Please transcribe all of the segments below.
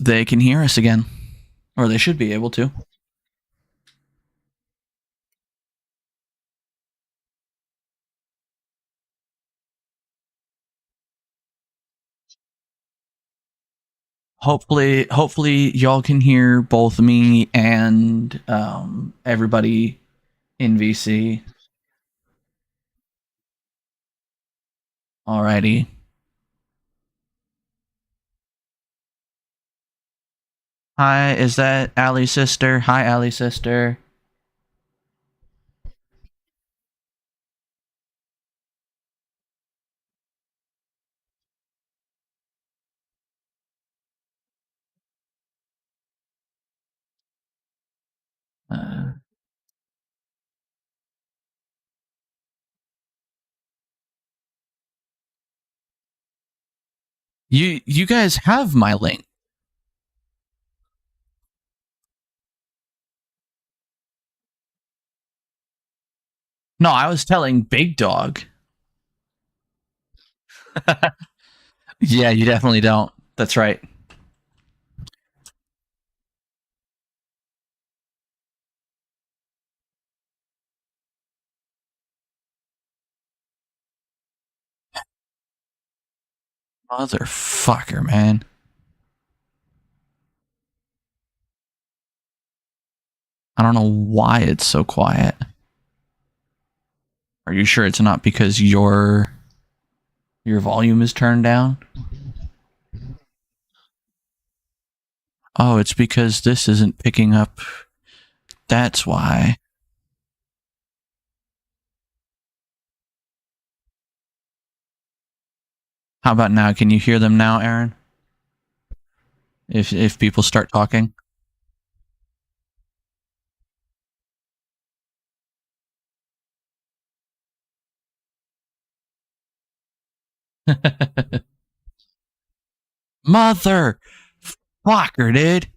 They can hear us again. Or they should be able to. Hopefully y'all can hear both me and everybody in VC. Alrighty. Hi, is that Allie's sister? Hi, Allie's sister. You guys have my link. No, I was telling Big Dog. Yeah, you definitely don't. That's right. Motherfucker, man. I don't know why it's so quiet. Are you sure it's not because your volume is turned down? Oh, it's because this isn't picking up. That's why. How about now? Can you hear them now, Aaron? If people start talking? Mother fucker, dude.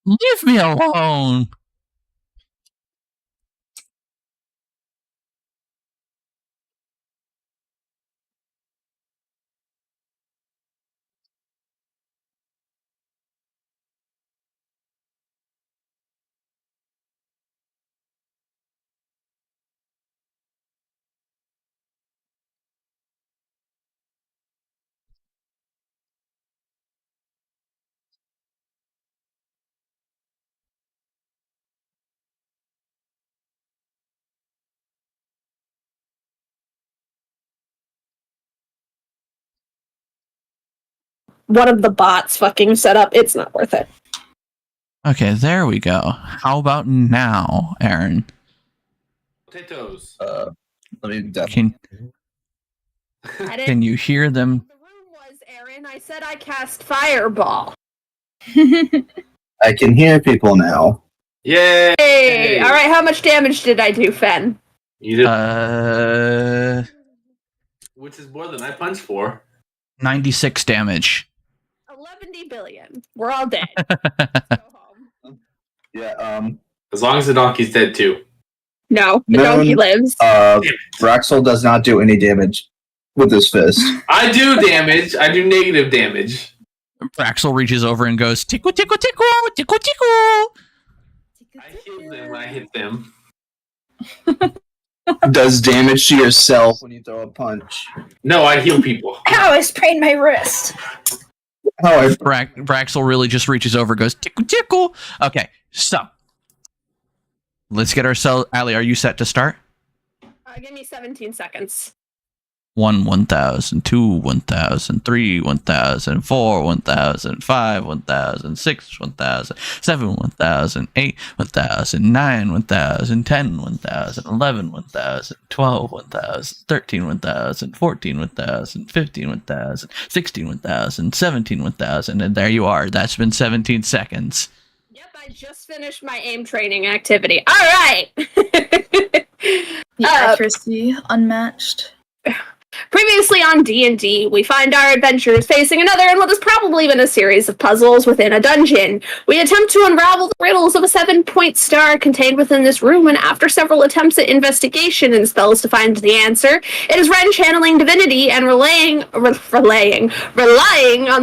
Leave me alone. One of the bots fucking set up. It's not worth it. Okay, there we go. How about now, Aaron? Potatoes. Let me definitely. Can you hear them? The room was, Aaron. I said I cast Fireball. I can hear people now. Yay! Hey! Alright, how much damage did I do, Fen? You did. Which is more than I punched for. 96 damage. 11 billion. We're all dead. Let's go home. Yeah, As long as the donkey's dead too. No, the donkey lives. Braxel does not do any damage with his fist. I do damage. I do negative damage. Braxel reaches over and goes, tickle, tickle, tickle, tickle, tickle. I heal them when I hit them. Does damage to yourself when you throw a punch. No, I heal people. Ow, I sprained my wrist. Braxel really just reaches over and goes, tickle, tickle. Okay, so. Let's get ourselves... Allie, are you set to start? Give me 17 seconds. 1, 1,000, 2, 1,000, 3, 1,000, 4, 1,000, 5, 1,000, 6, 1,000, 7, 1,000, 8, 1,000, 9, 1,000, 10, 1,000, 11, 1,000, 12, 1,000, 13, 1,000, 14, 1,000, 15, 1,000, 16, 1,000, 17, 1,000, and there you are. That's been 17 seconds. Yep, I just finished my aim training activity. All right! The accuracy unmatched. Previously on D&D, we find our adventurers facing another and what has probably been a series of puzzles within a dungeon. We attempt to unravel the riddles of a 7-point star contained within this room, and after several attempts at investigation and spells to find the answer, it is Ren channeling divinity and relying on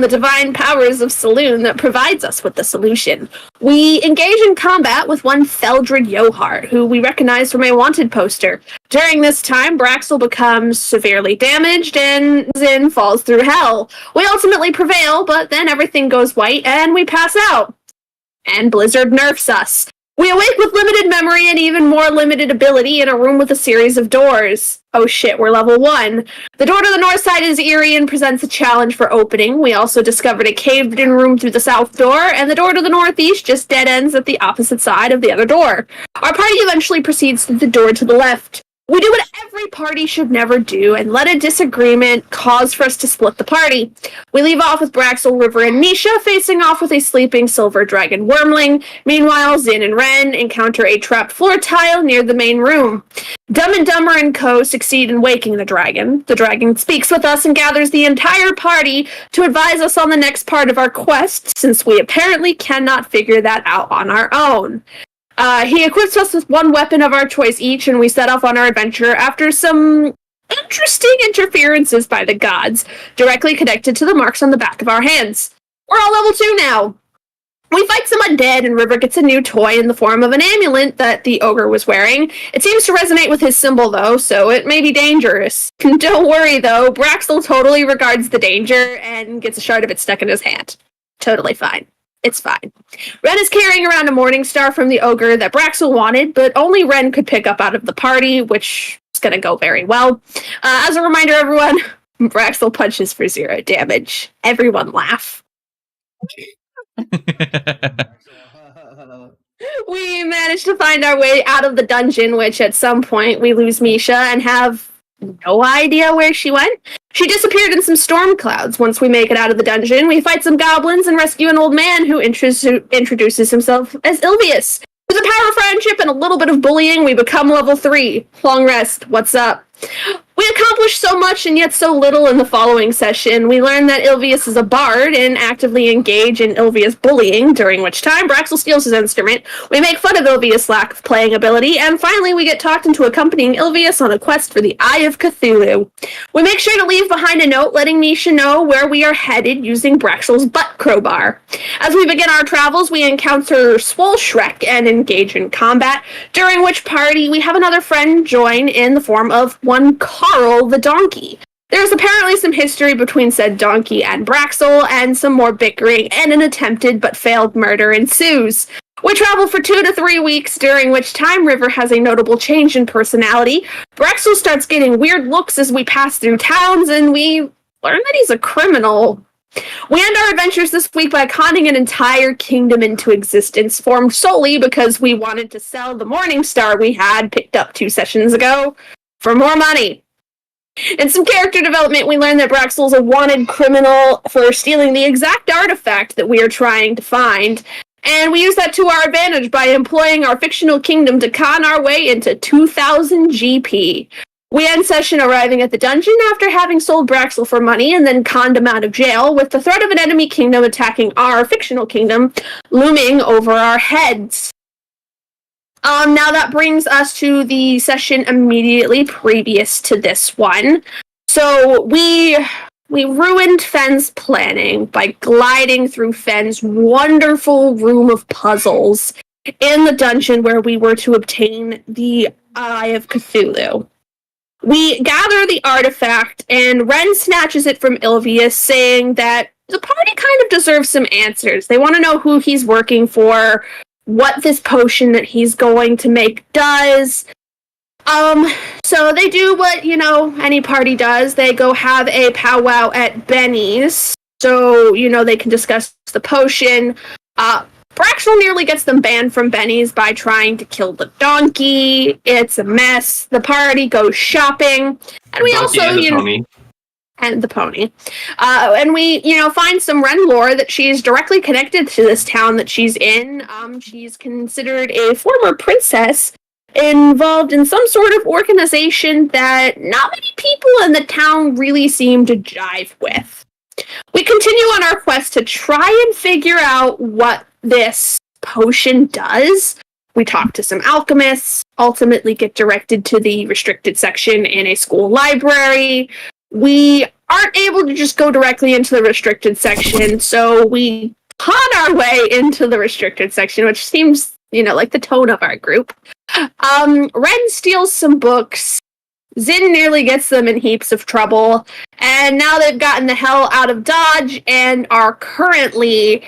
the divine powers of Saloon that provides us with the solution. We engage in combat with one Theldred Yohart, who we recognize from a wanted poster. During this time, Braxel becomes severely damaged and Zin falls through hell. We ultimately prevail, but then everything goes white and we pass out. And Blizzard nerfs us. We awake with limited memory and even more limited ability in a room with a series of doors. Oh shit, we're level 1. The door to the north side is eerie and presents a challenge for opening. We also discovered a caved-in room through the south door, and the door to the northeast just dead ends at the opposite side of the other door. Our party eventually proceeds to the door to the left. We do what every party should never do and let a disagreement cause for us to split the party. We leave off with Braxel, River, and Misha facing off with a sleeping silver dragon wormling. Meanwhile, Zin and Ren encounter a trapped floor tile near the main room. Dumb and Dumber and co. succeed in waking the dragon. The dragon speaks with us and gathers the entire party to advise us on the next part of our quest, since we apparently cannot figure that out on our own. He equips us with one weapon of our choice each, and we set off on our adventure after some interesting interferences by the gods, directly connected to the marks on the back of our hands. We're all level 2 now. We fight some undead, and River gets a new toy in the form of an amulet that the ogre was wearing. It seems to resonate with his symbol, though, so it may be dangerous. Don't worry, though. Braxel totally regards the danger and gets a shard of it stuck in his hand. Totally fine. It's fine. Ren is carrying around a morning star from the ogre that Braxel wanted, but only Ren could pick up out of the party, which is going to go very well. As a reminder, everyone, Braxel punches for 0 damage. Everyone laugh. We managed to find our way out of the dungeon, which at some point we lose Misha and have no idea where she went. She disappeared in some storm clouds. Once we make it out of the dungeon, we fight some goblins and rescue an old man who introduces himself as Ilvius. With the power of friendship and a little bit of bullying, we become level 3. Long rest. What's up? We accomplished so much and yet so little in the following session. We learn that Ilvius is a bard and actively engage in Ilvius bullying, during which time Braxel steals his instrument. We make fun of Ilvius' lack of playing ability, and finally we get talked into accompanying Ilvius on a quest for the Eye of Cthulhu. We make sure to leave behind a note letting Misha know where we are headed using Braxel's butt crowbar. As we begin our travels, we encounter Swole Shrek and engage in combat, during which party we have another friend join in the form of one Carl the donkey. There's apparently some history between said donkey and Braxel, and some more bickering, and an attempted but failed murder ensues. We travel for 2 to 3 weeks, during which time River has a notable change in personality. Braxel starts getting weird looks as we pass through towns, and we learn that he's a criminal. We end our adventures this week by conning an entire kingdom into existence, formed solely because we wanted to sell the Morning Star we had picked up 2 sessions ago for more money. In some character development, we learn that Braxel's a wanted criminal for stealing the exact artifact that we are trying to find, and we use that to our advantage by employing our fictional kingdom to con our way into 2,000 GP. We end session arriving at the dungeon after having sold Braxel for money and then conned him out of jail, with the threat of an enemy kingdom attacking our fictional kingdom looming over our heads. Now that brings us to the session immediately previous to this one. So we ruined Fen's planning by gliding through Fen's wonderful room of puzzles in the dungeon where we were to obtain the Eye of Cthulhu. We gather the artifact, and Ren snatches it from Ilvius, saying that the party kind of deserves some answers. They want to know who he's working for, what this potion that he's going to make does. So they do what, any party does. They go have a powwow at Benny's, so, they can discuss the potion. Braxel nearly gets them banned from Benny's by trying to kill the donkey. It's a mess. The party goes shopping. And we also, and the pony. And we, find some Ren lore that she's directly connected to this town that she's in. She's considered a former princess involved in some sort of organization that not many people in the town really seem to jive with. We continue on our quest to try and figure out what this potion does. We talk to some alchemists, ultimately get directed to the restricted section in a school library. We aren't able to just go directly into the restricted section, so we con our way into the restricted section, which seems, like the tone of our group. Ren steals some books. Zin nearly gets them in heaps of trouble, and now they've gotten the hell out of Dodge and are currently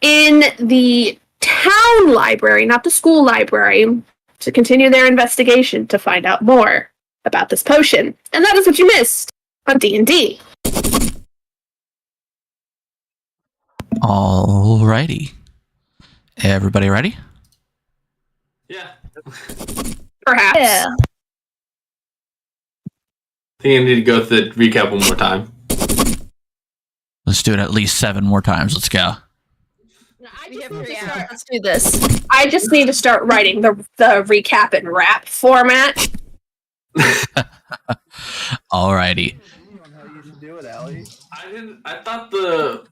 in the town library, not the school library, to continue their investigation to find out more about this potion. And that is what you missed on D&D. Alrighty. Everybody ready? Yeah. Perhaps. Yeah. I think I need to go through the recap one more time. Let's do it at least 7 more times. Let's go. Let's do this. I just need to start writing the recap and rap format. Alrighty. I thought the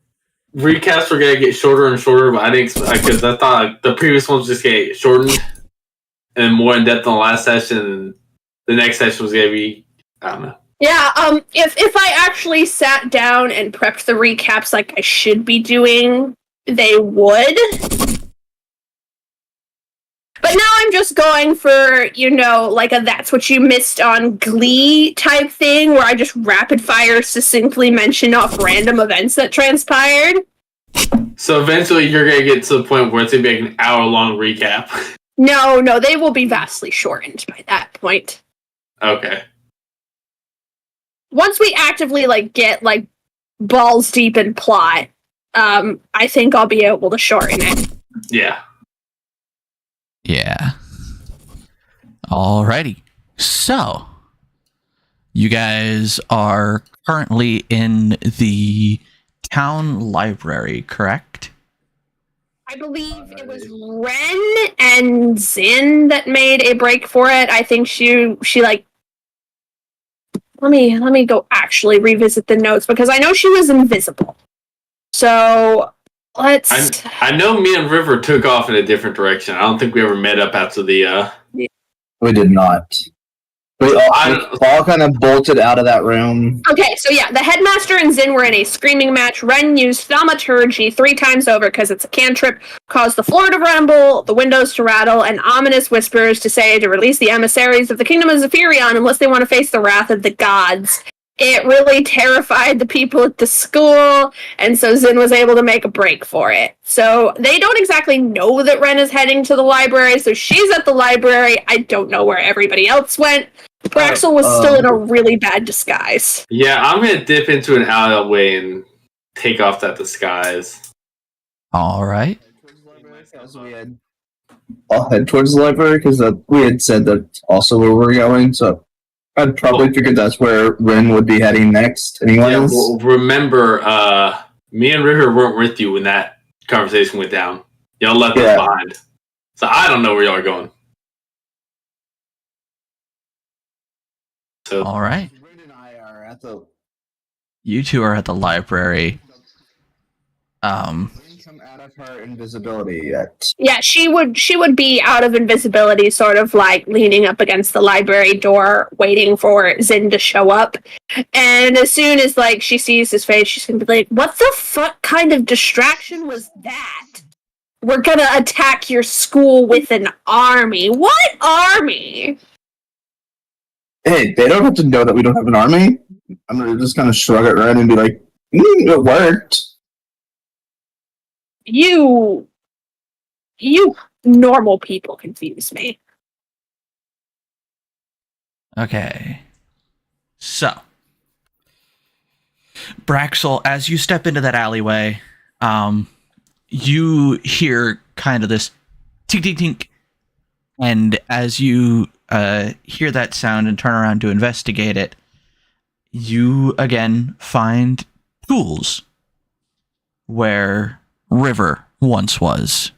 recaps were gonna get shorter and shorter, but I didn't because I thought the previous ones just get shortened and more in depth on the last session. And the next session was gonna be, I don't know. Yeah, if I actually sat down and prepped the recaps like I should be doing, they would. But now I'm just going for, like a that's what you missed on Glee type thing, where I just rapid fire succinctly mention off random events that transpired. So eventually you're gonna get to the point where it's gonna be like an hour-long recap. No, they will be vastly shortened by that point. Okay. Once we actively get balls deep in plot, I think I'll be able to shorten it. Yeah. Yeah. Alrighty. So, you guys are currently in the town library, correct? I believe it was Ren and Zin that made a break for it. I think she let me go actually revisit the notes because I know she was invisible. So let's. I know me and River took off in a different direction. I don't think we ever met up after the. We did not. We all kind of bolted out of that room. Okay, so yeah, the headmaster and Zin were in a screaming match. Ren used thaumaturgy 3 times over because it's a cantrip, caused the floor to rumble, the windows to rattle, and ominous whispers to say to release the emissaries of the kingdom of Zephyrion unless they want to face the wrath of the gods. It really terrified the people at the school, and so Zin was able to make a break for it. So they don't exactly know that Ren is heading to the library, so she's at the library. I don't know where everybody else went. Braxel was still in a really bad disguise. Yeah, I'm gonna dip into an alleyway and take off that disguise. Alright. I'll head towards the library because we had said that also where we're going, so I'd probably figured that's where Ren would be heading next. Anyways. Yeah, well, remember, me and River weren't with you when that conversation went down. Y'all left us behind. So I don't know where y'all are going. So, Alright. Ren and I are at the. You two are at the library. Come out of her invisibility yet. Yeah, she would be out of invisibility, sort of leaning up against the library door, waiting for Zin to show up. And as soon as she sees his face, she's gonna be like, "What the fuck kind of distraction was that? We're gonna attack your school with an army. What army?" Hey, they don't have to know that we don't have an army. I'm gonna just kind of shrug it right and be like, "It worked." You normal people confuse me. Okay. So, Braxel, as you step into that alleyway, you hear kind of this tink tink tink, and as you hear that sound and turn around to investigate it, you again find tools where River once was.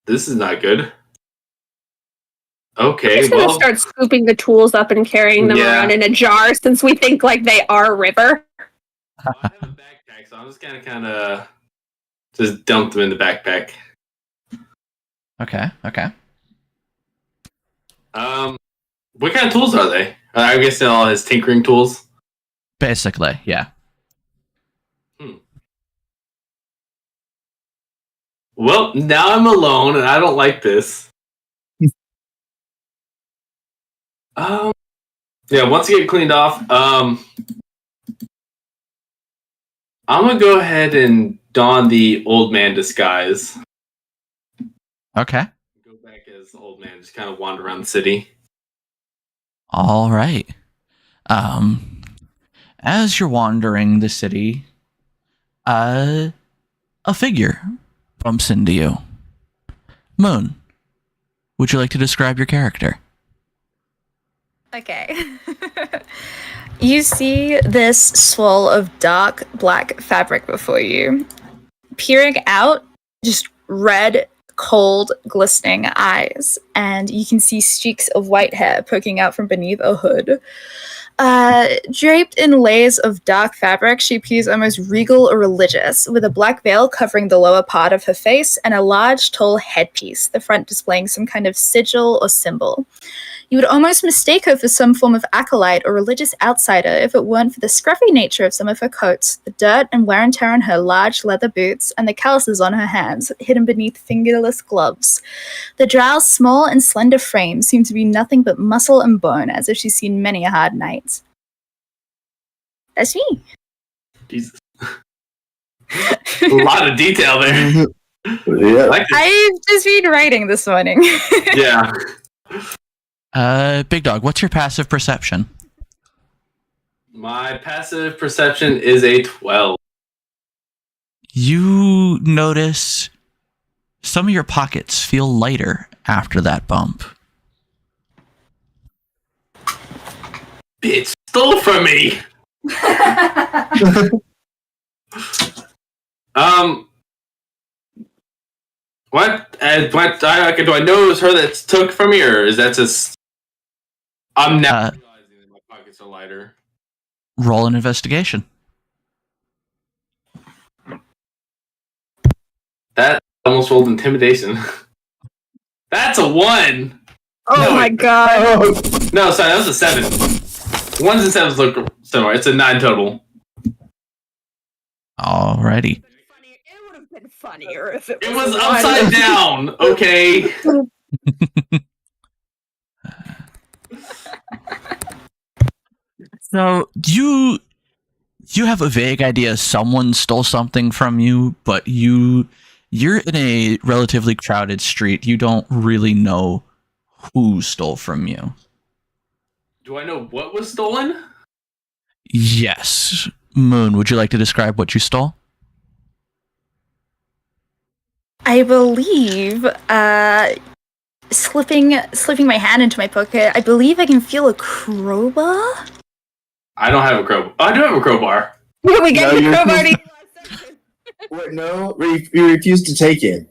This is not good. I'm Okay, just gonna well, start scooping the tools up and carrying them Yeah. around in a jar since we think like they are a river. I have a backpack, so I'm just gonna kind of just dump them in the backpack. Okay. What kind of tools are they? I guess they're all his tinkering tools. Basically, yeah. Well, now I'm alone, and I don't like this. Yeah. Once I get cleaned off, I'm gonna go ahead and don the old man disguise. Okay. Go back as the old man, just kind of wander around the city. All right. As you're wandering the city, a figure bumps into you. Moon, would you like to describe your character? Okay. You see this swirl of dark black fabric before you. Peering out, just red, cold, glistening eyes, and you can see streaks of white hair poking out from beneath a hood. Draped in layers of dark fabric, she appears almost regal or religious, with a black veil covering the lower part of her face and a large, tall headpiece, the front displaying some kind of sigil or symbol. You would almost mistake her for some form of acolyte or religious outsider if it weren't for the scruffy nature of some of her coats, the dirt and wear and tear on her large leather boots, and the calluses on her hands, hidden beneath fingerless gloves. The drow's small and slender frame seemed to be nothing but muscle and bone, as if she's seen many a hard night. That's me. Jesus. A lot of detail there. Yeah. I like it. I've just been writing this morning. Yeah. Big Dog, what's your passive perception? My passive perception is a 12. You notice some of your pockets feel lighter after that bump. Bitch stole it from me. What? Do I know it was her that took from me, or is that just? I'm now realizing that my pockets are lighter. Roll an investigation. That almost rolled intimidation. That's a 1. Oh No, my wait. god. No, sorry, that was a 7. 1s and 7s look similar. It's a 9 total. Alrighty. It would have been funnier if it It was was a one. upside down. Okay. So you have a vague idea someone stole something from you, but you're in a relatively crowded street. You don't really know who stole from you. Do I know what was stolen? Yes. Moon, would you like to describe what you stole? I believe, slipping my hand into my pocket, I believe I can feel a crowbar? I don't have a crowbar. I do have a crowbar. Yeah, we get No, the you're- crowbar to Wait, no, you refused to take it.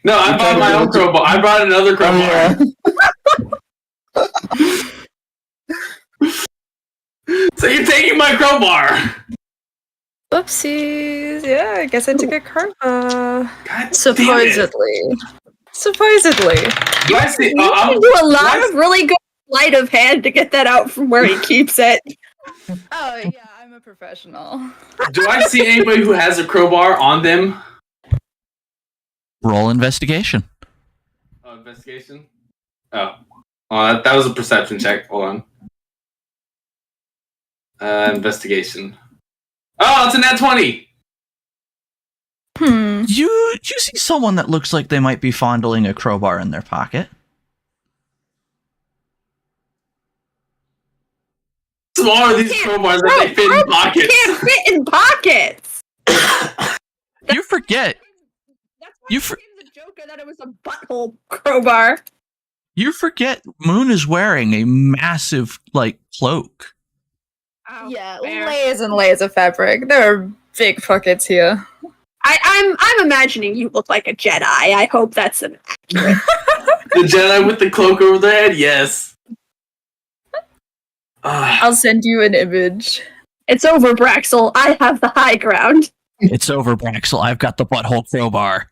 No, I You bought can't my do own it. crowbar. I brought another crowbar. So you're taking my crowbar. Oopsies. Yeah, I guess I took a crowbar. God damn it. Supposedly. Do I see? You can do a lot What? of really good sleight of hand to get that out from where he keeps it. Oh, yeah, I'm a professional. Do I see anybody who has a crowbar on them? Roll investigation. Oh, investigation. Oh, that was a perception check. Hold on. Investigation. Oh, it's a nat 20. You see someone that looks like they might be fondling a crowbar in their pocket. Smaller these crowbars that they fit in pockets. Can't fit in pockets. You forget. That's why You I gave the Joker that it was a butthole crowbar. You forget Moon is wearing a massive cloak. Oh, Yeah, fair. layers and layers of fabric. There are big pockets here. I'm imagining you look like a Jedi. I hope that's an accurate. The Jedi with the cloak over their head? Yes. I'll send you an image. It's over, Braxel. I have the high ground. It's over, Braxel. I've got the butthole crowbar.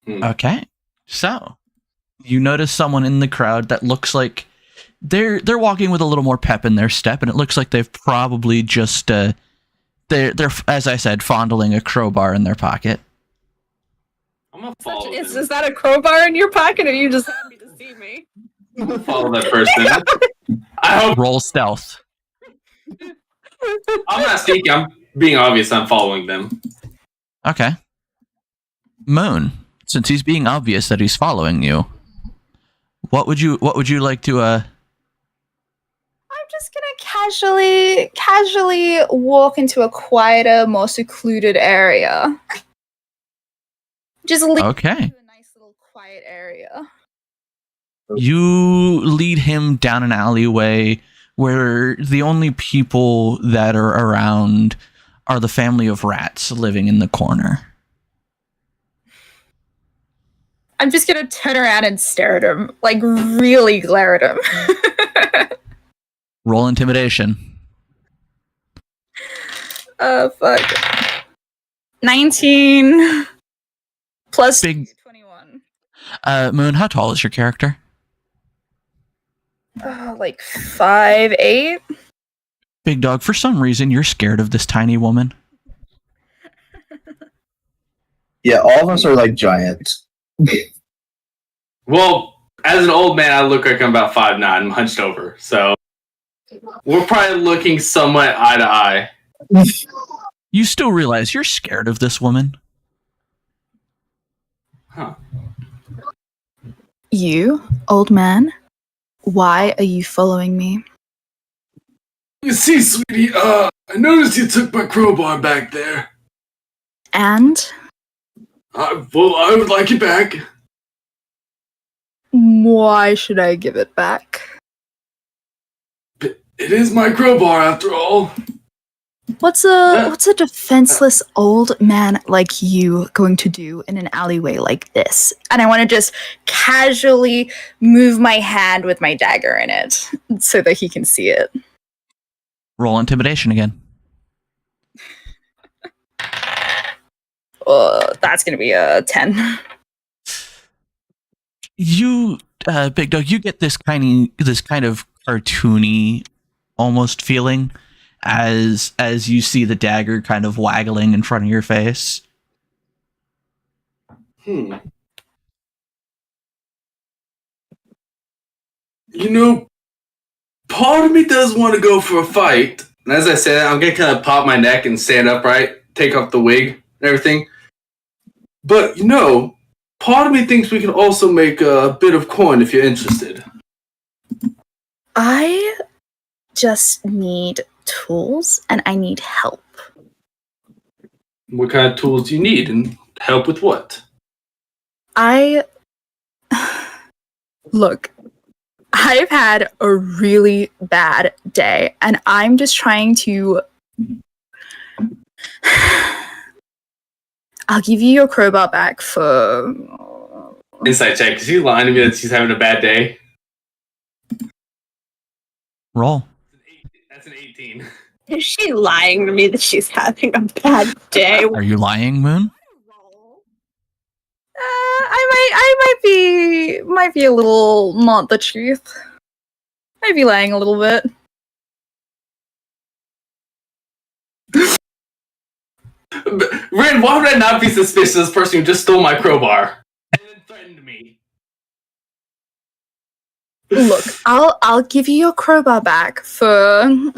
Okay. So, you notice someone in the crowd that looks like they're walking with a little more pep in their step, and it looks like they've probably just they're as I said, fondling a crowbar in their pocket. I'm gonna follow Is them. that a crowbar in your pocket, or are you just happy to see me? I'm gonna follow that person. I hope Roll stealth. I'm not sneaky. I'm being obvious. I'm following them. Okay. Moon, since he's being obvious that he's following you, what would you like to I'm just gonna casually walk into a quieter, more secluded area. Just lead Okay. to a nice little quiet area. You lead him down an alleyway where the only people that are around are the family of rats living in the corner. I'm just gonna turn around and stare at him, like really glare at him. Roll intimidation. Fuck. 19 plus Big 21. Moon, how tall is your character? Like 5'8". Big Dog, for some reason you're scared of this tiny woman. Yeah, all of us are like giants. Well, as an old man, I look like I'm about 5'9". I'm hunched over, so we're probably looking somewhat eye to eye. You still realize you're scared of this woman? Huh. You, old man, why are you following me? You see, sweetie, I noticed you took my crowbar back there. And Well, I would like it back. why should I give it back? It is my crowbar, after all. What's a defenseless old man like you going to do in an alleyway like this? And I want to just casually move my hand with my dagger in it so that he can see it. Roll intimidation again. That's gonna be a 10. You, Big Dog, you get this kind of cartoony almost feeling as you see the dagger kind of waggling in front of your face. You know, part of me does want to go for a fight. And as I say that, I'm going to kind of pop my neck and stand upright, take off the wig and everything. But, you know, part of me thinks we can also make a bit of coin if you're interested. I just need tools and I need help. What kind of tools do you need and help with what? Look, I've had a really bad day and I'm just trying to I'll give you your crowbar back for Insight check. Is she lying to me that she's having a bad day? Roll. That's an 18. Is she lying to me that she's having a bad day? Are you lying, Moon? I might be a little not the truth. Might be lying a little bit. Ren, why would I not be suspicious of this person who just stole my crowbar and then threatened me? Look, I'll give you your crowbar back for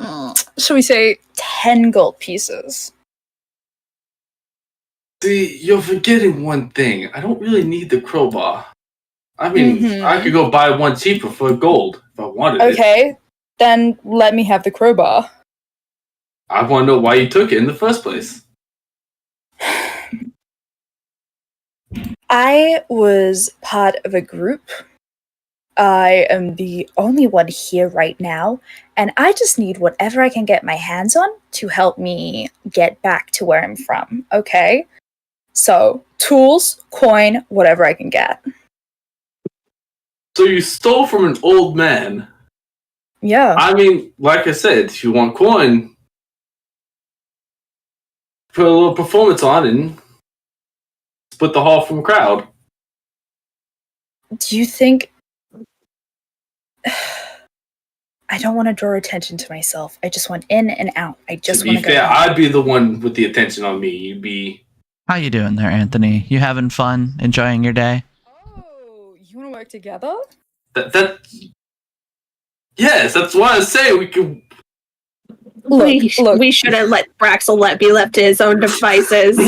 shall we say 10 gold pieces. See, you're forgetting one thing. I don't really need the crowbar. I mean, I could go buy one cheaper for gold if I wanted it. Okay, then let me have the crowbar. I want to know why you took it in the first place. I was part of a group I am the only one here right now, and I just need whatever I can get my hands on to help me get back to where I'm from, okay? So, tools, coin, whatever I can get. So you stole from an old man. Yeah. I mean, like I said, if you want coin, put a little performance on and split the hall from a crowd. Do you think... I don't want to draw attention to myself. I just want in and out. I just To want be to go. fair, I'd be the one with the attention on me. You'd be... How you doing there, Anthony? You having fun? Enjoying your day? Oh, you want to work together? Yes, that's why I say we could... Look. We should have let Braxel be left to his own devices.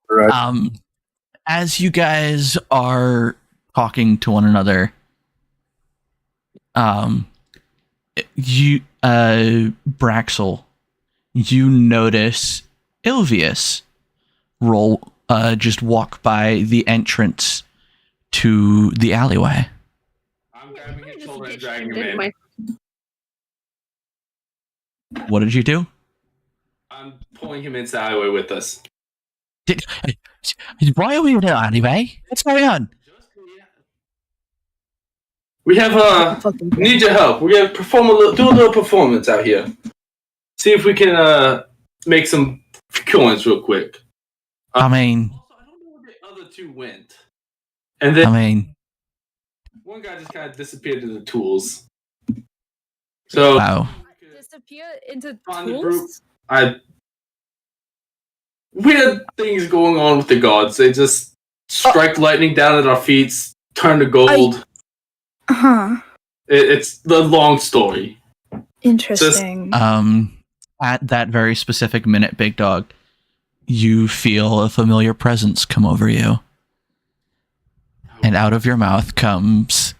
Right. As you guys are talking to one another, Braxel, you notice Ilvius just walk by the entrance to the alleyway. I'm grabbing his shoulder and dragging him in. What did you do? I'm pulling him into the alleyway with us. Why are we in the alleyway? What's going on? We have need your help. We're gonna do a little performance out here. See if we can make some coins real quick. I mean, Also, I don't know where the other two went. And then one guy just kind of disappeared into the tools. So wow. Disappear into on the group, weird things going on with the gods. They just strike lightning down at our feet, turn to gold. It's the long story. Interesting. At that very specific minute, Big Dog, you feel a familiar presence come over you. And out of your mouth comes...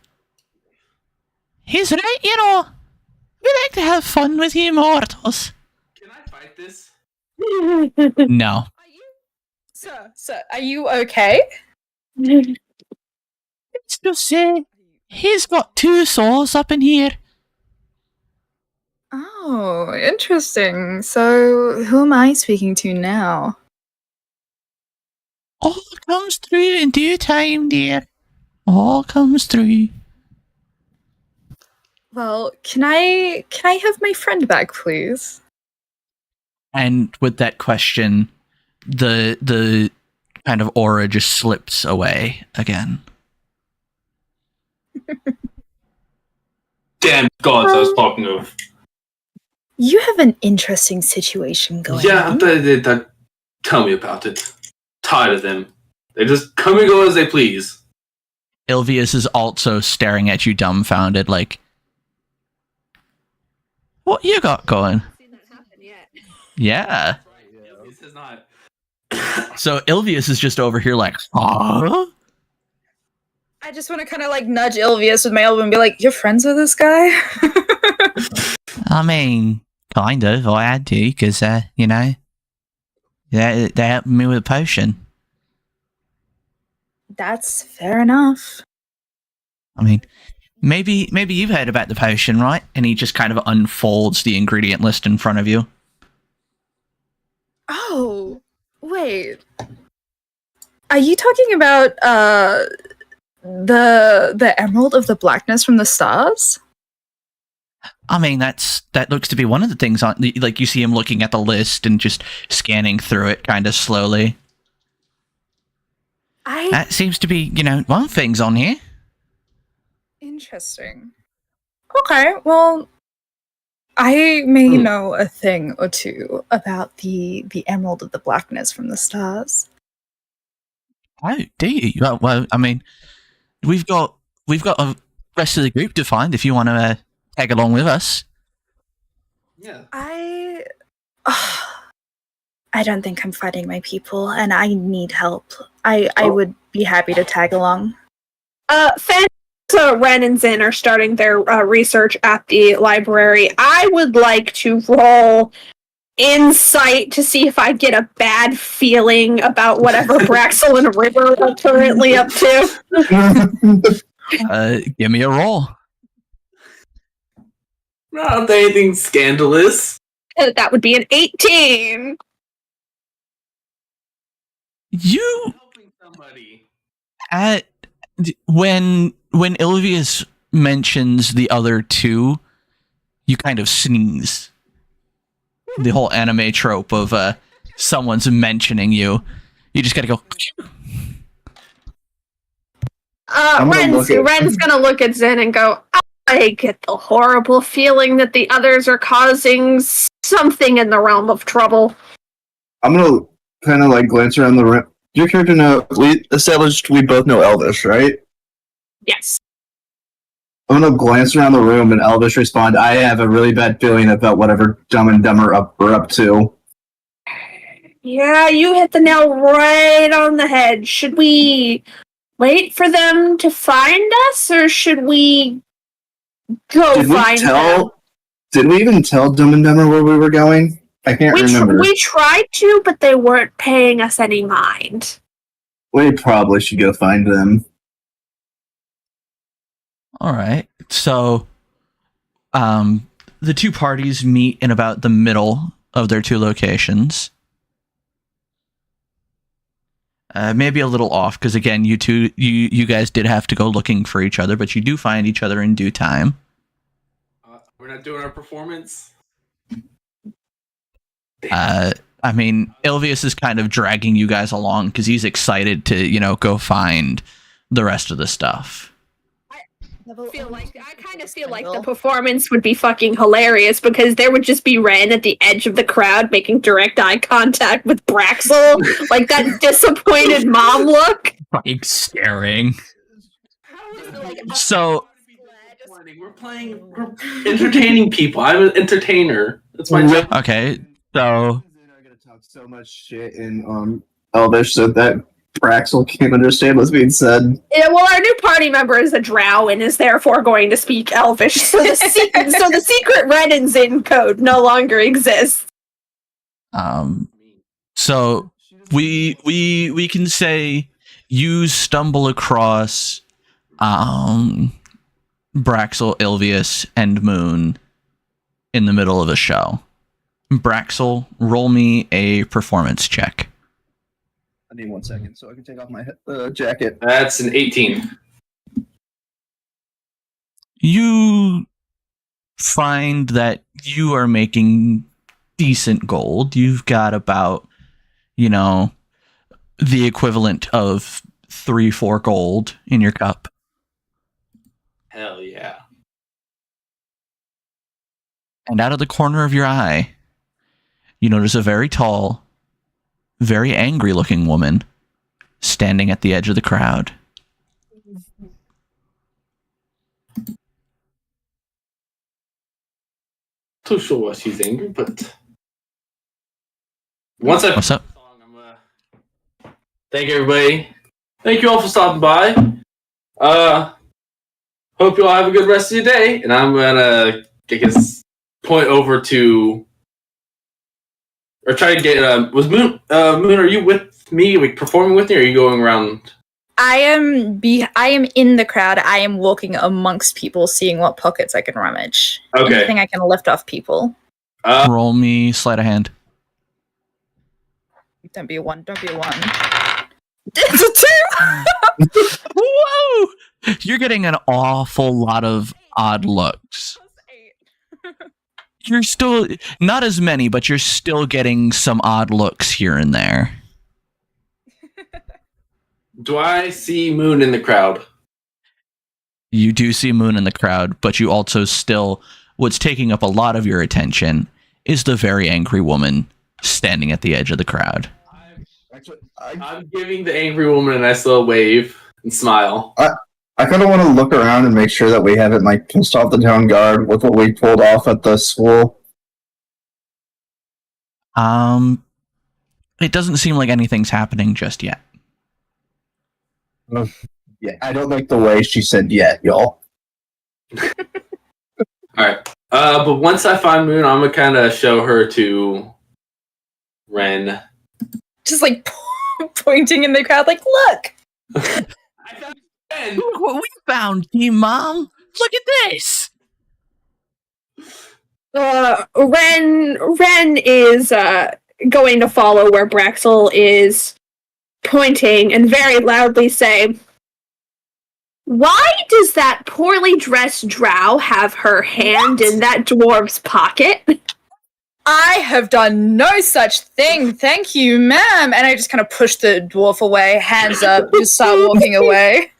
He's right, you know. We like to have fun with you mortals. Can I fight this? No. Sir, are you okay? It's just say, he's got 2 souls up in here. Oh, interesting. So, who am I speaking to now? All comes through in due time, dear. All comes through. Well, can I have my friend back, please? And with that question, the kind of aura just slips away again. Damn gods I was talking of. You have an interesting situation going on. Tell me about it. Tired of them. They just come and go as they please. Ilvius is also staring at you dumbfounded, like, what you got going? Yeah. This is not. So Ilvius is just over here like, huh? I just want to kind of like nudge Ilvius with my elbow and be like, "You're friends with this guy?" I mean, kind of. I had to, because, you know, they helped me with a potion. That's fair enough. I mean, maybe you've heard about the potion, right? And he just kind of unfolds the ingredient list in front of you. Oh, wait. Are you talking about the Emerald of the Blackness from the Stars? I mean, that looks to be one of the things on. Like, you see him looking at the list and just scanning through it, kind of slowly. That seems to be, you know, one thing's on here. Interesting. Okay, well, I may know a thing or two about the Emerald of the Blackness from the Stars. Oh, do you? Well, I mean, we've got a rest of the group to find if you want to tag along with us. Yeah. I don't think I'm fighting my people, and I need help. I would be happy to tag along. Ren and Zin are starting their research at the library. I would like to roll insight to see if I get a bad feeling about whatever Braxel and River are currently up to. Give me a roll. Not anything scandalous. That would be an 18. You Helping somebody. when Ilvius mentions the other two, you kind of sneeze. The whole anime trope of someone's mentioning you. You just gotta go. Ren's gonna look at Zen and go, I get the horrible feeling that the others are causing something in the realm of trouble. I'm gonna kind of like glance around the room. Your character know we established we both know Elvish, right? Yes. I'm gonna glance around the room and Elvish respond, I have a really bad feeling about whatever Dumb and Dumber are up to. Yeah, you hit the nail right on the head. Should we wait for them to find us, or should we go find them? Did we even tell Dumb and Dumber where we were going? I can't remember. We tried to, but they weren't paying us any mind. We probably should go find them. All right. So, the two parties meet in about the middle of their two locations. Maybe a little off because again, you guys did have to go looking for each other, but you do find each other in due time. We're not doing our performance. I mean, Ilvius is kind of dragging you guys along because he's excited to, go find the rest of the stuff. I kind of feel like the performance would be fucking hilarious because there would just be Ren at the edge of the crowd making direct eye contact with Braxel, like that disappointed mom look. Like staring. So we're entertaining people. I'm an entertainer. That's my job. Okay, so I'm gonna talk so much shit in Elvish so that Braxel can't understand what's being said. Yeah, well, our new party member is a drow and is therefore going to speak Elvish, so the secret Ren and Zin code no longer exists. So we can say you stumble across Braxel, Ilvius, and Moon in the middle of a show. Braxel, roll me a performance check. I need 1 second so I can take off my jacket. That's an 18. You find that you are making decent gold. You've got about, the equivalent of 3-4 gold in your cup. Hell yeah. And out of the corner of your eye, you notice a very tall, very angry-looking woman standing at the edge of the crowd. Too sure why she's angry, but once I What's up? I'm thank everybody. Thank you all for stopping by. Hope you all have a good rest of your day. And I'm gonna, point over to, or try to get. Was Moon? Moon, are you with me? Like performing with me? Or are you going around? I am in the crowd. I am walking amongst people, seeing what pockets I can rummage. Okay. Anything I can lift off people. Roll me sleight of hand. Don't be a one. It's a 2! Whoa! You're getting an awful lot of odd looks. You're still, not as many, but you're still getting some odd looks here and there. Do I see Moon in the crowd? You do see Moon in the crowd, but you also still, what's taking up a lot of your attention is the very angry woman standing at the edge of the crowd. I'm giving the angry woman a nice little wave and smile. I kind of want to look around and make sure that we haven't pissed off the town guard with what we pulled off at the school. It doesn't seem like anything's happening just yet. Yeah, I don't like the way she said yet, y'all. Alright. But once I find Moon, I'm gonna kind of show her to Ren. Just pointing in the crowd, look! I And Look what we found, Team Mom. Look at this. Ren is going to follow where Braxel is pointing and very loudly say, "Why does that poorly dressed drow have her hand in that dwarf's pocket?" I have done no such thing, thank you, ma'am. And I just kind of push the dwarf away, hands up, just start walking away.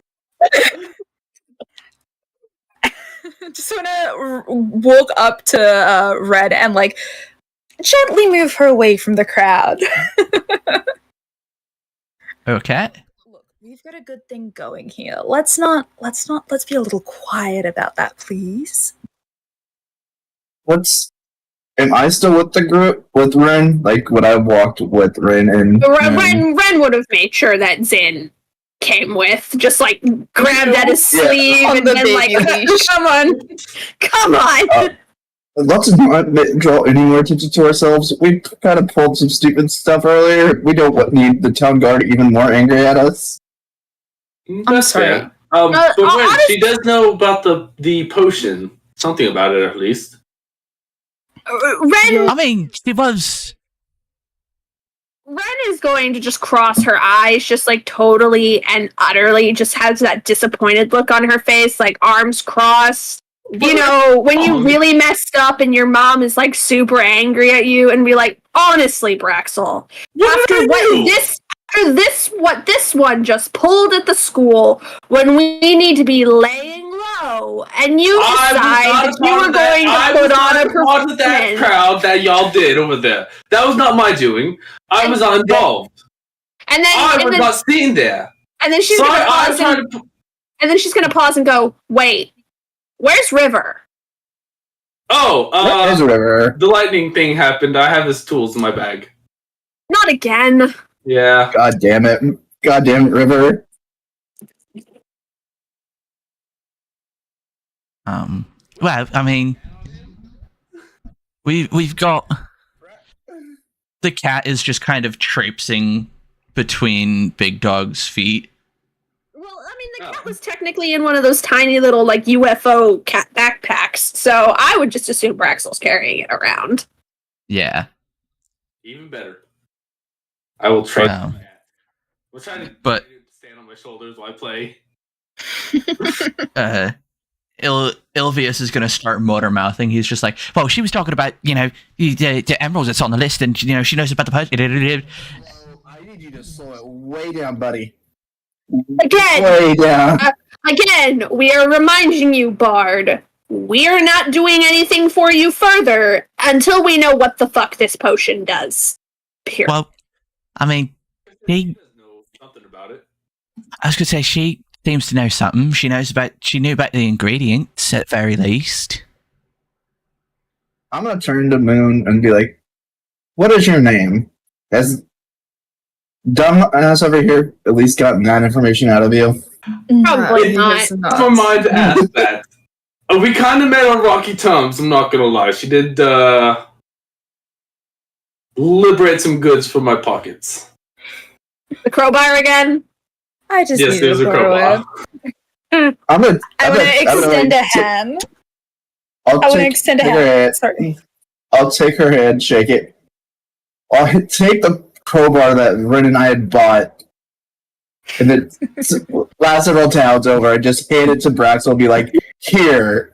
Just wanna walk up to Red and like gently move her away from the crowd. Okay. Look, we've got a good thing going here. Let's be a little quiet about that, please. Am I still with the group with Ren? Like when I walked with Ren and Ren would have made sure that Zin came with, just like grabbed at his sleeve on and the been like, baby leash. come on. Let's not draw any more attention to ourselves. We kind of pulled some stupid stuff earlier. We don't need the town guard even more angry at us. That's sorry. fair. But wait, she does know about the potion. Something about it, at least. Ren I mean, she was. Ren is going to just cross her eyes, just like totally and utterly, just has that disappointed look on her face, like arms crossed. You know, when you really messed up and your mom is like super angry at you and be like, honestly, Braxel, after what this one just pulled at the school when we need to be laying low and you decide that you were going to put on a part of that performance. crowd that y'all did over there. That was not my doing. I was not involved. And then I was not seen there. And then she's gonna pause and then she's gonna pause and go, wait, where's River? Where's River? The lightning thing happened. I have his tools in my bag. Not again. Yeah. God damn it, River. Well, I mean, we've got the cat is just kind of traipsing between Big Dog's feet. Well, I mean, the cat was technically in one of those tiny little like UFO cat backpacks, so I would just assume Braxel's carrying it around. Yeah. Even better. I will try. We're trying to stand on my shoulders while I play. Ilvius is going to start motor mouthing. He's just like, well, she was talking about, the emeralds that's on the list, and, she knows about the post. I need you to slow it way down, buddy. Again, Way down. Again, we are reminding you, Bard, we're not doing anything for you further until we know what the fuck this potion does. Period. Well, I mean, She does know something about it. I was going to say, she seems to know something. She knew about the ingredients, at very least. I'm gonna turn to Moon and be like, what is your name? Has dumbass over here at least gotten that information out of you? Probably not. It's For mine to ask that. We kind of met on rocky terms, I'm not gonna lie. She did liberate some goods from my pockets. The crowbar again? I just Yes, need there's to a borrow it. crowbar. I'm gonna extend a hand. I want to extend a hand. Sorry. I'll take her hand, shake it. I'll take the crowbar that Ren and I had bought, and then last several towns over, I just hand it to Braxel and be like, here.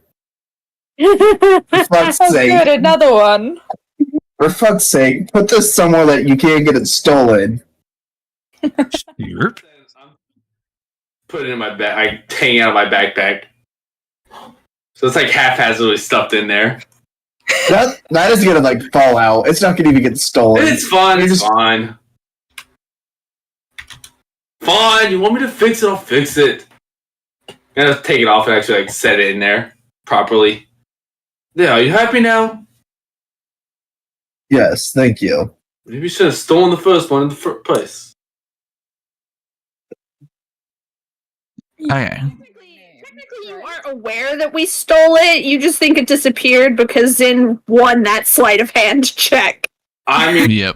For fuck's sake. Good, another one. For fuck's sake, put this somewhere that you can't get it stolen. Yep. Put it in my bag. I hang out of my backpack. So it's like haphazardly stuffed in there. That is gonna like fall out. It's not gonna even get stolen. It's fine. It's fine. Fine. You want me to fix it? I'll fix it. I'm gonna take it off and actually like set it in there properly. Yeah. Are you happy now? Yes, thank you. Maybe you should have stolen the first one in the first place. Okay. Technically, you aren't aware that we stole it. You just think it disappeared because Zin won that sleight of hand check. I mean, Yep.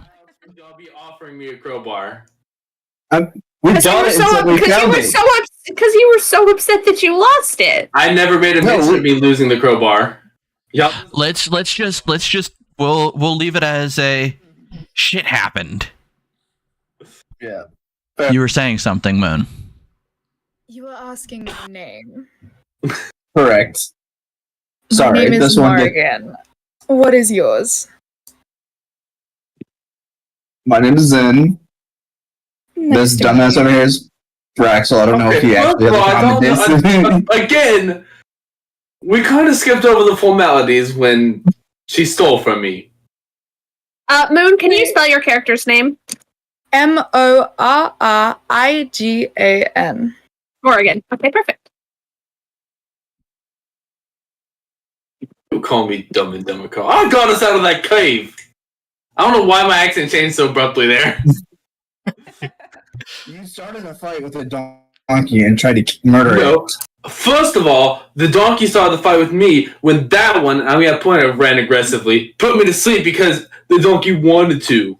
y'all be offering me a crowbar. I'm We got it until we found it. Because you were so upset that you lost it. I never made a mention of me losing the crowbar. Yep. Let's just we'll leave it as a shit happened. Yeah. You were saying something, Moon. You were asking my name. Correct. Sorry, my name this is one. Morgan. What is yours? My name is Zen. Nice This to meet dumbass you. over here is Braxel. I don't know if he first actually of all, has a comment. again, we kind of skipped over the formalities when she stole from me. Moon, can you spell your character's name? Morrigan. Morgan. Okay, perfect. You call me dumb and dumber. I got us out of that cave. I don't know why my accent changed so abruptly there. You started a fight with a donkey and tried to murder it. First of all, the donkey started the fight with me when that one, I mean, I pointed at ran aggressively, put me to sleep because the donkey wanted to.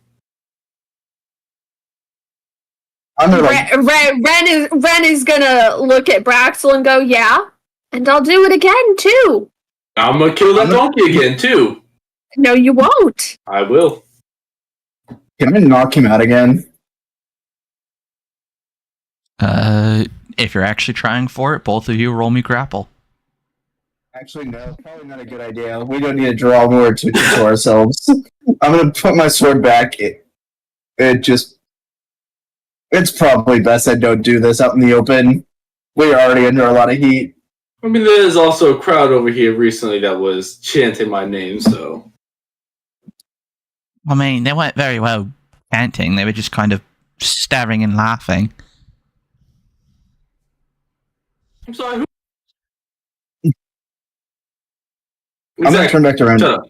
I'm like, Ren is gonna look at Braxel and go, yeah, and I'll do it again too. I'm gonna kill that donkey again too. No, you won't. I will. can I knock him out again? If you're actually trying for it, both of you roll me grapple. Actually, no. Probably not a good idea. We don't need to draw more attention to ourselves. I'm gonna put my sword back. It's probably best I don't do this out in the open. We're already under a lot of heat. I mean, there's also a crowd over here recently that was chanting my name, so. I mean, they weren't very well chanting. They were just kind of staring and laughing. I'm sorry, who? I'm gonna turn back to Ren. Shut up.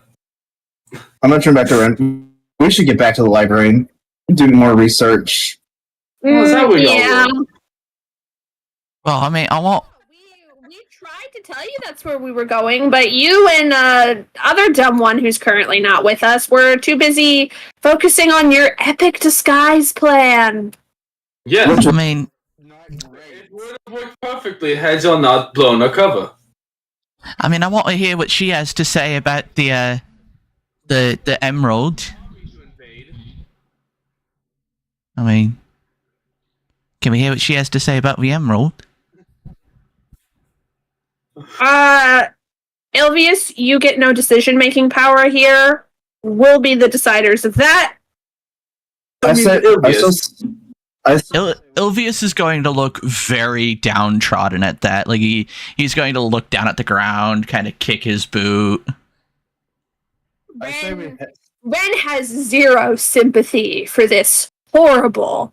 I'm gonna turn back to Ren. We should get back to the library and do more research. Well, is that what y'all Yeah. want? Well, I mean, I won't. We tried to tell you that's where we were going, but you and other dumb one who's currently not with us were too busy focusing on your epic disguise plan. Yes. I mean, It would have worked perfectly had y'all not blown a cover. I want to hear what she has to say about the emerald. I mean, can we hear what she has to say about the emerald? Ilvius, you get no decision-making power here. We'll be the deciders of that. Ilvius is going to look very downtrodden at that. Like he's going to look down at the ground, kind of kick his boot. Ren has zero sympathy for this horrible,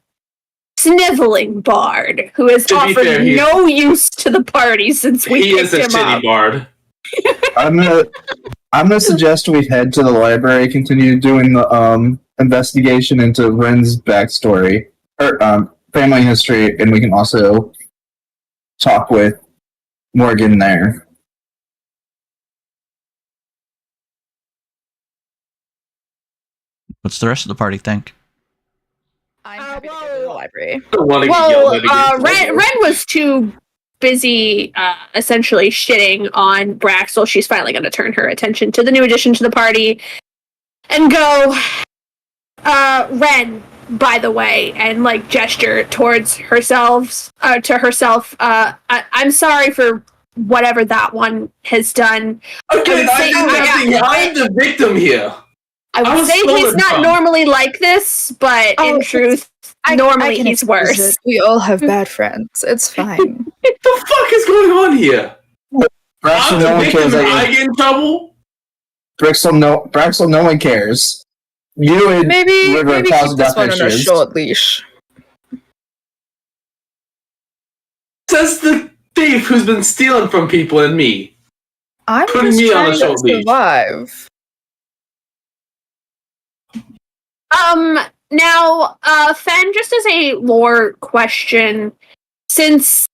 sniveling bard who has To be offered fair, no use to the party since we He is picked a him shitty up. bard. I'm gonna suggest we head to the library, continue doing the investigation into Ren's backstory or family history, and we can also talk with Morgan there. What's the rest of the party think? I'm happy to go to the library. I don't want to get yelled at again. Ren was too busy essentially shitting on Braxel. She's finally going to turn her attention to the new addition to the party and go, Ren, by the way, and like gesture towards herself, I'm sorry for whatever that one has done. Again, I'm the victim here. I would say he's not normally like this, but in truth, normally he's worse. We all have bad friends. It's fine. What the fuck is going on here? Braxel, I'm no the one victim cares. and I get in trouble? Braxel, no one cares. You and Maybe River keep caused this death one on a issues. short leash. Says the thief who's been stealing from people and me. I'm Putting just me on a trying short to leash. survive. Now, Fen, just as a lore question, since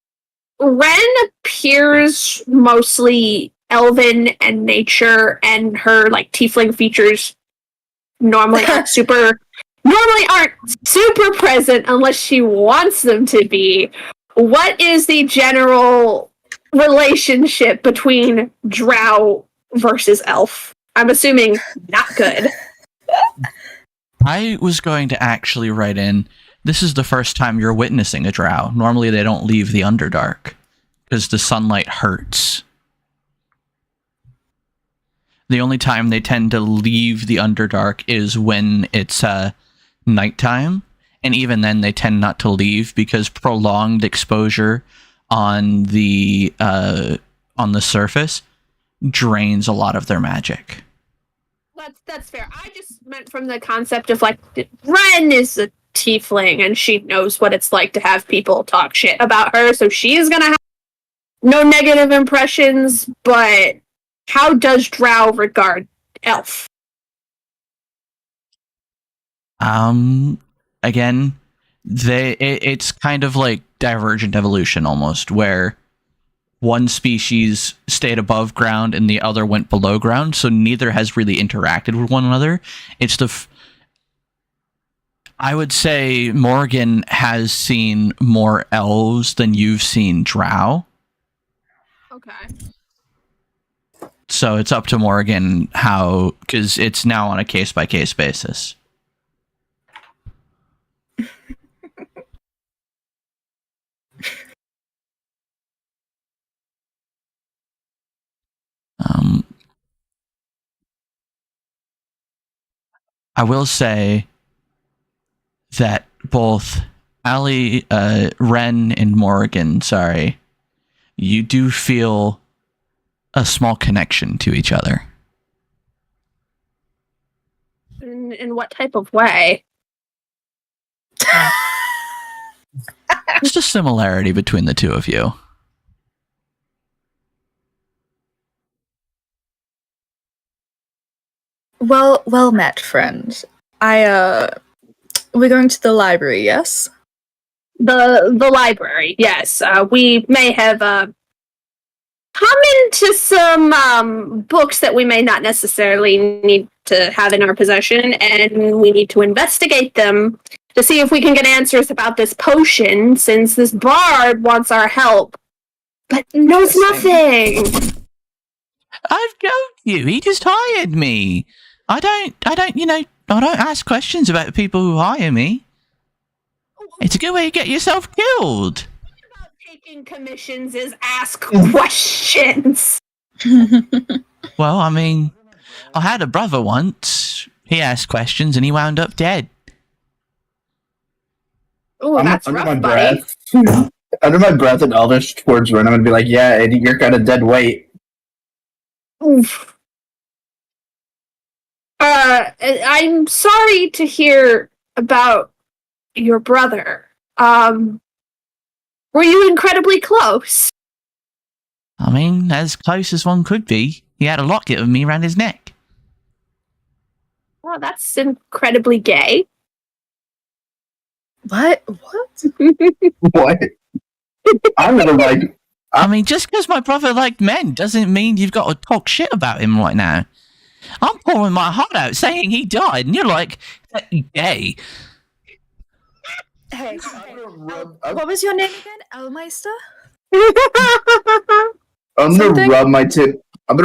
Ren appears mostly elven and nature, and her like tiefling features normally aren't super normally aren't super present unless she wants them to be. What is the general relationship between drow versus elf? I'm assuming not good. I was going to actually write in, this is the first time you're witnessing a drow. Normally they don't leave the Underdark, because the sunlight hurts. The only time they tend to leave the Underdark is when it's nighttime, and even then they tend not to leave because prolonged exposure on the surface drains a lot of their magic. That's fair. I just meant from the concept of like Ren is a tiefling and she knows what it's like to have people talk shit about her, so she's gonna have no negative impressions, but how does Drow regard Elf? Again, it's kind of like divergent evolution almost, where one species stayed above ground and the other went below ground, so neither has really interacted with one another. It's I would say Morgan has seen more elves than you've seen drow. Okay. So it's up to Morgan how, because it's now on a case-by-case basis. I will say that both Ren and Morgan, you do feel a small connection to each other. In what type of way? Just a similarity between the two of you. Well met, friend. We're going to the library, yes? The library, yes. We may have come into some books that we may not necessarily need to have in our possession, and we need to investigate them to see if we can get answers about this potion, since this bard wants our help, but knows nothing. I've told you, he just hired me. I don't ask questions about people who hire me. It's a good way to get yourself killed. About taking commissions is ask questions. Well, I mean, I had a brother once. He asked questions and he wound up dead. Oh, that's rough, buddy. Breath. Under my breath and Elvish towards Ren, I'm gonna be like, yeah, Eddie, you're kind of dead weight. Oof. I'm sorry to hear about your brother. Were you incredibly close? I mean, as close as one could be. He had a locket of me around his neck. Well, that's incredibly gay. What? What? I'm gonna like. I mean, just because my brother liked men doesn't mean you've got to talk shit about him right now. I'm pouring my heart out saying he died, and you're like, gay. Hey, what was your name again? Elmeister? I'm gonna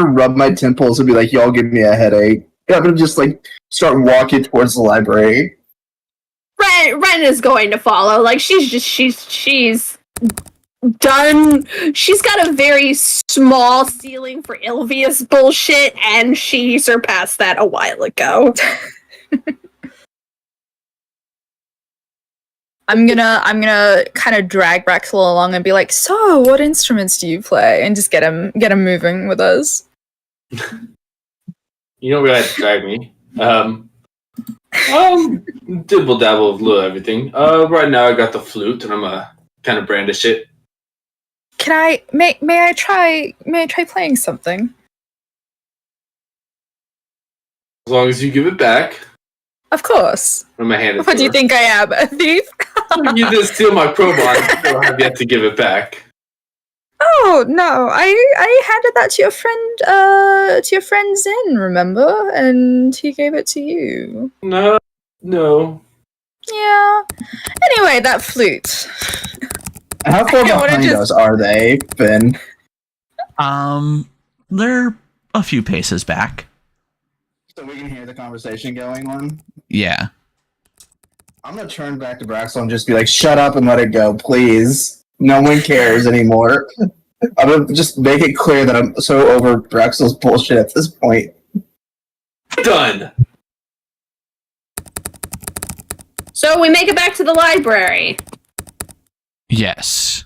rub my temples and be like, y'all give me a headache. I'm gonna just like start walking towards the library. Ren is going to follow. Like she's done. She's got a very small ceiling for Ilvius bullshit, and she surpassed that a while ago. I'm gonna kind of drag Braxel along and be like, so what instruments do you play? And just get him moving with us. You don't really have to drag me. Dibble dabble of little everything. Right now I got the flute and I'm kind of brandish it. May I try playing something? As long as you give it back. Of course. I'm gonna hand it What to do you her. think I am, a thief? You didn't steal my crowbar. I still have yet to give it back. Oh no, I handed that to your friend Zin, remember? And he gave it to you. No. Yeah. Anyway, that flute. How far I wanna behind just- us are they, Ben? They're a few paces back. So we can hear the conversation going on. Yeah. I'm gonna turn back to Braxel and just be like, "Shut up and let it go, please. No one cares anymore." I'm gonna just make it clear that I'm so over Braxel's bullshit at this point. Done. So we make it back to the library. Yes.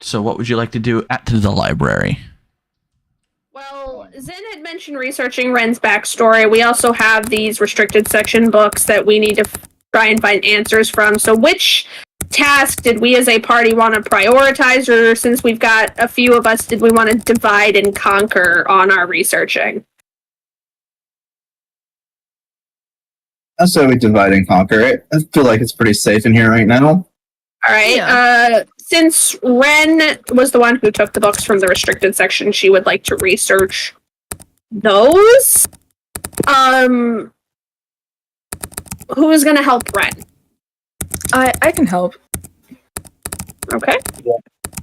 So what would you like to do at the library? Well, Zin had mentioned researching Ren's backstory. We also have these restricted section books that we need to try and find answers from. So which task did we as a party want to prioritize, or since we've got a few of us, did we want to divide and conquer on our researching? I say we divide and conquer it. I feel like it's pretty safe in here right now. All right. Yeah. Since Ren was the one who took the books from the restricted section, she would like to research those. Who is going to help Ren? I can help. Okay.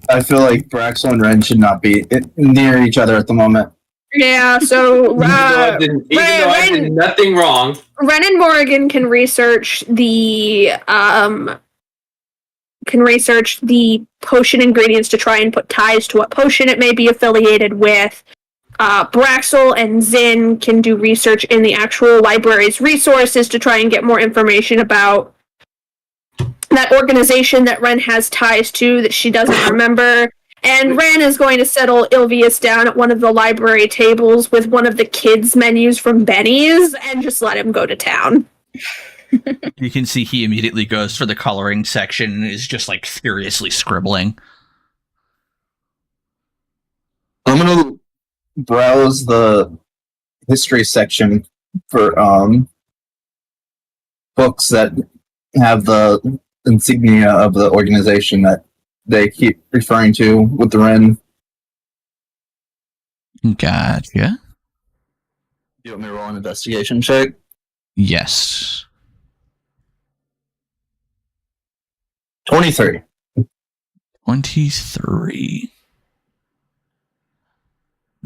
I feel like Braxel and Ren should not be near each other at the moment. Yeah. So Even though I did nothing wrong. Ren and Morrigan can research the potion ingredients to try and put ties to what potion it may be affiliated with. Braxel and Zin can do research in the actual library's resources to try and get more information about that organization that Ren has ties to that she doesn't remember. And Ren is going to settle Ilvius down at one of the library tables with one of the kids' menus from Benny's and just let him go to town. You can see he immediately goes for the coloring section and is just like furiously scribbling. I'm gonna browse the history section for books that have the insignia of the organization that they keep referring to with the Ren. Gotcha. You want me to roll an investigation check? Yes. 23. 23.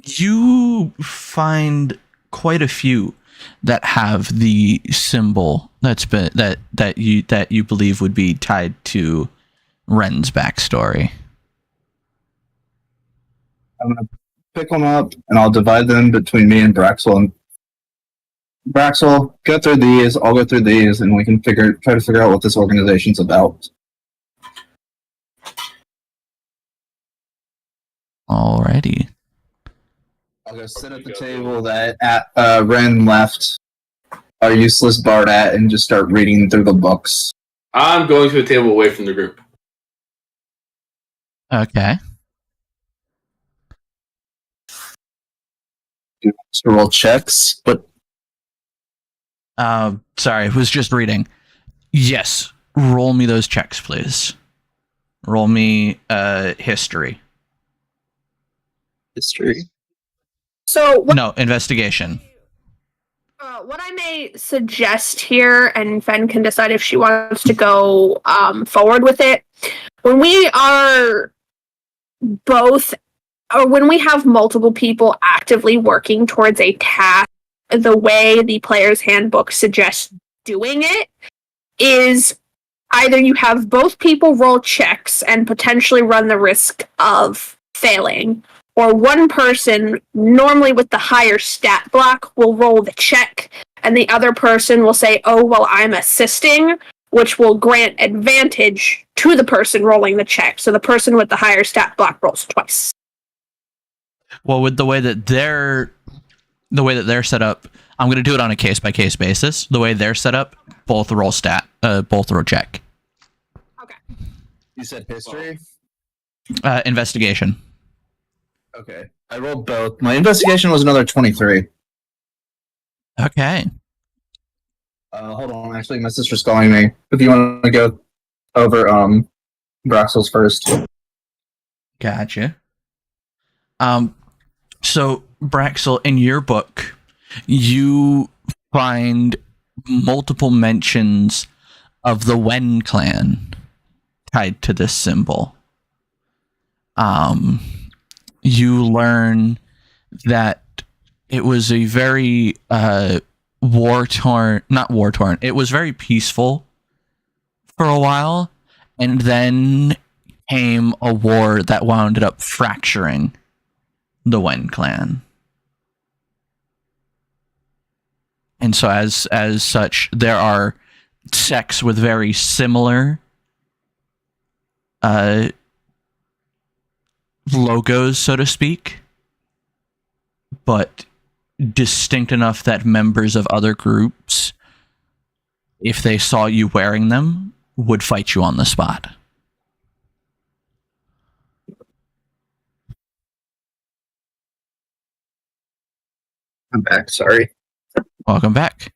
You find quite a few that have the symbol that you believe would be tied to Ren's backstory. I'm gonna pick them up and I'll divide them between me and Braxel. And Braxel, go through these. I'll go through these, and we can try to figure out what this organization's about. Alrighty. I'll go sit at the table that Ren left our useless bard at, and just start reading through the books. I'm going to a table away from the group. Okay. To roll checks, but Sorry, I was just reading. Yes, roll me those checks, please. Roll me history. history. So what No, investigation. what I may suggest here, and Fen can decide if she wants to go forward with it, when we are both, or when we have multiple people actively working towards a task, the way the player's handbook suggests doing it is either you have both people roll checks and potentially run the risk of failing, or one person, normally with the higher stat block, will roll the check, and the other person will say, "Oh, well, I'm assisting," which will grant advantage to the person rolling the check. So the person with the higher stat block rolls twice. Well, with the way that they're set up, I'm going to do it on a case by case basis. The way they're set up, both roll check. Okay. You said history? Investigation. Okay. I rolled both. My investigation was another 23. Okay. Hold on, actually, my sister's calling me. If you want to go over Braxel's first. Gotcha. So Braxel, in your book, you find multiple mentions of the Wen clan tied to this symbol. You learn that it was a very not war-torn, it was very peaceful for a while, and then came a war that wound up fracturing the Wen clan. And so as such, there are sects with very similar logos, so to speak, but distinct enough that members of other groups, if they saw you wearing them, would fight you on the spot. I'm back. Sorry. Welcome back.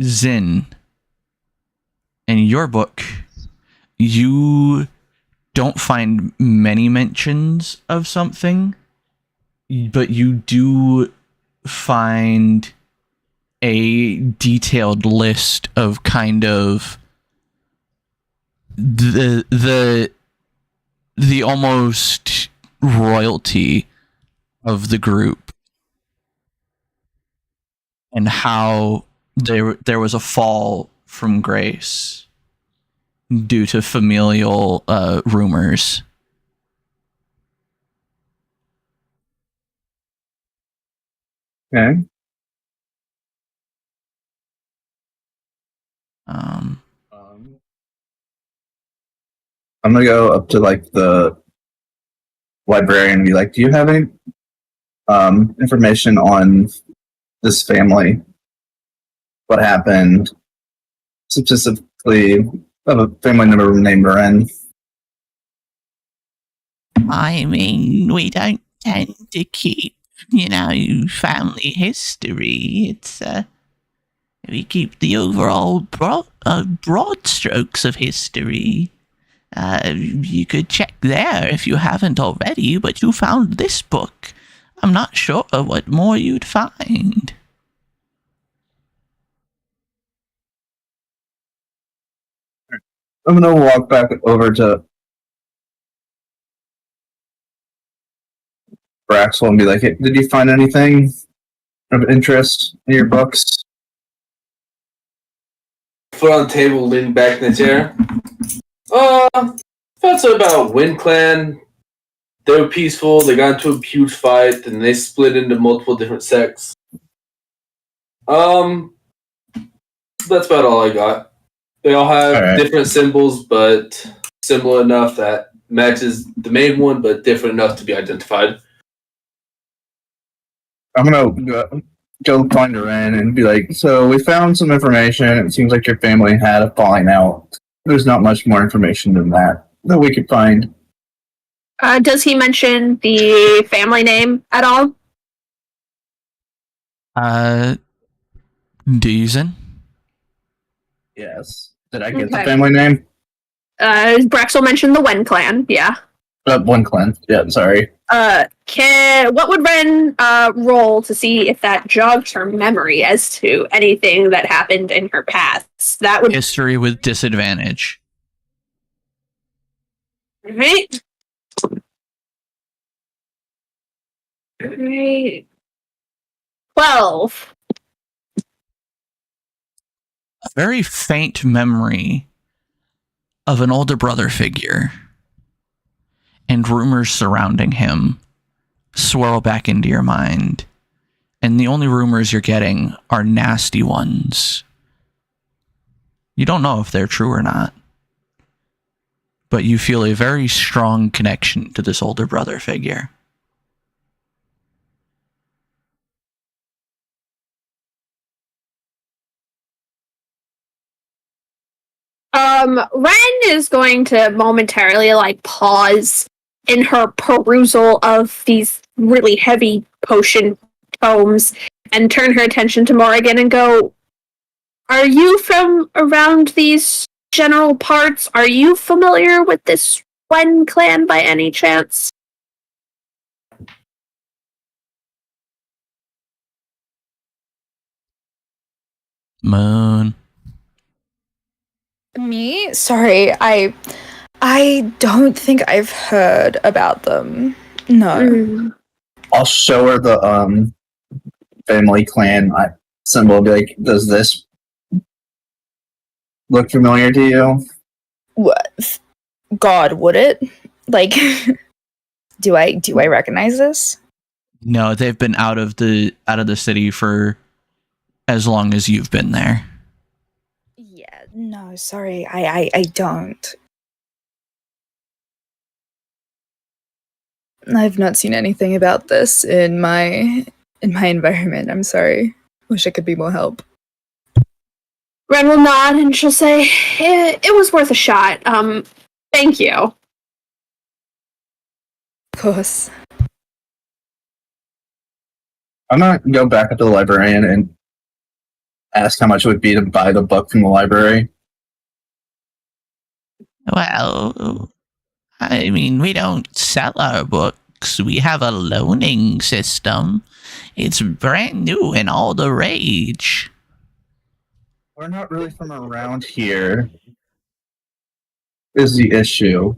Zin, in your book, you don't find many mentions of something, but you do find a detailed list of kind of the almost royalty of the group, and how there was a fall from grace due to familial rumors. Okay. I'm gonna go up to like the librarian and be like, "Do you have any information on this family? What happened? Specifically, of a family member named Marin?" I mean, we don't tend to keep, family history. It's we keep the overall broad strokes of history. You could check there if you haven't already, but you found this book. I'm not sure what more you'd find. I'm gonna walk back over to Braxel and be like, "Hey, did you find anything of interest in your books?" Foot on the table, leaning back in the chair. Thoughts about Wind Clan. They were peaceful. They got into a huge fight, and they split into multiple different sects. That's about all I got. They all have different symbols, but similar enough that matches the main one, but different enough to be identified. I'm gonna go find Ren and be like, "So we found some information. It seems like your family had a falling out. There's not much more information than that we could find." Does he mention the family name at all? Deason? Yes. Did I get the family name? Braxel mentioned the Wen clan, yeah. One clan. Yeah, sorry. What would Ren roll to see if that jogs her memory as to anything that happened in her past? That would History with disadvantage. Right. Right. 12. A very faint memory of an older brother figure and rumors surrounding him swirl back into your mind. And the only rumors you're getting are nasty ones. You don't know if they're true or not, but you feel a very strong connection to this older brother figure. Ren is going to momentarily pause in her perusal of these really heavy potion tomes and turn her attention to Morrigan and go, "Are you from around these general parts. Are you familiar with this Wen clan by any chance? Moon. Me? Sorry, I don't think I've heard about them. No. I'll show her the family clan symbol. Be like, does this look familiar to you? What? God, would it? Like, do I recognize this? No, they've been out of the city for as long as you've been there. Yeah, no, sorry, I don't. I've not seen anything about this in my environment. I'm sorry. Wish I could be more help. Ren will nod and she'll say, it was worth a shot. Thank you. Of course. I'm gonna go back up to the librarian and ask how much it would be to buy the book from the library. Well, I mean, we don't sell our books. We have a loaning system. It's brand new and all the rage. We're not really from around here, is the issue.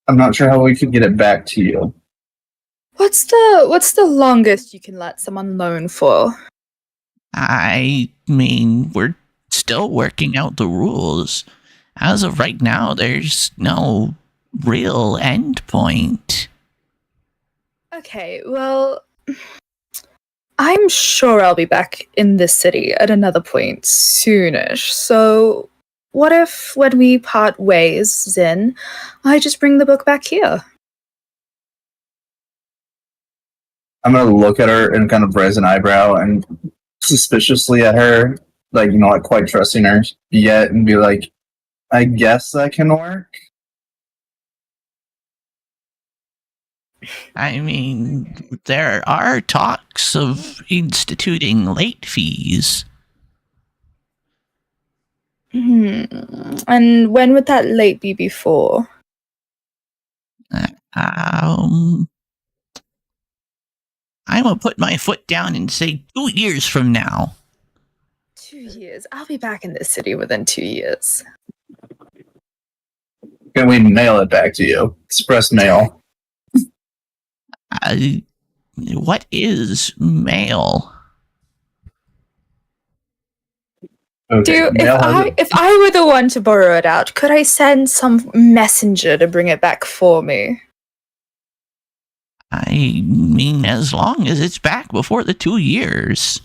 I'm not sure how we could get it back to you. What's the longest you can let someone loan for? I mean, we're still working out the rules. As of right now, there's no real end point. Okay, well, I'm sure I'll be back in this city at another point soonish. So, what if when we part ways, Zin, I just bring the book back here? I'm gonna look at her and kind of raise an eyebrow and suspiciously at her, like, not quite trusting her yet, and be like, I guess that can work. I mean, there are talks of instituting late fees. And when would that late be before? I'm gonna put my foot down and say 2 years from now. 2 years. I'll be back in this city within 2 years. Can we mail it back to you? Express mail. What is mail? Okay. If I were the one to borrow it out, could I send some messenger to bring it back for me? I mean, as long as it's back before the 2 years.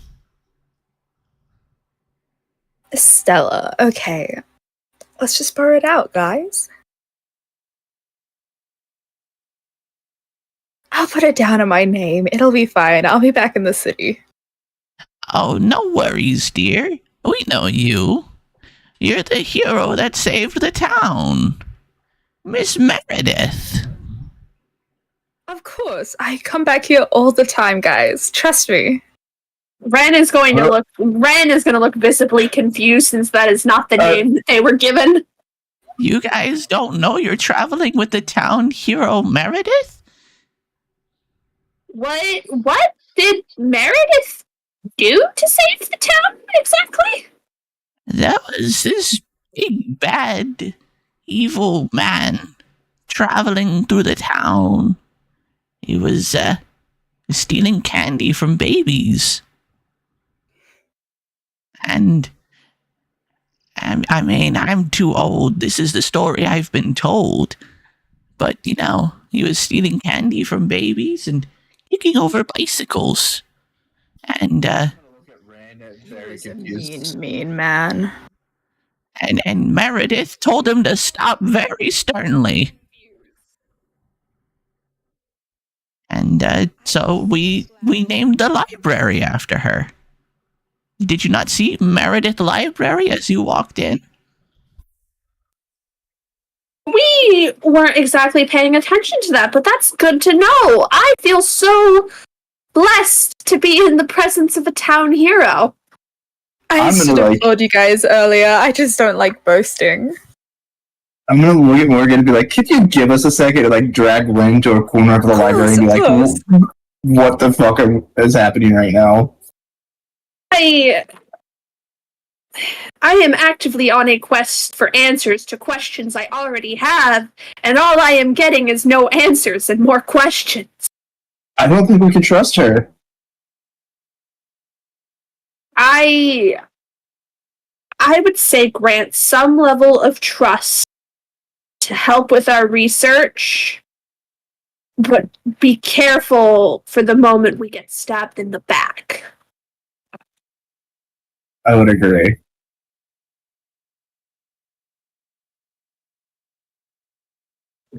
Stella, okay. Let's just borrow it out, guys. I'll put it down in my name. It'll be fine. I'll be back in the city. Oh, no worries, dear. We know you. You're the hero that saved the town. Miss Meredith. Of course. I come back here all the time, guys. Trust me. Ren is going to look visibly confused since that is not the name that they were given. You guys don't know you're traveling with the town hero Meredith? What did Meredith do to save the town exactly? That was this big, bad, evil man traveling through the town. He was stealing candy from babies. And I mean, I'm too old. This is the story I've been told. But, you know, he was stealing candy from babies and kicking over bicycles. And, He's a mean man. And Meredith told him to stop very sternly. And so we named the library after her. Did you not see Meredith Library as you walked in? We weren't exactly paying attention to that, but that's good to know. I feel so blessed to be in the presence of a town hero. I should have told you guys earlier. I just don't like boasting. I'm gonna look at Morgan and be like, "Could you give us a second to like drag Ren to a corner of the library and be like, what the fuck is happening right now?" I am actively on a quest for answers to questions I already have, and all I am getting is no answers and more questions. I don't think we can trust her. I would say grant some level of trust to help with our research, but be careful for the moment we get stabbed in the back. I would agree.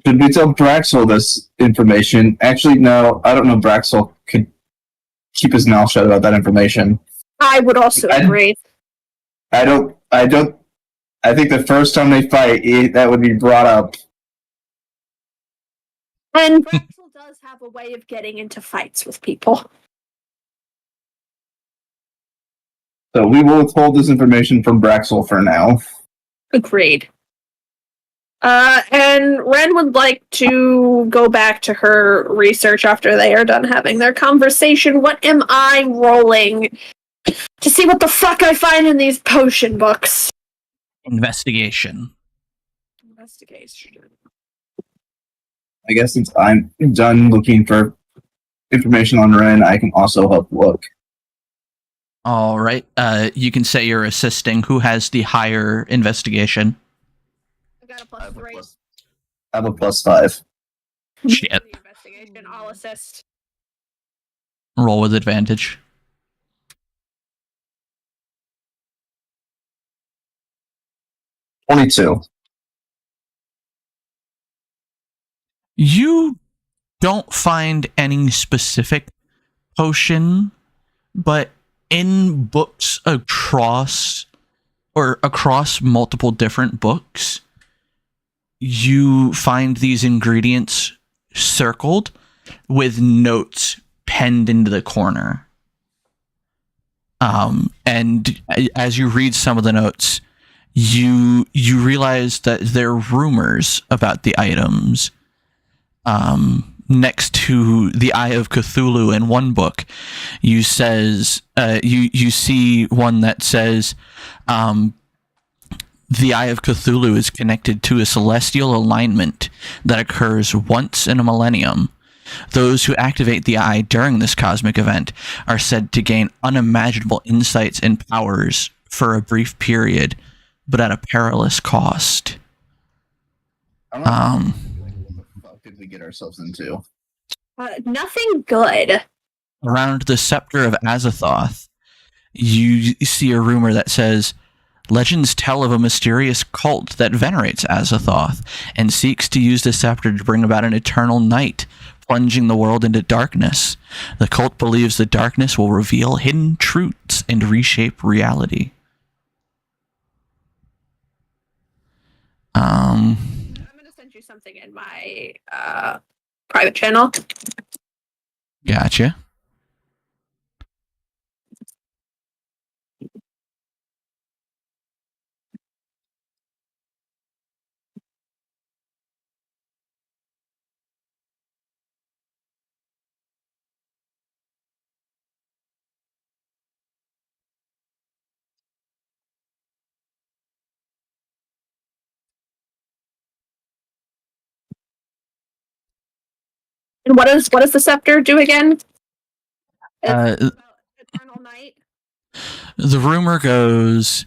Should we tell Braxel this information? Actually, no, I don't know. Braxel could keep his mouth shut about that information. I would also agree. I think the first time they fight, that would be brought up. And Braxel does have a way of getting into fights with people. So we will withhold this information from Braxel for now. Agreed. And Ren would like to go back to her research after they are done having their conversation. What am I rolling to see what the fuck I find in these potion books? Investigation. I guess since I'm done looking for information on Ren, I can also help look. All right. You can say you're assisting. Who has the higher investigation? I got a plus 3. I have a +5. Shit. Investigation, I'll assist. Roll with advantage. $22. You don't find any specific potion, but in books across multiple different books, you find these ingredients circled with notes penned into the corner. And as you read some of the notes, you realize that there are rumors about the items. Next to the Eye of Cthulhu in one book, you see one that says, the Eye of Cthulhu is connected to a celestial alignment that occurs once in a millennium. Those who activate the eye during this cosmic event are said to gain unimaginable insights and powers for a brief period, but at a perilous cost. What the fuck did we get ourselves into? Nothing good. Around the scepter of Azathoth, you see a rumor that says, legends tell of a mysterious cult that venerates Azathoth and seeks to use the scepter to bring about an eternal night, plunging the world into darkness. The cult believes the darkness will reveal hidden truths and reshape reality. I'm gonna send you something in my private channel. Gotcha. And what does the scepter do again? It's Uh, about eternal night. The rumor goes,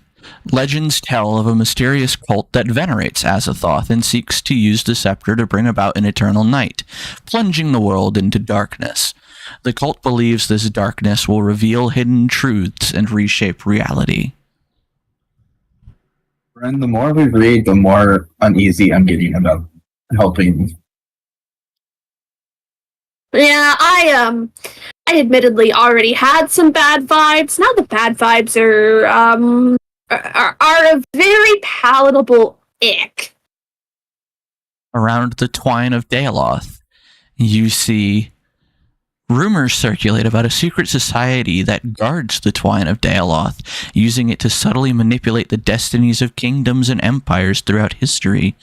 legends tell of a mysterious cult that venerates Azathoth and seeks to use the scepter to bring about an eternal night, plunging the world into darkness. The cult believes this darkness will reveal hidden truths and reshape reality. Ren, the more we read, the more uneasy I'm getting about helping. Yeah, I admittedly already had some bad vibes. Now the bad vibes are a very palatable ick. Around the twine of Daeloth, you see Rumors circulate about a secret society that guards the Twine of Daeloth, using it to subtly manipulate the destinies of kingdoms and empires throughout history.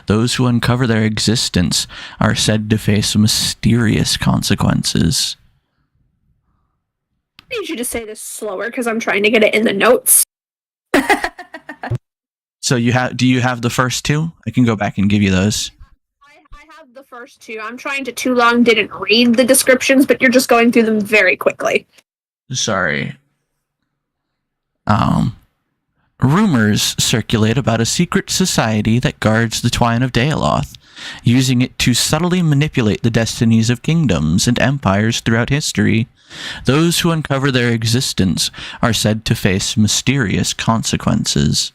Those who uncover their existence are said to face mysterious consequences. I need you to say this slower because I'm trying to get it in the notes. So do you have the first two? I can go back and give you those. I have the first two. I'm trying to too long didn't read the descriptions, but you're just going through them very quickly. Sorry. Rumors circulate about a secret society that guards the Twine of Daeloth, using it to subtly manipulate the destinies of kingdoms and empires throughout history. Those who uncover their existence are said to face mysterious consequences.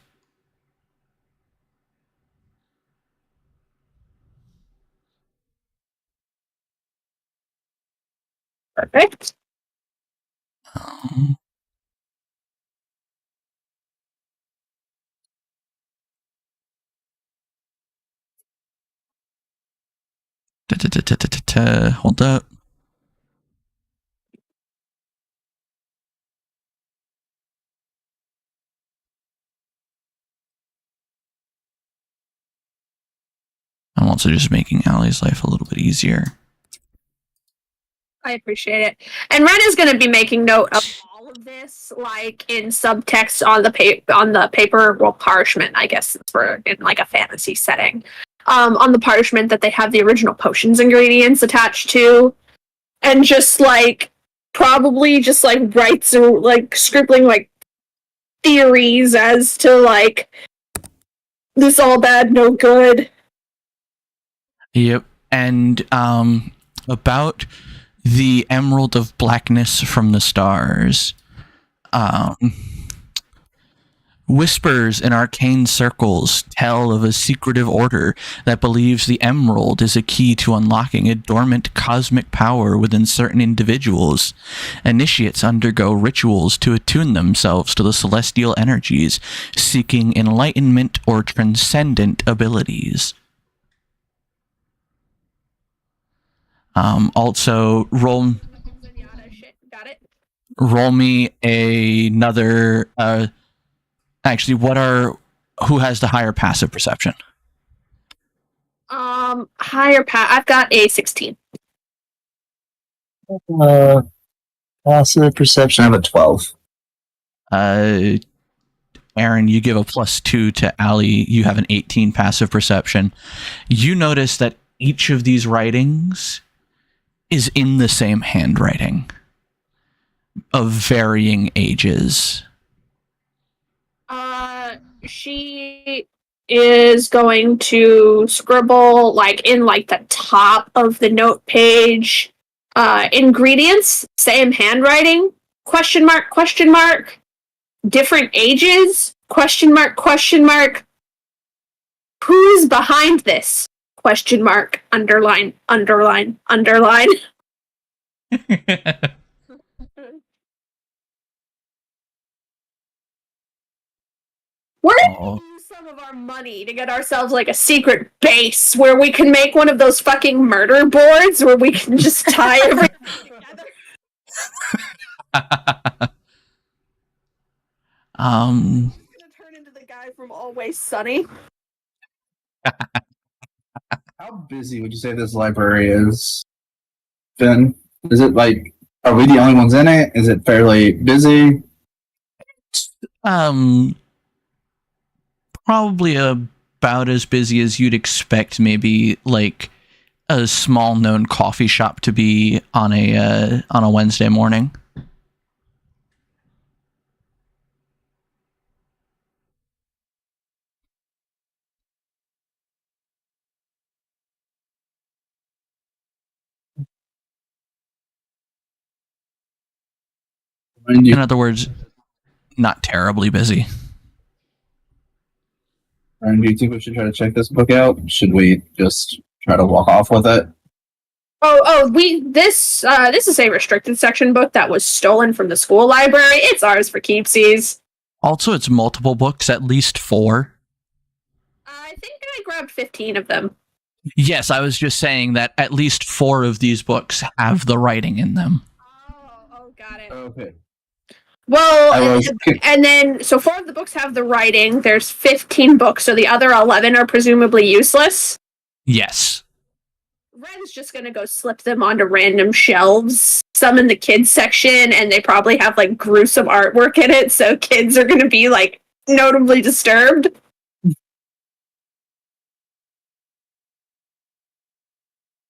Perfect. Hold up. I'm also just making Allie's life a little bit easier. I appreciate it. And Ren is going to be making note of all of this, like in subtext on the paper, well, parchment, I guess, for in like a fantasy setting. On the parchment that they have the original potions ingredients attached to, and just like probably just like writes or like scribbling like theories as to like this all bad, no good. Yep, and about the Emerald of Blackness from the Stars. Whispers in arcane circles tell of a secretive order that believes the emerald is a key to unlocking a dormant cosmic power within certain individuals. Initiates undergo rituals to attune themselves to the celestial energies, seeking enlightenment or transcendent abilities. Also, roll me another. Actually, who has the higher passive perception? I've got a 16. Passive perception, I have a 12. Aaron, you give a +2 to Allie. You have an 18 passive perception. You notice that each of these writings is in the same handwriting of varying ages. She is going to scribble like in like the top of the note page. Ingredients, same handwriting, question mark, different ages, question mark. Who's behind this? Question mark, underline. We're gonna use some of our money to get ourselves like a secret base where we can make one of those fucking murder boards where we can just tie everything together. I'm gonna turn into the guy from Always Sunny. How busy would you say this library is, Finn? Is it like, are we the only ones in it? Is it fairly busy? Probably about as busy as you'd expect maybe like a small known coffee shop to be on a Wednesday morning. In other words, not terribly busy. Ryan, do you think we should try to check this book out? Should we just try to walk off with it? This is a restricted section book that was stolen from the school library. It's ours for keepsies. Also, it's multiple books, at least 4. I think I grabbed 15 of them. Yes, I was just saying that at least 4 of these books have the writing in them. Oh, got it. Okay. Well, and then, so 4 of the books have the writing. There's 15 books, so the other 11 are presumably useless. Yes. Ren's just gonna go slip them onto random shelves, some in the kids section, and they probably have, like, gruesome artwork in it, so kids are gonna be, like, notably disturbed.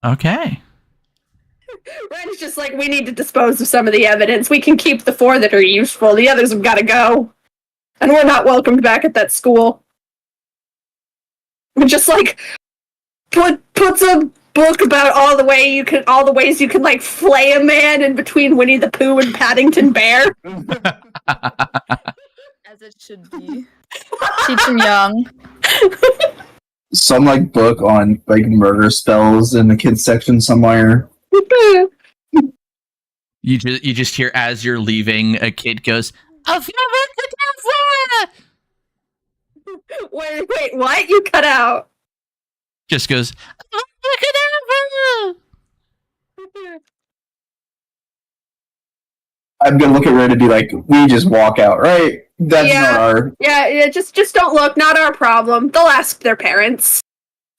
Okay. Ren's just like, we need to dispose of some of the evidence. We can keep the 4 that are useful. The others have got to go. And we're not welcomed back at that school. And just, like, puts a book about all the ways you can, like, flay a man in between Winnie the Pooh and Paddington Bear. As it should be. Teach him young. Some like book on like murder spells in the kids section somewhere. You just hear as you're leaving, a kid goes, "Wait, what? You cut out. Just goes, I'm gonna look at Red and be like, we just walk out, right? That's not our Yeah, just don't look, not our problem. They'll ask their parents.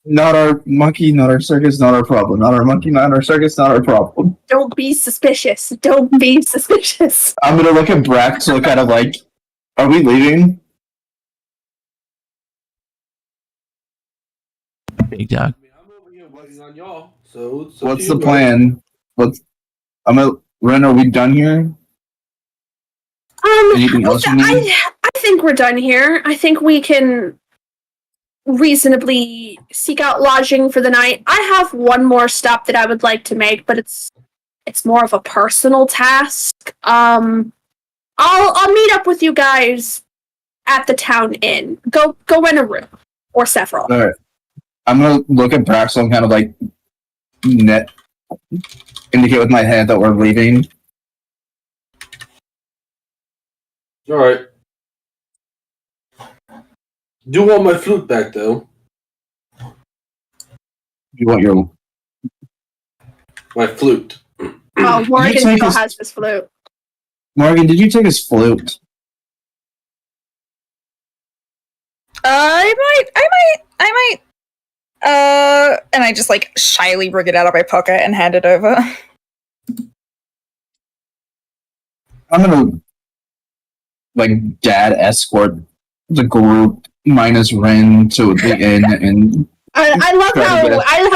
not our monkey, not our circus, not our problem. Not our monkey, not our circus, not our problem. Don't be suspicious. Don't be suspicious. I'm gonna look at Brax, look kind of like, are we leaving? Big dog. I'm over here waiting on y'all. So What's the plan? Ren, are we done here? Anything else you need? I think we're done here. I think we can reasonably seek out lodging for the night. I have one more stop that I would like to make, but it's more of a personal task. I'll meet up with you guys at the town inn. Go rent a room or several. All right. I'm gonna look at Brax and kind of like indicate with my hand that we're leaving. All right. Do want my flute back though. You want your My flute. Oh, Morgan take still his- has his flute. Morgan? Did you take his flute? I might. And I just like shyly rig it out of my pocket and hand it over. I'm gonna like dad escort the group minus Ren to the inn and I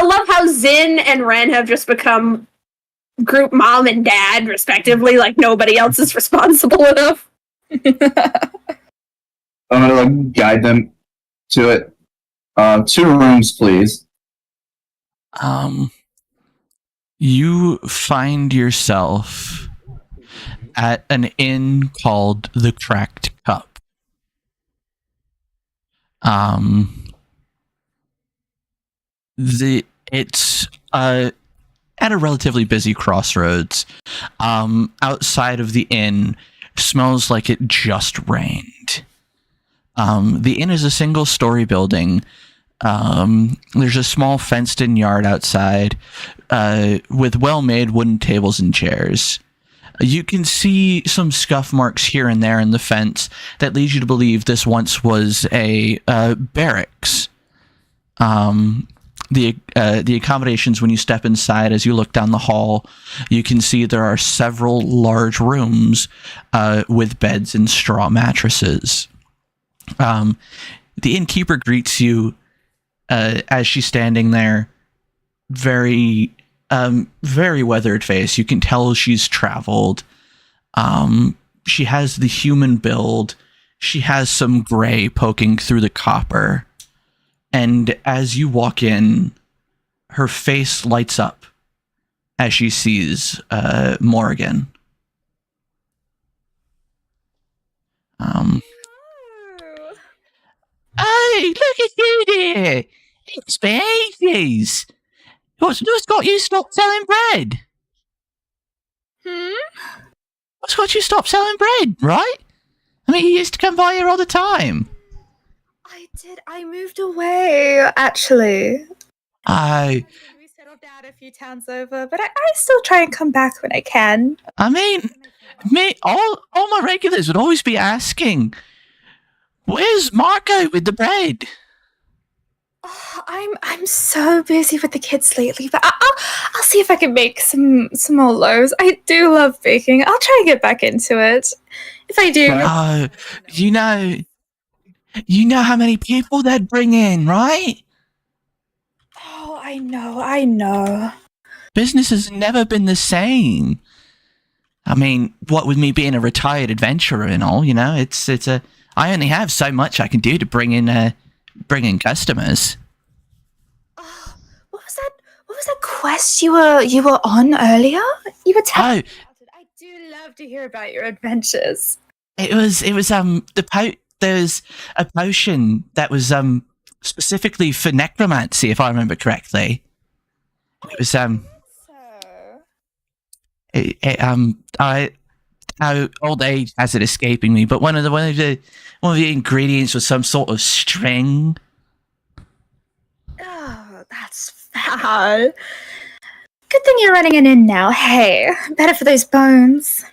love how Zin and Ren have just become group mom and dad, respectively. Like nobody else is responsible enough. I'm gonna like guide them to it. 2 rooms, please. You find yourself at an inn called the Cracked Cup. It's at a relatively busy crossroads. Outside of the inn smells like it just rained. The inn is a single-story building. There's a small fenced-in yard outside with well-made wooden tables and chairs. You can see some scuff marks here and there in the fence that lead you to believe this once was a barracks. The accommodations, when you step inside, as you look down the hall, you can see there are several large rooms with beds and straw mattresses. The innkeeper greets you as she's standing there, very weathered face. You can tell she's traveled. She has the human build. She has some gray poking through the copper. And as you walk in, her face lights up as she sees Morgan. Hey, look at you there! It's behaviors! What's got you stop selling bread? What's got you stop selling bread, right? I mean, you used to come by here all the time. I did. I moved away, actually. I We settled down a few towns over, but I still try and come back when I can. mean, all my regulars would always be asking, "Where's Marco with the bread?" Oh, I'm so busy with the kids lately, but I'll see if I can make some more loaves. I do love baking. I'll try and get back into it. If I do, Oh, you know how many people they'd bring in, right? oh, I know. Business has never been the same. I mean, what with me being a retired adventurer and all, it's a. I only have so much I can do to bring in customers. Oh, what was that quest you were on earlier? You were telling me about it. I do love to hear about your adventures. It was there's a potion that was specifically for necromancy, if I remember correctly. It was So, old age has it escaping me, but one of the ingredients was some sort of string. oh, that's bad. Good thing you're running an inn now. Hey, better for those bones.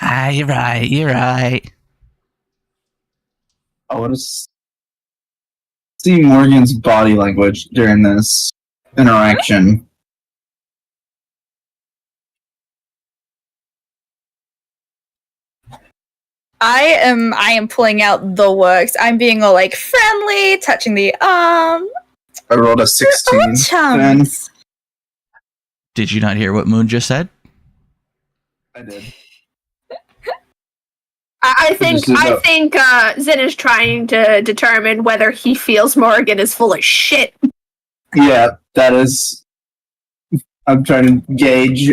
Ah, you're right. I want to see Morgan's body language during this interaction. I am pulling out the works. I'm being all like friendly, touching the arm. I rolled a We're 16. all chums. Did you not hear what Moon just said? I did. I think Zin is trying to determine whether he feels Morgan is full of shit. Yeah, that is. I'm trying to gauge.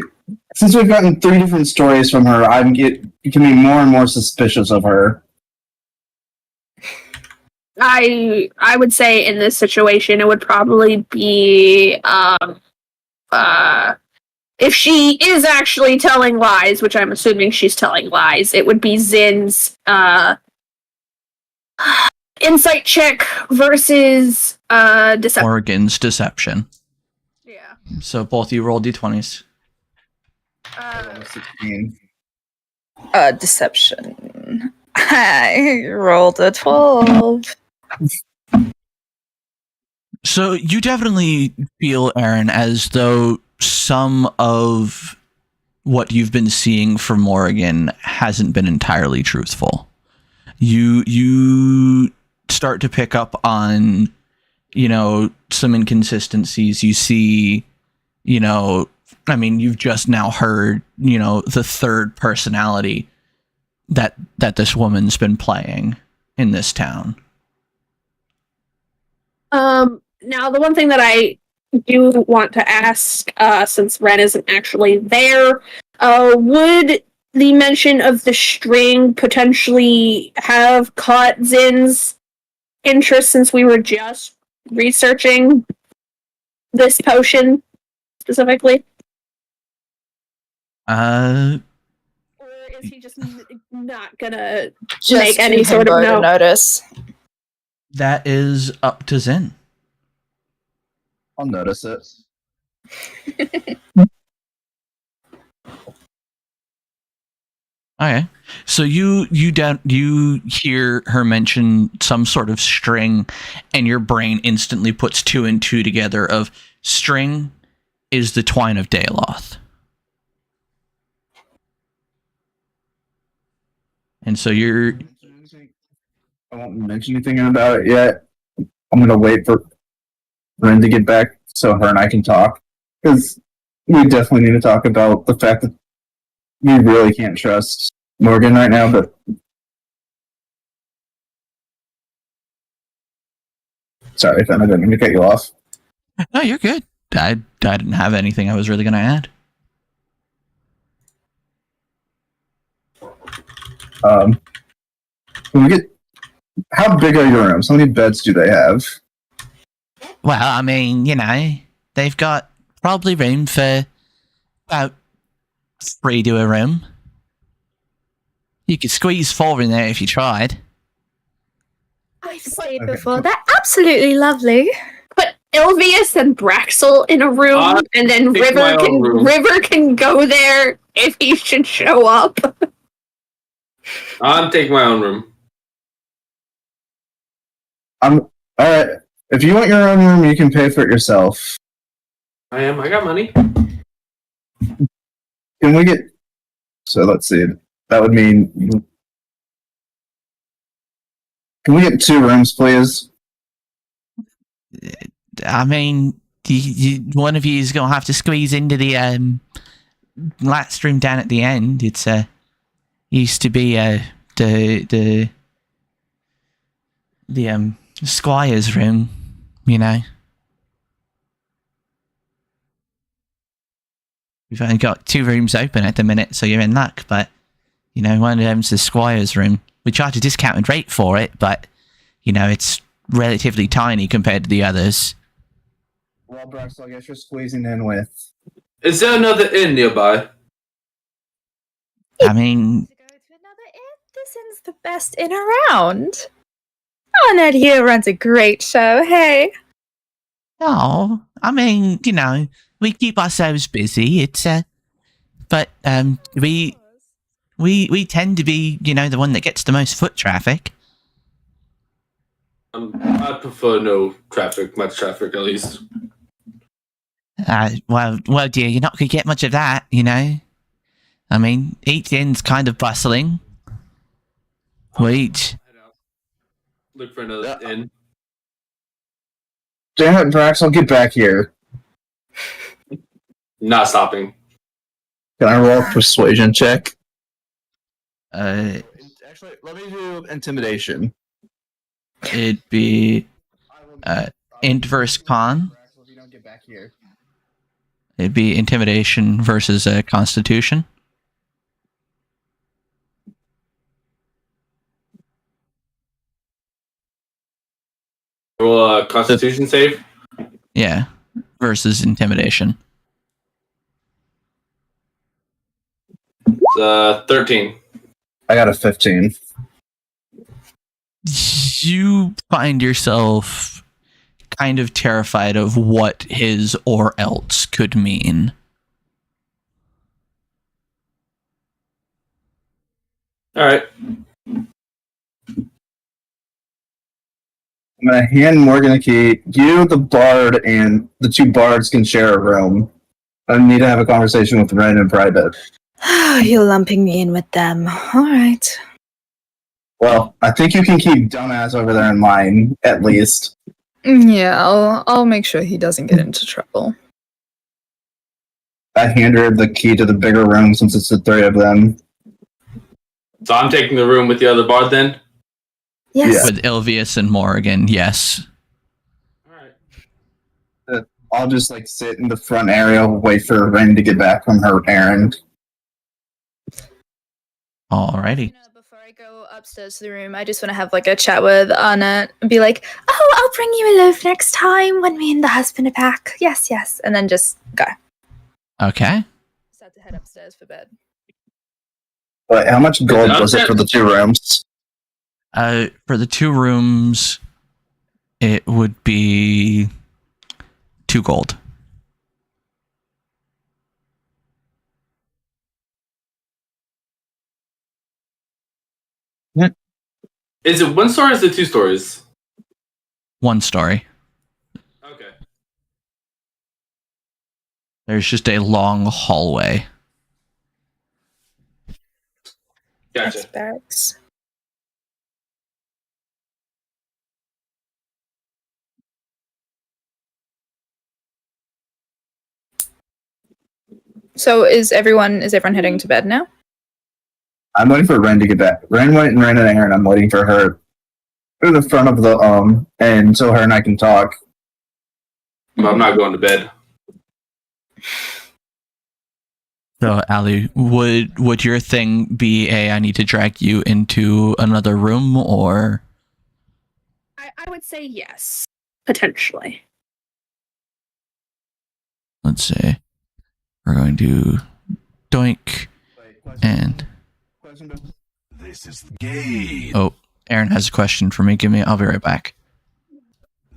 Since we've gotten 3 different stories from her, I'm becoming more and more suspicious of her. I would say in this situation it would probably be if she is actually telling lies, which I'm assuming she's telling lies, it would be Zin's insight check versus deception. Morgan's deception. Yeah. So both of you roll d20s. I rolled a 16. Deception. I rolled a 12. So you definitely feel, Aaron, as though some of what you've been seeing from Morgan hasn't been entirely truthful. You start to pick up on, some inconsistencies. You see, you've just now heard, the third personality that this woman's been playing in this town. Now the one thing that I do want to ask, since Ren isn't actually there, would the mention of the string potentially have caught Zin's interest, since we were just researching this potion specifically? Uh, Or is he just not gonna Just make any sort of note? notice. that is up to Zin. I'll notice it. Okay, so you hear her mention some sort of string, and your brain instantly puts 2 and 2 together. Of string is the twine of Daeloth, and so you're. I won't mention anything about it yet. I'm gonna wait for Ren to get back so her and I can talk, because we definitely need to talk about the fact that we really can't trust Morgan right now. But sorry, Fen, I didn't mean to cut you off. No, you're good. I didn't have anything I was really going to add. Can we get? How big are your rooms? How many beds do they have? Well, I mean, they've got probably room for about 3 to a room. You could squeeze 4 in there if you tried. I've stayed before. They're absolutely lovely. But Ilvius and Braxel in a room, and then pick my own room. River can go there if he should show up. I'm taking my own room. All right. If you want your own room, you can pay for it yourself. I am. I got money. Can we get? So let's see. That would mean. Can we get 2 rooms, please? I mean, one of you is gonna have to squeeze into the last room down at the end. It's used to be the squire's room, you know. We've only got 2 rooms open at the minute, so you're in luck. But you know, one of them's the squire's room. We charge a discounted rate for it, but you know, it's relatively tiny compared to the others. Well, Braxel, I guess you're squeezing in with. Is there another inn nearby? I mean, To go to another inn. This inn's the best inn around. Oh, Ned here runs a great show. Hey. no, I mean, you know, we keep ourselves busy. It's but we tend to be, you know, the one that gets the most foot traffic. I prefer no traffic, much traffic at least. Well, dear, you're not gonna get much of that, you know. I mean, each inn's kind of bustling. Wait, Look for another inn. Damn it, Braxel, get back here. Not stopping. Can I roll a persuasion check? actually, Let me do intimidation. it'd be int versus con. Braxel, if you don't get back here. It'd be intimidation versus constitution. Roll a Constitution save. Yeah, versus intimidation. 13. I got a 15. You find yourself kind of terrified of what his or else could mean. All right. I'm gonna hand Morgan a key. You, the bard, and the 2 bards can share a room. I need to have a conversation with Ren in private. You're lumping me in with them. All right. Well, I think you can keep dumbass over there in line, at least. Yeah, I'll make sure he doesn't get into trouble. I hand her the key to the bigger room since it's the 3 of them. So I'm taking the room with the other bard then? Yes. Yeah. With Ilvius and Morrigan, yes. All right. I'll just like sit in the front area, wait for Ren to get back from her errand. Alrighty. You know, before I go upstairs to the room, I just want to have like a chat with Anna and be like, "Oh, I'll bring you a loaf next time when me and the husband are back." Yes, yes, and then just go. Okay. Start to head upstairs for bed. But how much gold was it for the 2 rooms? For the 2 rooms, it would be 2 gold. Is it 1 story or is it 2 stories? 1 story. Okay. There's just a long hallway. Gotcha. That's barracks. So is everyone heading to bed now? I'm waiting for Ren to get back. Ren went and ran an errand. I'm waiting for her in the front of the and so her and I can talk. I'm not going to bed. So, Ali, would your thing be I need to drag you into another room, or? I would say yes, potentially. Let's see. We're going to doink and... This is gay. Oh, Aaron has a question for me. I'll be right back.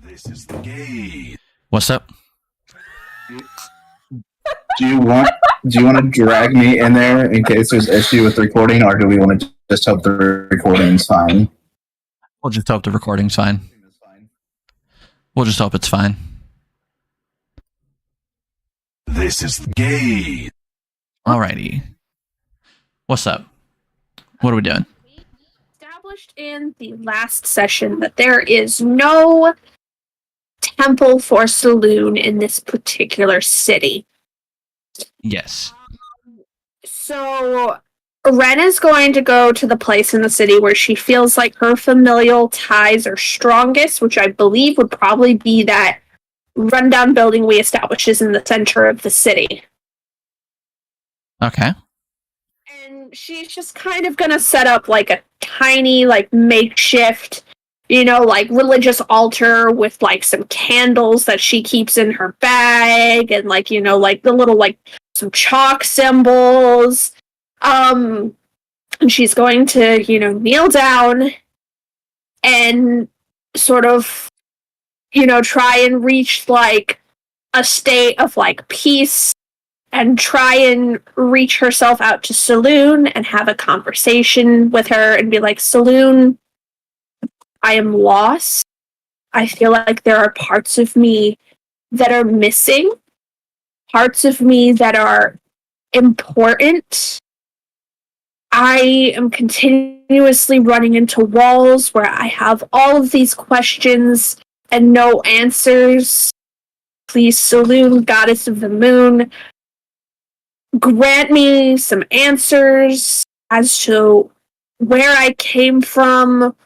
This is the gay. What's up? Do you want to drag me in there in case there's issue with recording, or do we want to just hope the recording's fine? We'll just hope the recording's fine. We'll just hope it's fine. This is the game. Alrighty. What's up? What are we doing? Established in the last session that there is no temple for Saloon in this particular city. Yes. So Ren is going to go to the place in the city where she feels like her familial ties are strongest, which I believe would probably be that rundown building we established in the center of the city. Okay. And she's just kind of gonna set up like a tiny, like makeshift, like religious altar with like some candles that she keeps in her bag and like the little like some chalk symbols. And she's going to, kneel down and sort of, try and reach like a state of like peace and try and reach herself out to Saloon and have a conversation with her and be like, Saloon, I am lost. I feel like there are parts of me that are missing, parts of me that are important. I am continuously running into walls where I have all of these questions and no answers. Please, Saloon, goddess of the moon, grant me some answers as to where I came from,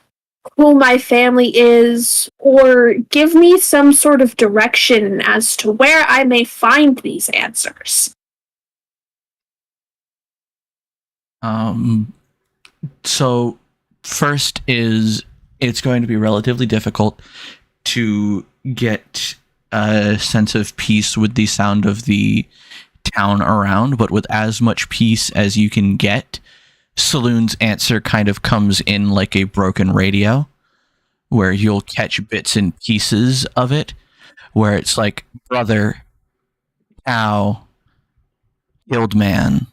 who my family is, or give me some sort of direction as to where I may find these answers. So first is it's going to be relatively difficult to get a sense of peace with the sound of the town around, but with as much peace as you can get, Saloon's answer kind of comes in like a broken radio, where you'll catch bits and pieces of it, where it's like, brother, cow, killed man.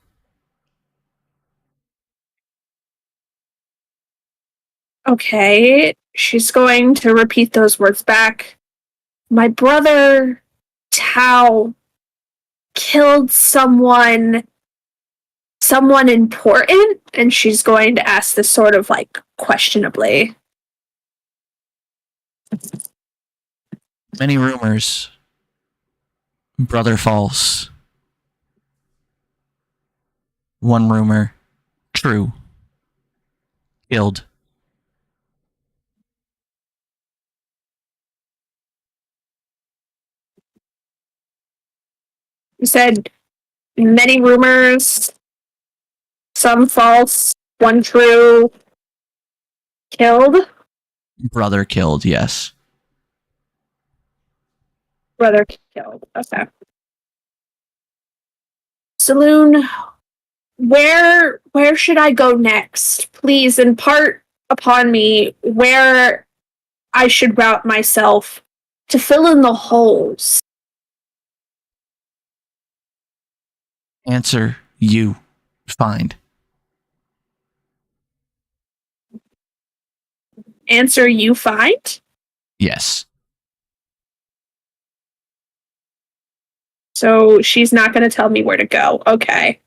Okay, she's going to repeat those words back. My brother, Tao, killed someone important, and she's going to ask this sort of like questionably. Many rumors. Brother false. One rumor. True. Killed. You said many rumors, some false, one true, killed? Brother killed, yes. Brother killed. Okay. Saloon, where should I go next? Please impart upon me where I should route myself to fill in the holes. Answer you find. Answer you find? Yes. So she's not going to tell me where to go. Okay.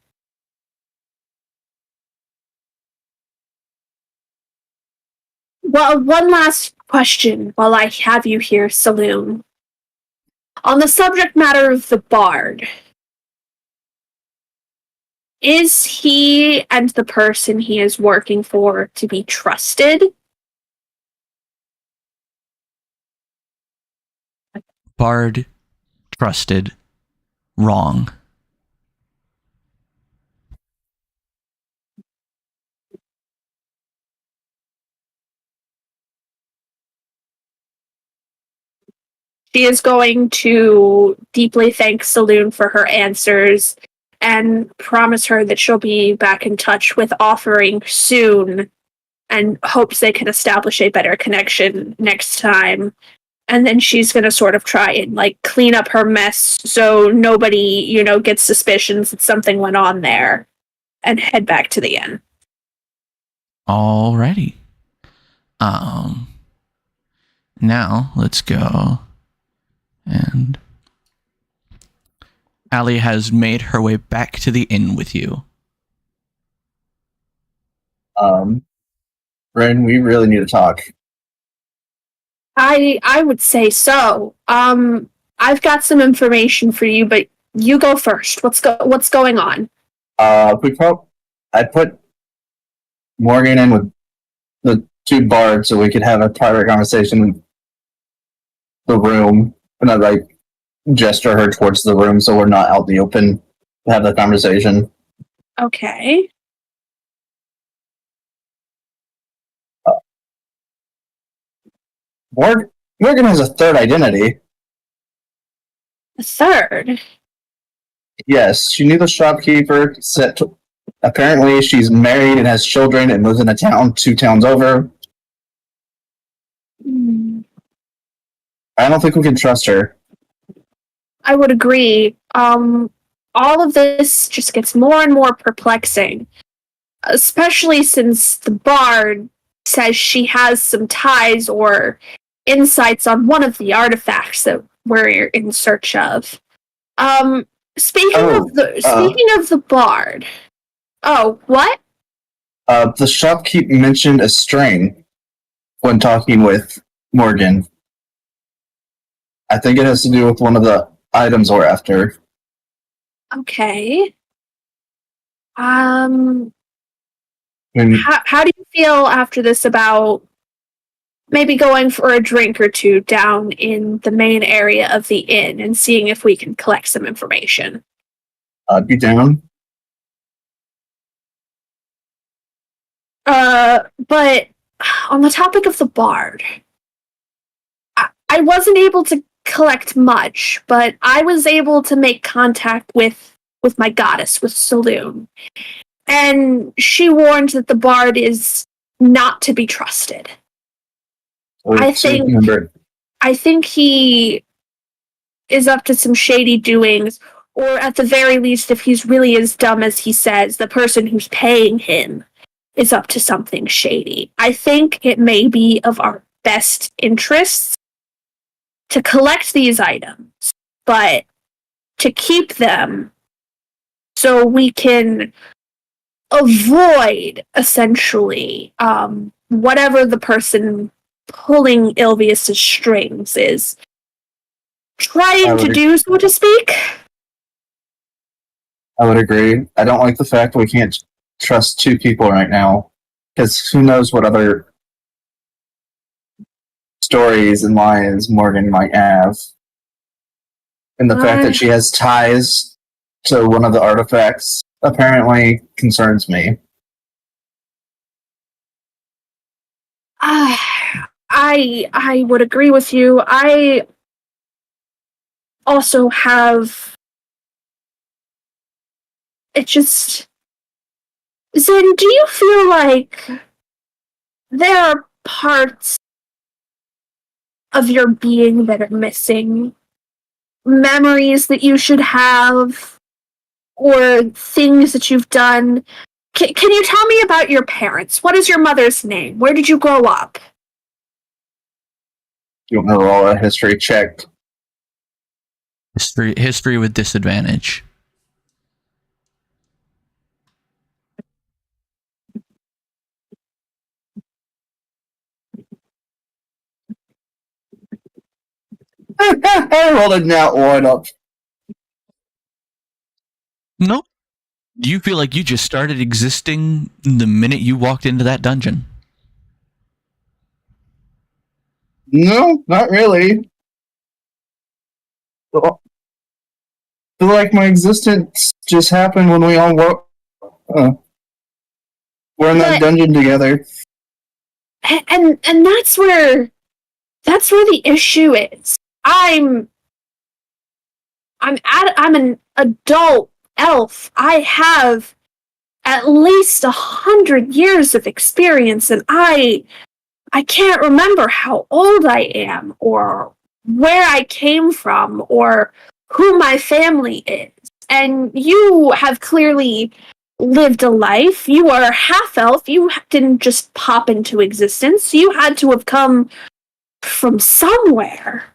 Well, one last question while I have you here, Saloon. On the subject matter of the bard, is he and the person he is working for to be trusted? Bard trusted. Wrong. She is going to deeply thank Saloon for her answers and promise her that she'll be back in touch with Offering soon and hopes they can establish a better connection next time. And then she's going to sort of try and like clean up her mess so nobody, gets suspicions that something went on there and head back to the inn. Alrighty. Now let's go. And Allie has made her way back to the inn with you. Ren, we really need to talk. I would say so. I've got some information for you, but you go first. What's going on? I put Morgan in with the two bards so we could have a private conversation in the room, and I gesture her towards the room so we're not out in the open to have the conversation. Okay. Morgan has a third identity. A third? Yes, she knew the shopkeeper. Apparently, she's married and has children and lives in a town 2 towns over. I don't think we can trust her. I would agree. All of this just gets more and more perplexing, especially since the bard says she has some ties or insights on one of the artifacts that we're in search of. Speaking of the bard. Oh, what? The shopkeep mentioned a string when talking with Morgan. I think it has to do with one of the items we're after. Okay. How do you feel after this about maybe going for a drink or two down in the main area of the inn and seeing if we can collect some information? I'd be down. But on the topic of the bard, I wasn't able to collect much, but I was able to make contact with my goddess, with Saloon. And she warned that the bard is not to be trusted. I think he is up to some shady doings, or at the very least, if he's really as dumb as he says, the person who's paying him is up to something shady. I think it may be of our best interests to collect these items, but to keep them so we can avoid, essentially, whatever the person pulling Ilvius's strings is trying to do, so to speak. I would agree. I don't like the fact that we can't trust 2 people right now, because who knows what other stories and lies Morgan might have. And the fact that she has ties to one of the artifacts apparently concerns me. I would agree with you. I also have... Zen, do you feel like there are parts of your being that are missing? Memories that you should have? Or things that you've done? Can you tell me about your parents? What is your mother's name? Where did you grow up? You want to roll a history check? History with disadvantage. I rolled a nat 1 up. No. Do you feel like you just started existing the minute you walked into that dungeon? No, not really. I feel like my existence just happened when we all were in that dungeon together. And that's where the issue is. I'm an adult elf. I have at least 100 years of experience, and I can't remember how old I am or where I came from or who my family is. And you have clearly lived a life. You are half elf. You didn't just pop into existence. You had to have come from somewhere.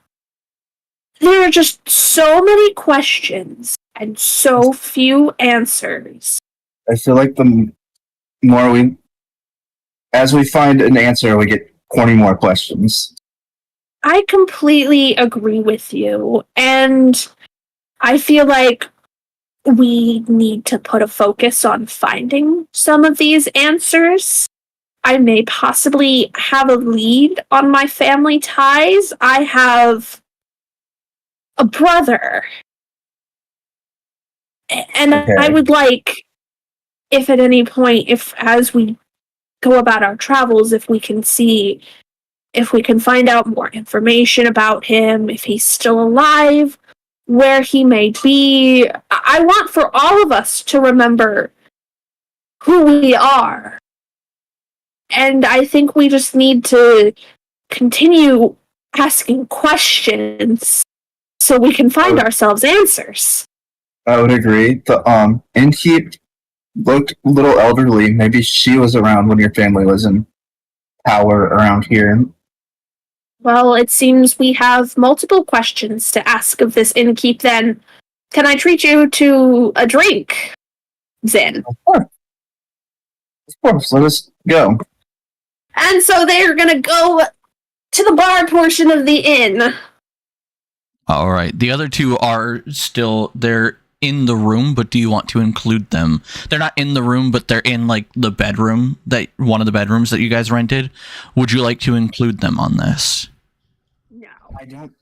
There are just so many questions and so few answers. I feel like the more as we find an answer, we get 20 more questions. I completely agree with you. And I feel like we need to put a focus on finding some of these answers. I may possibly have a lead on my family ties. I have a brother. And Okay. I would like, if at any point, if as we go about our travels, if we can find out more information about him, if he's still alive, where he may be. I want for all of us to remember who we are. And I think we just need to continue asking questions so we can find ourselves answers. I would agree. The innkeep looked a little elderly. Maybe she was around when your family was in power around here. Well, it seems we have multiple questions to ask of this innkeep then. Can I treat you to a drink, Zin? Of course, let us go. And so they're gonna go to the bar portion of the inn. All right. The other two are still, they're in the room, but do you want to include them? They're not in the room, but they're in like the bedroom, one of the bedrooms that you guys rented. Would you like to include them on this? No. I don't.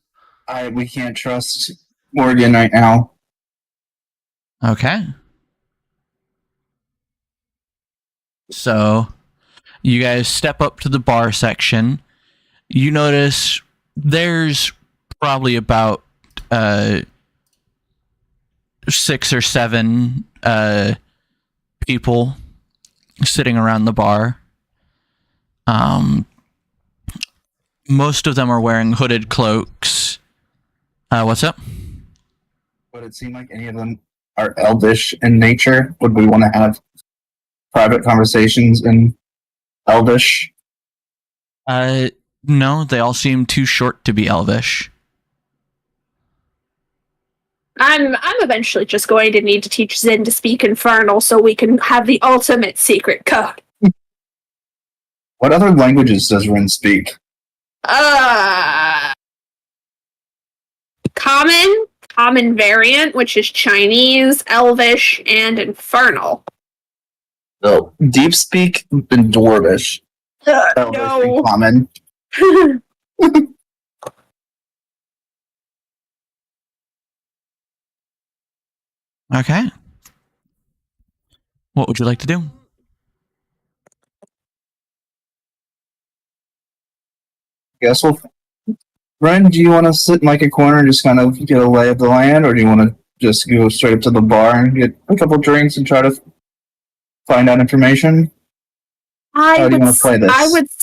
We can't trust Morgan right now. Okay. So you guys step up to the bar section. You notice there's probably about 6 or 7 people sitting around the bar. Most of them are wearing hooded cloaks. What's up? Would it seem like any of them are elvish in nature? Would we want to have private conversations in elvish? No, they all seem too short to be elvish. I'm eventually just going to need to teach Zin to speak Infernal so we can have the ultimate secret code. What other languages does Rin speak? Common variant, which is Chinese, Elvish, and Infernal. No. Deep speak and Dwarvish. Elvish and common. Okay. What would you like to do? Guess we'll. Ren, do you want to sit in like a corner and just kind of get a lay of the land, or do you want to just go straight up to the bar and get a couple drinks and try to find out information? How do you want to play this?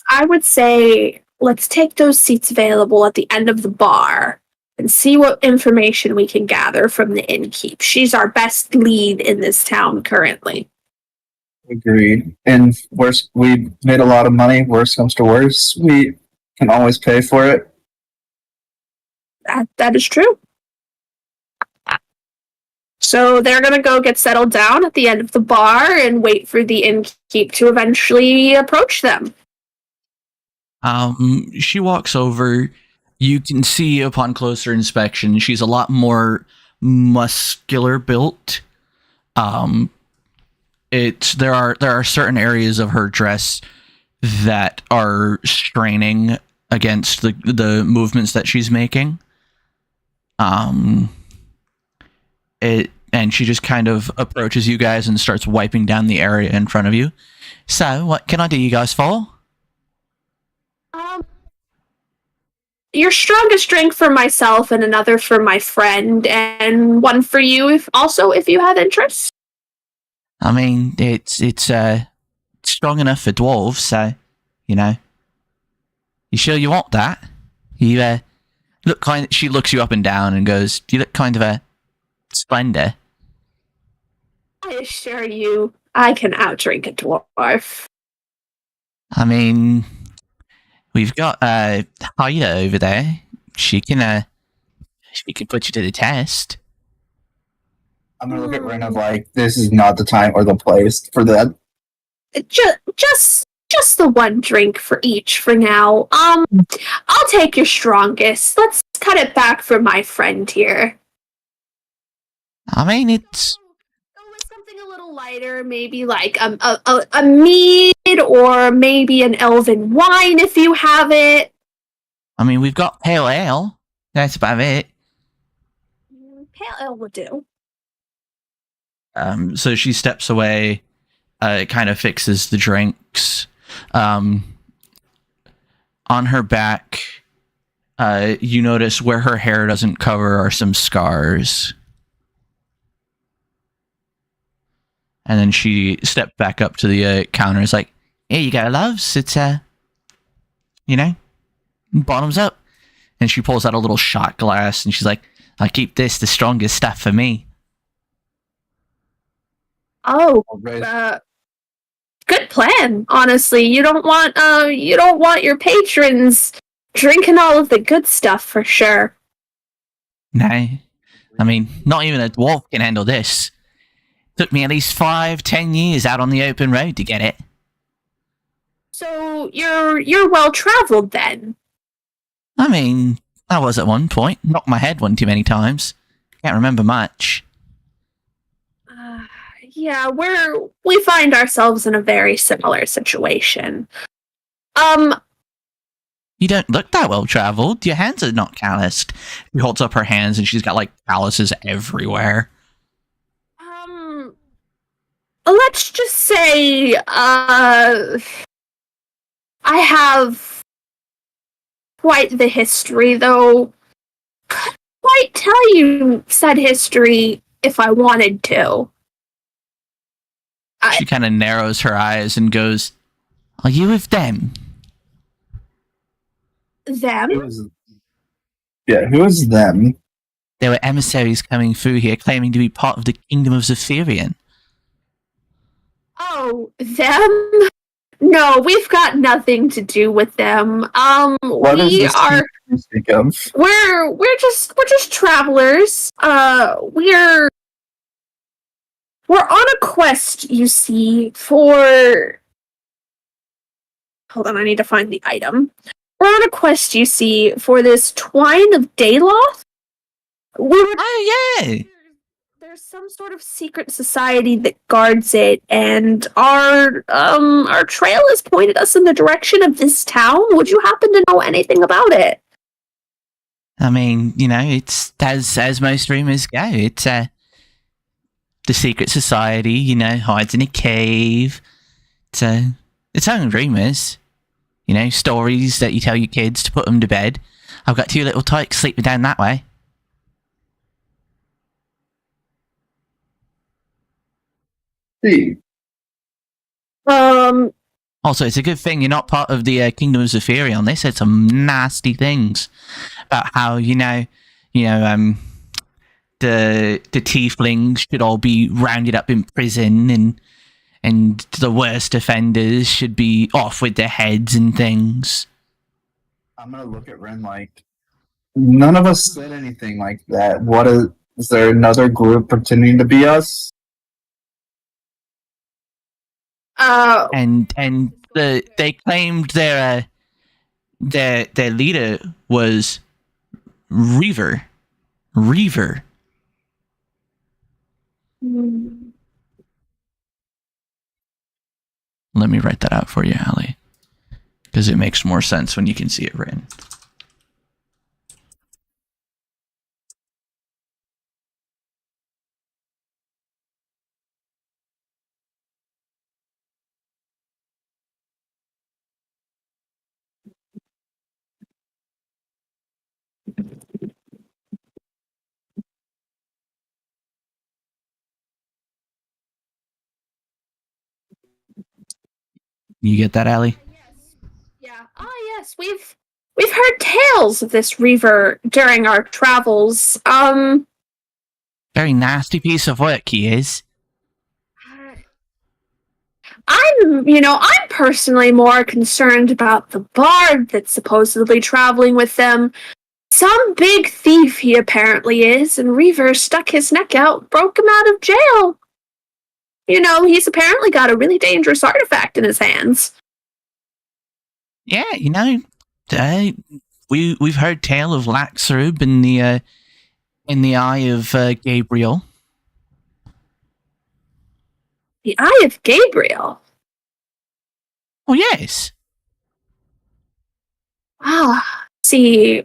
I would say let's take those seats available at the end of the bar and see what information we can gather from the innkeep. She's our best lead in this town currently. Agreed. And worst, we made a lot of money. Worst comes to worst, we can always pay for it. That is true. So they're going to go get settled down at the end of the bar and wait for the innkeep to eventually approach them. She walks over. You can see upon closer inspection, she's a lot more muscular built. There are certain areas of her dress that are straining against the movements that she's making. And she just kind of approaches you guys and starts wiping down the area in front of you. So, what can I do you guys for? Your strongest drink for myself and another for my friend and one for you if you have interest. I mean, it's strong enough for dwarves, so, you know. You sure you want that? You She looks you up and down and goes, "You look kind of a splendor." I assure you, I can outdrink a dwarf. I mean, we've got Hyda over there. She can put you to the test. I'm gonna look at Ren of like, this is not the time or the place for that. Just the one drink for each for now. I'll take your strongest. Let's cut it back for my friend here. I mean, it's Go with something a little lighter, maybe like a mead or maybe an elven wine if you have it. I mean, we've got pale ale. That's about it. Pale ale will do. So she steps away, kind of fixes the drinks. On her back, you notice where her hair doesn't cover are some scars. And then she stepped back up to the counter. It's like, "Here you go, loves. It's bottoms up." And she pulls out a little shot glass, and she's like, "I keep this, the strongest stuff for me." Oh, good plan. Honestly, you don't want your patrons drinking all of the good stuff for sure. No. I mean, not even a dwarf can handle this. Took me at least 5-10 years out on the open road to get it. So you're well traveled then. I mean, I was at one point. Knocked my head one too many times. Can't remember much. Yeah, we find ourselves in a very similar situation. You don't look that well traveled. Your hands are not calloused. She holds up her hands and she's got like calluses everywhere. Let's just say, I have quite the history, though. Couldn't quite tell you said history if I wanted to. She kind of narrows her eyes and goes, "Are you with them?" Them? Who is them? There were emissaries coming through here claiming to be part of the Kingdom of Zephyrian. Oh, them? No, we've got nothing to do with them. What is this you speak of? We're just travelers. We're on a quest, you see, for... Hold on, I need to find the item. We're on a quest, you see, for this Twine of Dayloth. Oh, yeah! There's some sort of secret society that guards it, and our trail has pointed us in the direction of this town. Would you happen to know anything about it? I mean, it's as most rumors go. It's the secret society, hides in a cave. It's only rumors. Stories that you tell your kids to put them to bed. I've got 2 little tykes sleeping down that way. See. Also, it's a good thing you're not part of the Kingdom of Zephyrian. They said some nasty things about how, the tieflings should all be rounded up in prison and the worst offenders should be off with their heads and things. I'm gonna look at Ren like, none of us said anything like that. Is there another group pretending to be us? And they claimed their leader was Reaver. Let me write that out for you, Allie, because it makes more sense when you can see it written. You get that, Allie? Yes. Yeah. Ah, yes. we've heard tales of this Reaver during our travels. Very nasty piece of work he is. I'm personally more concerned about the bard that's supposedly traveling with them. Some big thief he apparently is, and Reaver stuck his neck out, broke him out of jail. He's apparently got a really dangerous artifact in his hands. Yeah, we've heard tale of Laxrub in the eye of Gabriel. The Eye of Gabriel? Oh yes. See,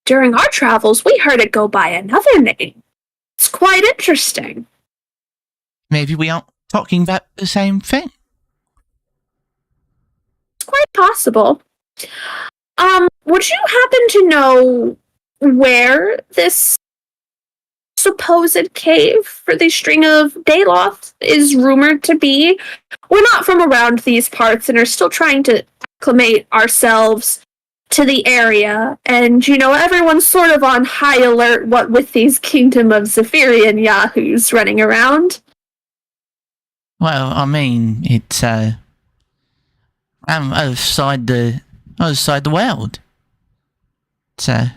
during our travels, we heard it go by another name. It's quite interesting. Maybe we aren't talking about the same thing. It's quite possible. Would you happen to know where this supposed cave for the String of Dayloth is rumored to be? We're not from around these parts and are still trying to acclimate ourselves to the area, and everyone's sort of on high alert what with these Kingdom of Zephyrian yahoos running around. Well, I mean, it's outside the world. It's a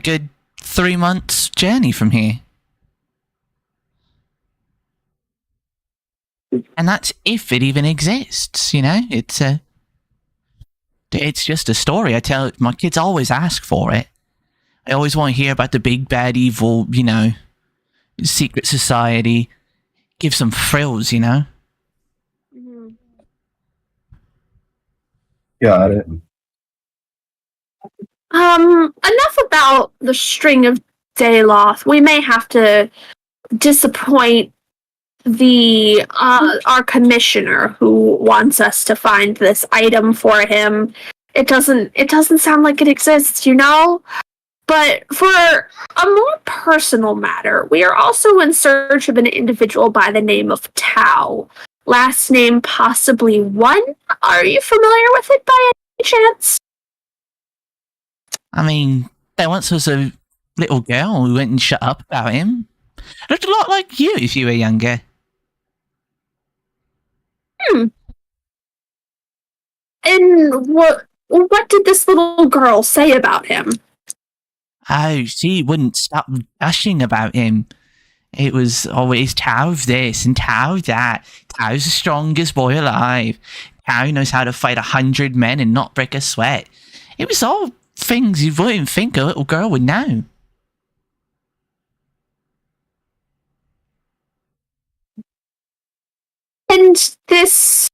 good 3 months journey from here. And that's if it even exists, it's just a story. I tell my kids always ask for it. I always want to hear about the big bad evil, secret society. Give some thrills, Mm-hmm. Got it. Enough about the String of Dayloth. We may have to disappoint our commissioner who wants us to find this item for him. It doesn't sound like it exists, But for a more personal matter, we are also in search of an individual by the name of Tao. Last name possibly One. Are you familiar with it by any chance? I mean, there once was a little girl who went and shut up about him. Looked a lot like you if you were younger. And what did this little girl say about him? Oh, she wouldn't stop gushing about him. It was always Tao this and Tao that. Tao's the strongest boy alive. Tao knows how to fight 100 men and not break a sweat. It was all things you wouldn't think a little girl would know. And this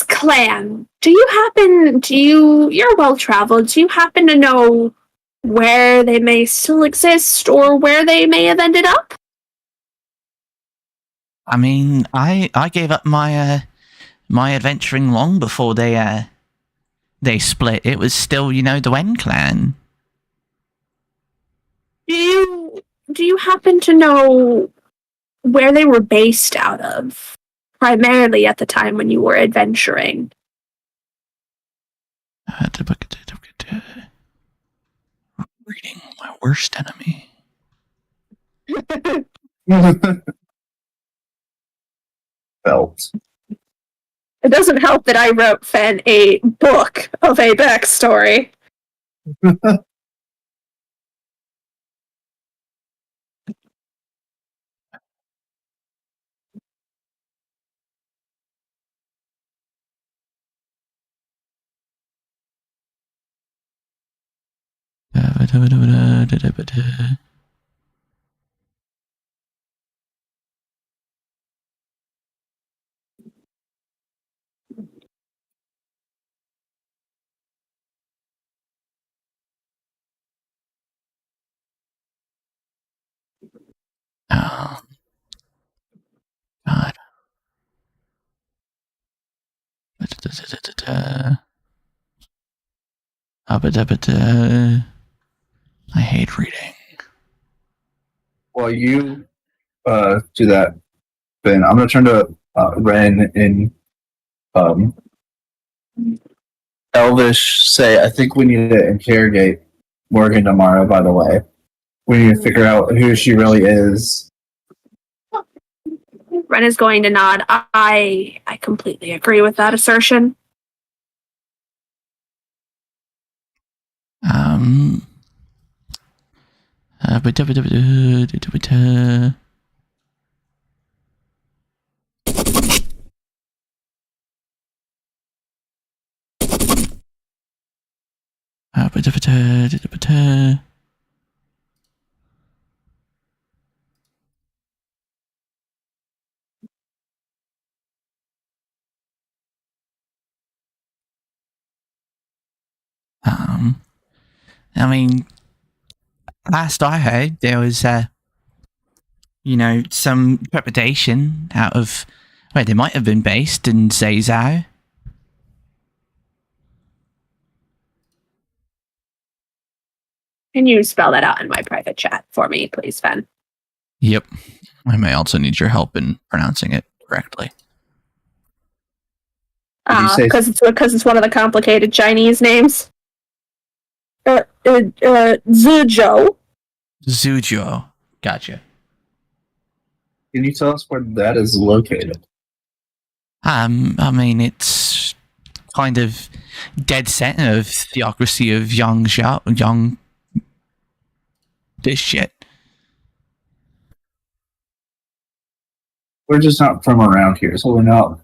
clan, you're well traveled, do you happen to know where they may still exist or where they may have ended up? I mean, I gave up my adventuring long before they split. It was still, the Wen clan. Do you happen to know where they were based out of, primarily at the time when you were adventuring? Reading my worst enemy. Felt. It doesn't help that I wrote Fen a book of a backstory. Oh, God. I hate reading. While you do that, Ben, I'm gonna turn to Ren and Elvish say, I think we need to interrogate Morgan tomorrow, by the way. We need to figure out who she really is. Ren is going to nod. I completely agree with that assertion. I mean, last I heard, there was, some trepidation out of where they might have been based in Zazao. Can you spell that out in my private chat for me, please, Fen? Yep. I may also need your help in pronouncing it correctly. Because it's one of the complicated Chinese names. Zuzhou. Zuzhou. Gotcha. Can you tell us where that is located? I mean, it's kind of dead center of theocracy of young this shit. We're just not from around here, so we're not.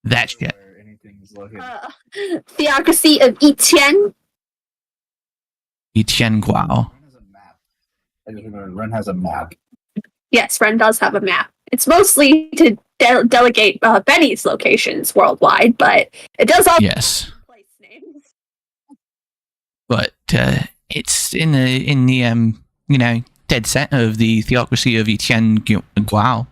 That shit. Where anything is located. Theocracy of Etienne. Etienne Guao. Ren has a map. I just remember Ren has a map. Yes, Ren does have a map. It's mostly to delegate Benny's locations worldwide, but it does also Yes. place names. But it's in the dead center of the theocracy of Etienne Guao.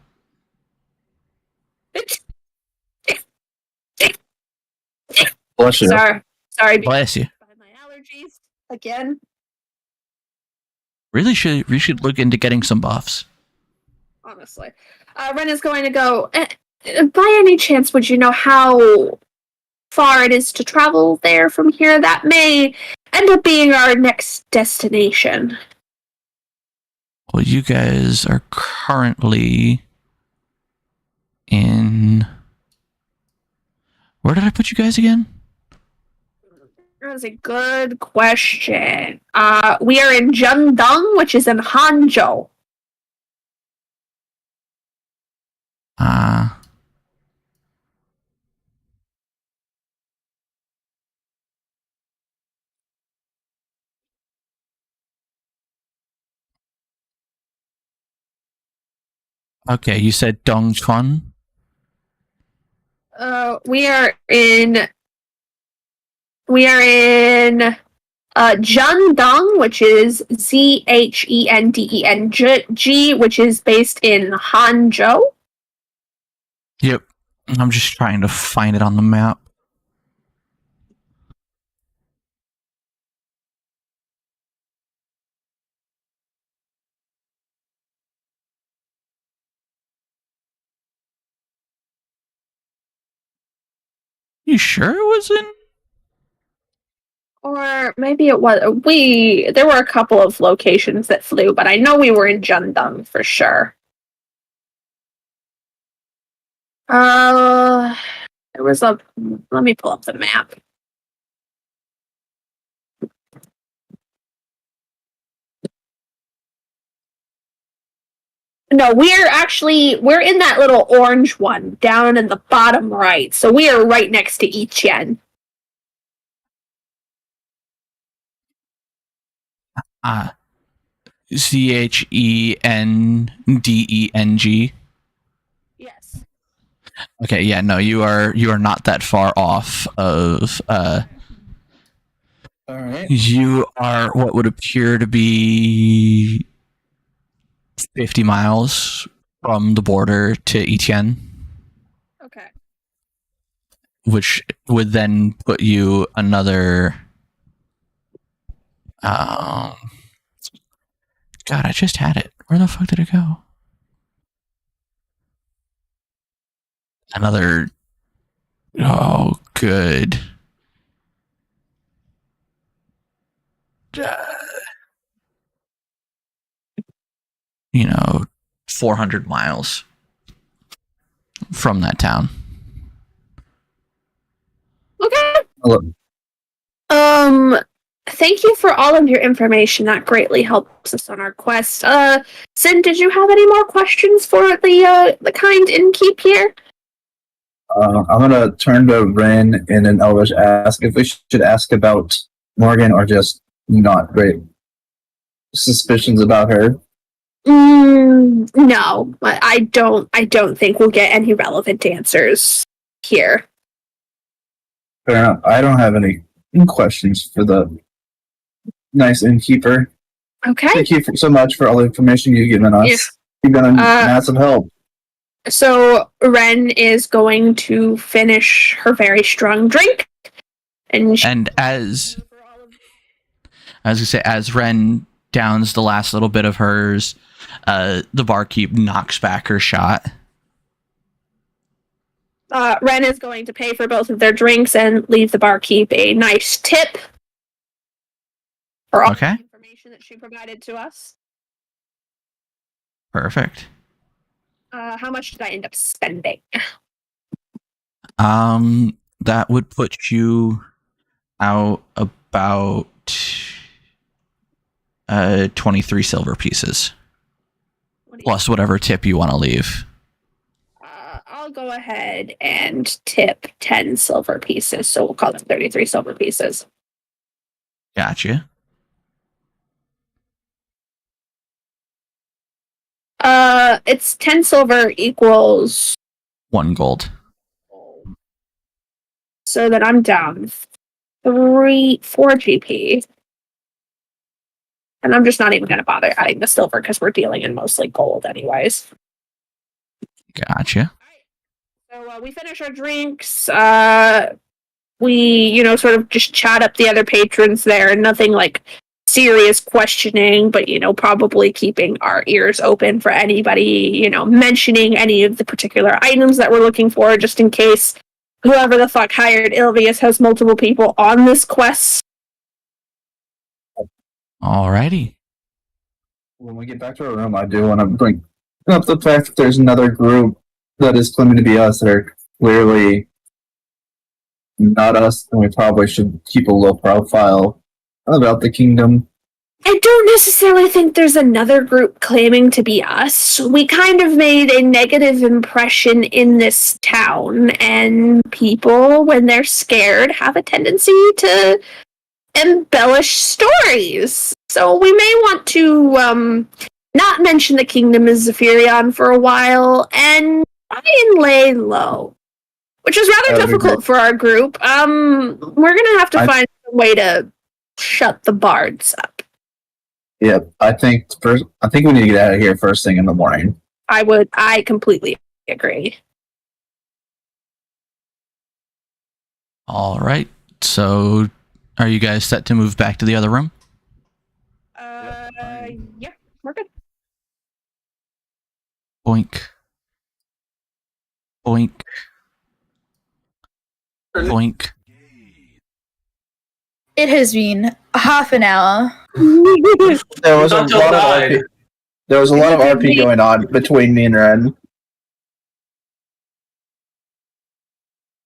Bless you. Sorry. Bless you. By my allergies again. We should look into getting some buffs. Honestly, Ren is going to go. By any chance, would you know how far it is to travel there from here? That may end up being our next destination. Well, you guys are currently in. Where did I put you guys again? That was a good question. We are in Zhengdong, which is in Hangzhou. Okay, you said Dongchuan? We are in Zhendong, which is Zhendeng, which is based in Hangzhou. Yep. I'm just trying to find it on the map. You sure it was in? Or maybe it was there were a couple of locations that flew, but I know we were in Zhendong for sure. There was let me pull up the map. No, we're in that little orange one down in the bottom right. So we are right next to Etienne. Chendeng. Yes. Okay, yeah, no, you are not that far off of Alright. you are what would appear to be 50 miles from the border to Etienne, Okay. which would then put you another God, I just had it. Where the fuck did it go? Another. Oh, good. 400 miles from that town. Okay. Hello. Thank you for all of your information. That greatly helps us on our quest. Sin, did you have any more questions for the kind innkeep here? I'm gonna turn to Ren and an Elvish ask if we should ask about Morgan or just not great suspicions about her. No, I don't think we'll get any relevant answers here. Fair enough. I don't have any questions for the nice innkeeper. Okay. Thank you so much for all the information you've given us. Yes. You've been a massive help. So Ren is going to finish her very strong drink, And as I was gonna say, as Ren downs the last little bit of hers, the barkeep knocks back her shot. Ren is going to pay for both of their drinks and leave the barkeep a nice tip for all the information that she provided to us. Perfect. How much did I end up spending? That would put you out about 23 silver pieces, plus whatever tip you want to leave. I'll go ahead and tip 10 silver pieces, so we'll call it 33 silver pieces. Gotcha. It's 10 silver equals 1 gold. So then I'm down 4 GP. And I'm just not even going to bother adding the silver because we're dealing in mostly gold anyways. Gotcha. So we finish our drinks. We, sort of just chat up the other patrons there. Nothing like serious questioning, but, probably keeping our ears open for anybody, mentioning any of the particular items that we're looking for, just in case whoever the fuck hired Ilvius has multiple people on this quest. Alrighty. When we get back to our room, I do want to bring up the fact that there's another group that is claiming to be us that are clearly not us, and we probably should keep a low profile about the kingdom. I don't necessarily think there's another group claiming to be us. We kind of made a negative impression in this town, and people, when they're scared, have a tendency to embellish stories. So we may want to not mention the kingdom as Zephyrion for a while and try and lay low, which is rather difficult for our group. We're gonna have to find a way to shut the bards up. Yep, I think we need to get out of here first thing in the morning. I completely agree. All right. So, are you guys set to move back to the other room? Yeah, we're good. Boink. Boink. Boink. It has been half an hour. There was a lot of RP going on between me and Ren.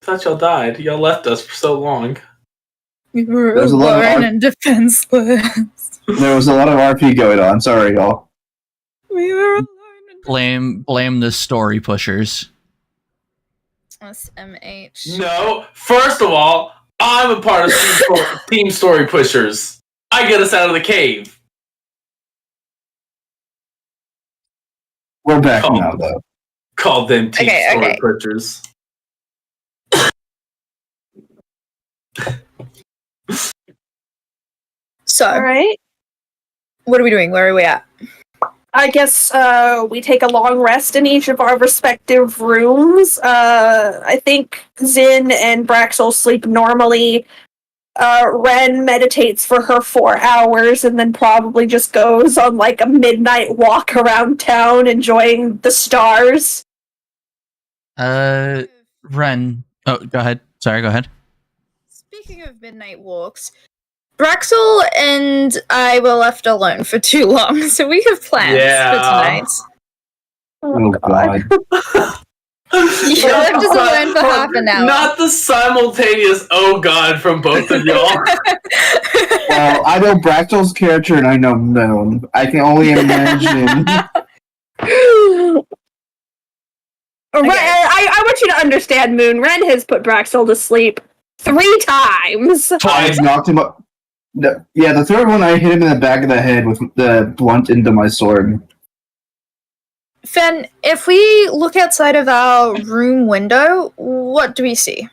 I thought y'all died. Y'all left us for so long. We were There's a lot of alone and defenseless. There was a lot of RP going on. Sorry, y'all. We were alone and Blame the story pushers. SMH. No, first of all, I'm a part of Team Story Pushers. I get us out of the cave. We're back now, though. Called them Team Story Okay. Pushers. So, All right. what are we doing? Where are we at? I guess we take a long rest in each of our respective rooms. I think Zin and Braxel sleep normally. Ren meditates for her 4 hours and then probably just goes on like a midnight walk around town enjoying the stars. Ren. Oh, go ahead. Sorry, go ahead. Speaking of midnight walks, Braxel and I were left alone for too long, so we have plans for tonight. Oh god. You left us alone for half an hour. Not the simultaneous "oh god" from both of y'all. Well, I know Bractel's character and I know Moon. I can only imagine. Ren, I want you to understand, Moon. Ren has put Braxel to sleep 3 times. I knocked him up. Yeah, the third one I hit him in the back of the head with the blunt into my sword. Fen, if we look outside of our room window, what do we see?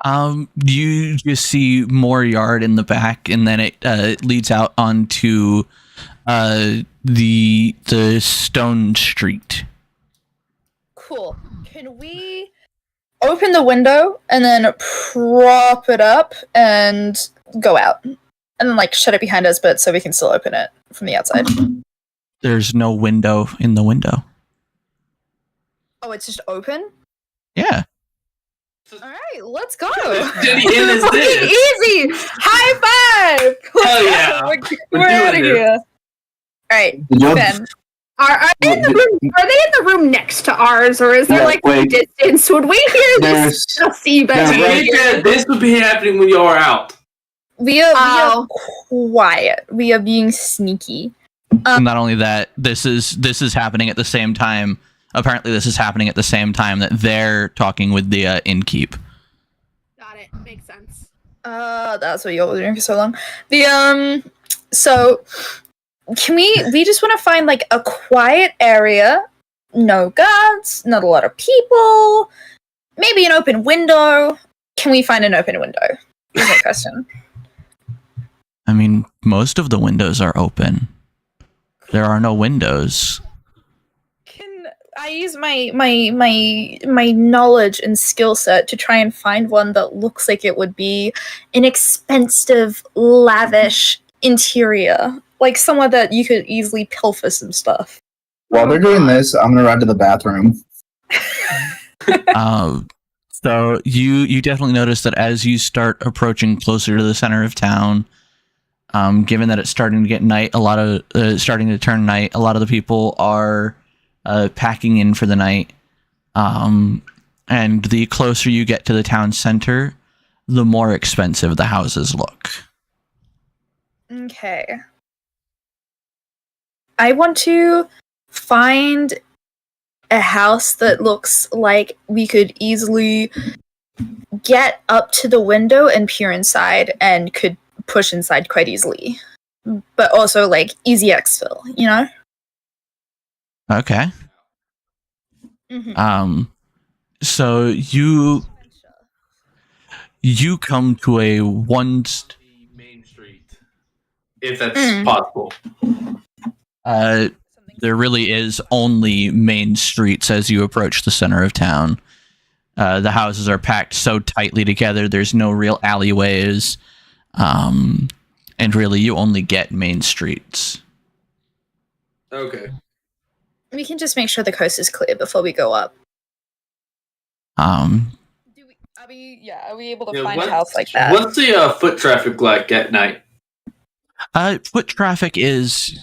You just see more yard in the back, and then it leads out onto the stone street. Cool. Can we open the window and then prop it up and go out? And then, like, shut it behind us, but so we can still open it from the outside. There's no window in the window. Oh, it's just open? Yeah. Alright, let's go! Did he in his Fucking dish? easy! High five! Hell yeah. We're out of doing this. here. Alright, Yup. Ben. Are they in the room next to ours, or is there Yeah, like wait. distance? Would we hear this see better? Yeah, right. Yeah, this would be happening when y'all are out. We are quiet. We are being sneaky. Not only that, this is happening at the same time. Apparently, this is happening at the same time that they're talking with the innkeep. Got it. Makes sense. That's what y'all were doing for so long. So can we just want to find like a quiet area, no guards, not a lot of people, maybe an open window. Can we find an open window? Is my question. I mean, most of the windows are open. There are no windows. Can I use my knowledge and skill set to try and find one that looks like it would be an expensive, lavish interior, like somewhere that you could easily pilfer some stuff? While they're doing this, I'm gonna run to the bathroom. So you definitely notice that as you start approaching closer to the center of town, given that it's starting to get night, starting to turn night, a lot of the people are packing in for the night. And the closer you get to the town center, the more expensive the houses look. Okay. I want to find a house that looks like we could easily get up to the window and peer inside and could push inside quite easily. But also like easy exfil, you know? Okay. Mm-hmm. So you come to a Main Street, if that's possible. There really is only main streets as you approach the center of town. The houses are packed so tightly together, there's no real alleyways. And really, you only get main streets. Okay. We can just make sure the coast is clear before we go up. Um, Are we able to find a house like that? What's the foot traffic like at night? Foot traffic is...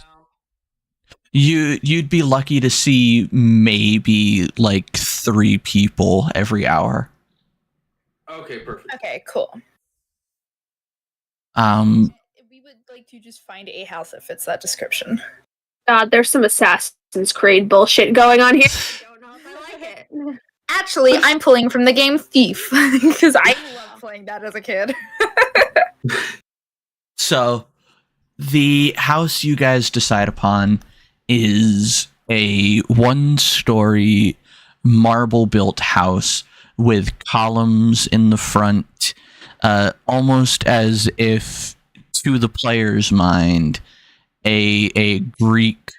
You'd be lucky to see maybe like 3 people every hour. Okay, perfect. Okay, cool. We would like to just find a house that fits that description. God, there's some Assassin's Creed bullshit going on here. I don't know if I like it. Actually, I'm pulling from the game Thief because I loved playing that as a kid. So, the house you guys decide upon is a 1-story marble-built house with columns in the front, almost as if, to the player's mind, a Greek,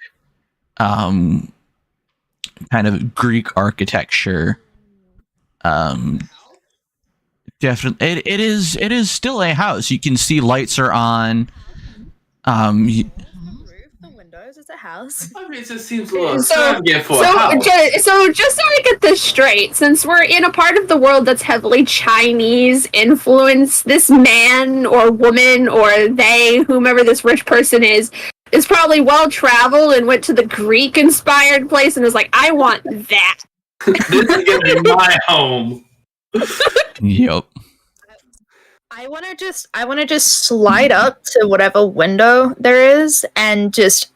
kind of Greek architecture. Definitely, it is still a house. You can see lights are on. The windows, is a house. I mean, it just seems a little So- extravagant for a So, house. just so I get this straight, since we're in a part of the world that's heavily Chinese influenced, this man or woman or they, whomever this rich person is probably well traveled and went to the Greek inspired place and was like, I want that. This is gonna be my home. Yep. I want to just slide up to whatever window there is and just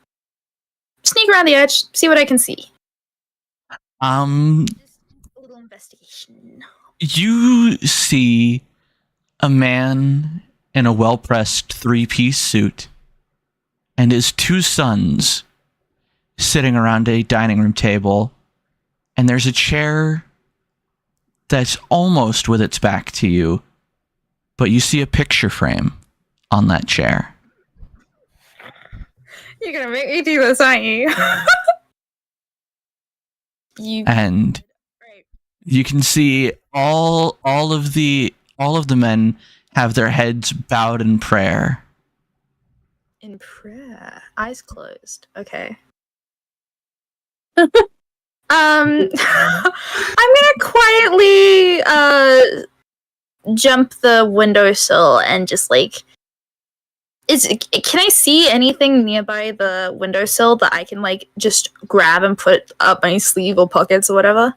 sneak around the edge, see what I can see. Just a little investigation. You see a man in a well-pressed three-piece suit and his two sons sitting around a dining room table, and there's a chair that's almost with its back to you, but you see a picture frame on that chair. You're gonna make me do this, aren't you? And Right. you can see all of the men have their heads bowed in prayer. In prayer, eyes closed. Okay. I'm gonna quietly jump the windowsill and just like can I see anything nearby the windowsill that I can like just grab and put up my sleeve or pockets or whatever?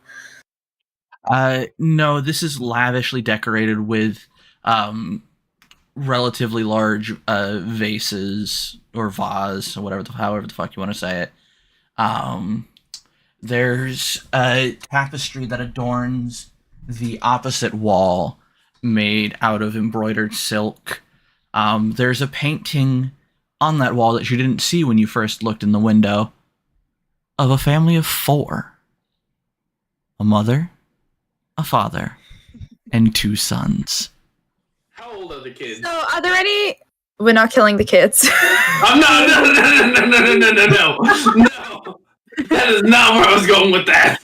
No, this is lavishly decorated with relatively large vases or vase or however the fuck you want to say it. There's a tapestry that adorns the opposite wall made out of embroidered silk. There's a painting on that wall that you didn't see when you first looked in the window of a family of 4. A mother, a father, and 2 sons. How old are the kids? So are there any we're not killing the kids. I'm not. No. That is not where I was going with that.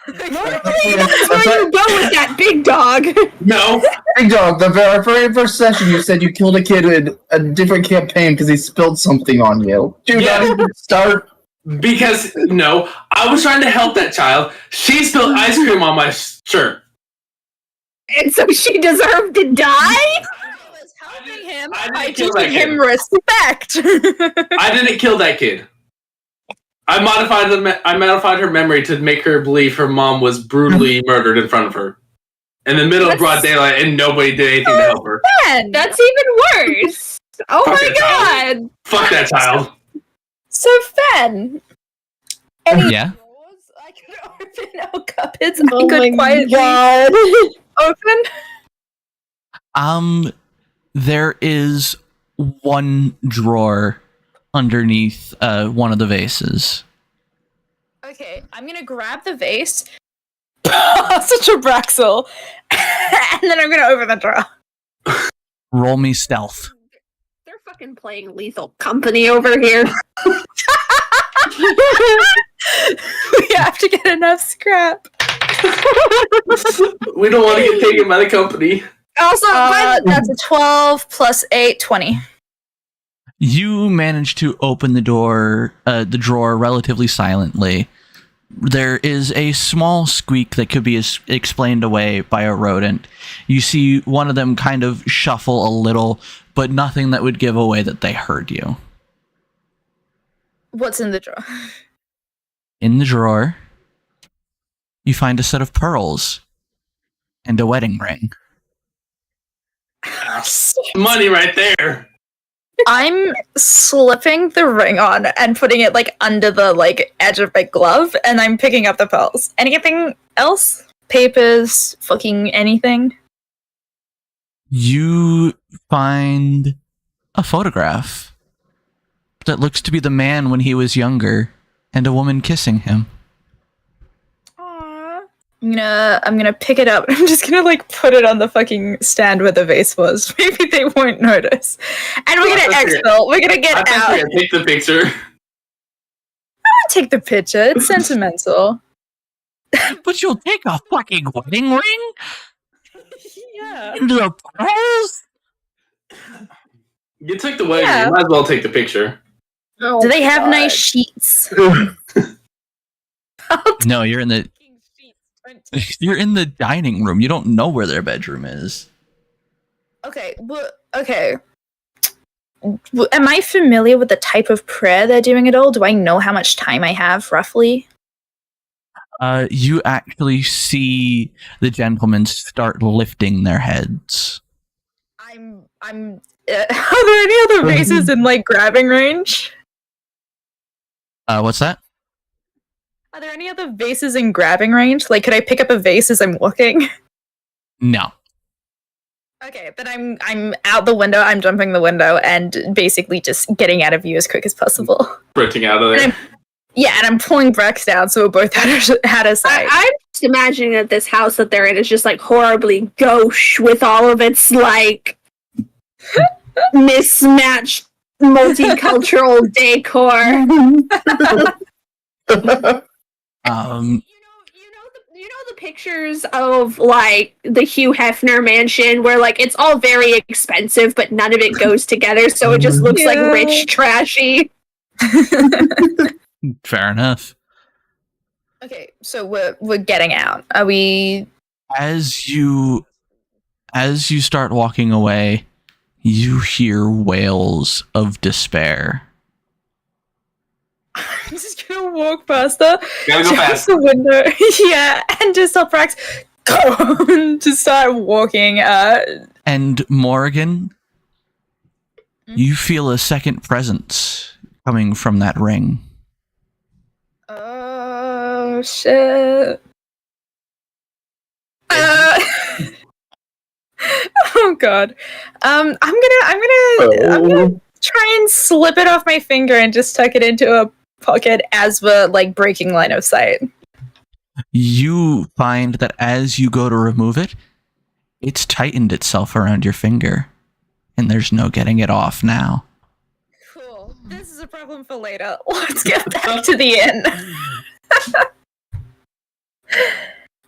That's where you go with that big dog. No. Big dog, the very first session you said you killed a kid in a different campaign because he spilled something on you. Dude, Yeah. not even start. Because, no, I was trying to help that child. She spilled ice cream on my shirt. And so she deserved to die? I was helping him I didn't by kill that teaching kid. him respect. I didn't kill that kid. I modified her memory to make her believe her mom was brutally murdered in front of her. In the middle of broad daylight, and nobody did anything to help her. Man, That's even worse. Oh Fuck my that god. Fuck that child. so Fen. Any Yeah? drawers I could open or cupboards I could quietly open? There is one drawer underneath one of the vases. Okay, I'm gonna grab the vase, such a Braxel, and then I'm gonna open the drawer. Roll me stealth. They're fucking playing Lethal Company over here. We have to get enough scrap. We don't want to get taken by the company. Also, That's a 12 plus 8, 20. You manage to open the drawer relatively silently. There is a small squeak that could be explained away by a rodent. You see one of them kind of shuffle a little, but nothing that would give away that they heard you. What's in the drawer? In the drawer, you find a set of pearls and a wedding ring. Money right there. I'm slipping the ring on and putting it like under the like edge of my glove, and I'm picking up the pearls. Anything else? Papers, fucking anything? You find a photograph that looks to be the man when he was younger and a woman kissing him. Aww. I'm gonna pick it up. I'm just gonna like put it on the fucking stand where the vase was. Maybe they won't notice. And we're gonna exfil. We're gonna get I out. think we're gonna take the picture. I'll take the picture. It's sentimental. But you'll take a fucking wedding ring Yeah. into the pearls? You took the wedding. Yeah. You might as well take the picture. Oh, Do they have God. nice sheets? No, you're in the you're in the dining room. You don't know where their bedroom is. Okay, well, okay. Am I familiar with the type of prayer they're doing at all? Do I know how much time I have, roughly? You actually see the gentlemen start lifting their heads. I'm. Are there any other vases in like grabbing range? What's that? Are there any other vases in grabbing range? Like, could I pick up a vase as I'm walking? No. Okay, then I'm out the window. I'm jumping the window and basically just getting out of view as quick as possible. Sprinting out of there. And I'm pulling Brex down so we're both out of sight. I'm just imagining that this house that they're in is just like horribly gauche with all of its like mismatched multicultural decor. You know the pictures of like the Hugh Hefner mansion where like it's all very expensive but none of it goes together, so it just looks like rich trashy. Fair enough. Okay, so we're getting out. Are we? As you start walking away, you hear wails of despair. I'm just gonna walk past her. Gotta go fast. The window, yeah, and just tell Brax to start walking. And Morgan, you feel a second presence coming from that ring. Oh shit! Oh god. I'm gonna try and slip it off my finger and just tuck it into a pocket as we're like breaking line of sight. You find that as you go to remove it, it's tightened itself around your finger, and there's no getting it off now. Cool. This is a problem for later. Let's get back to the inn.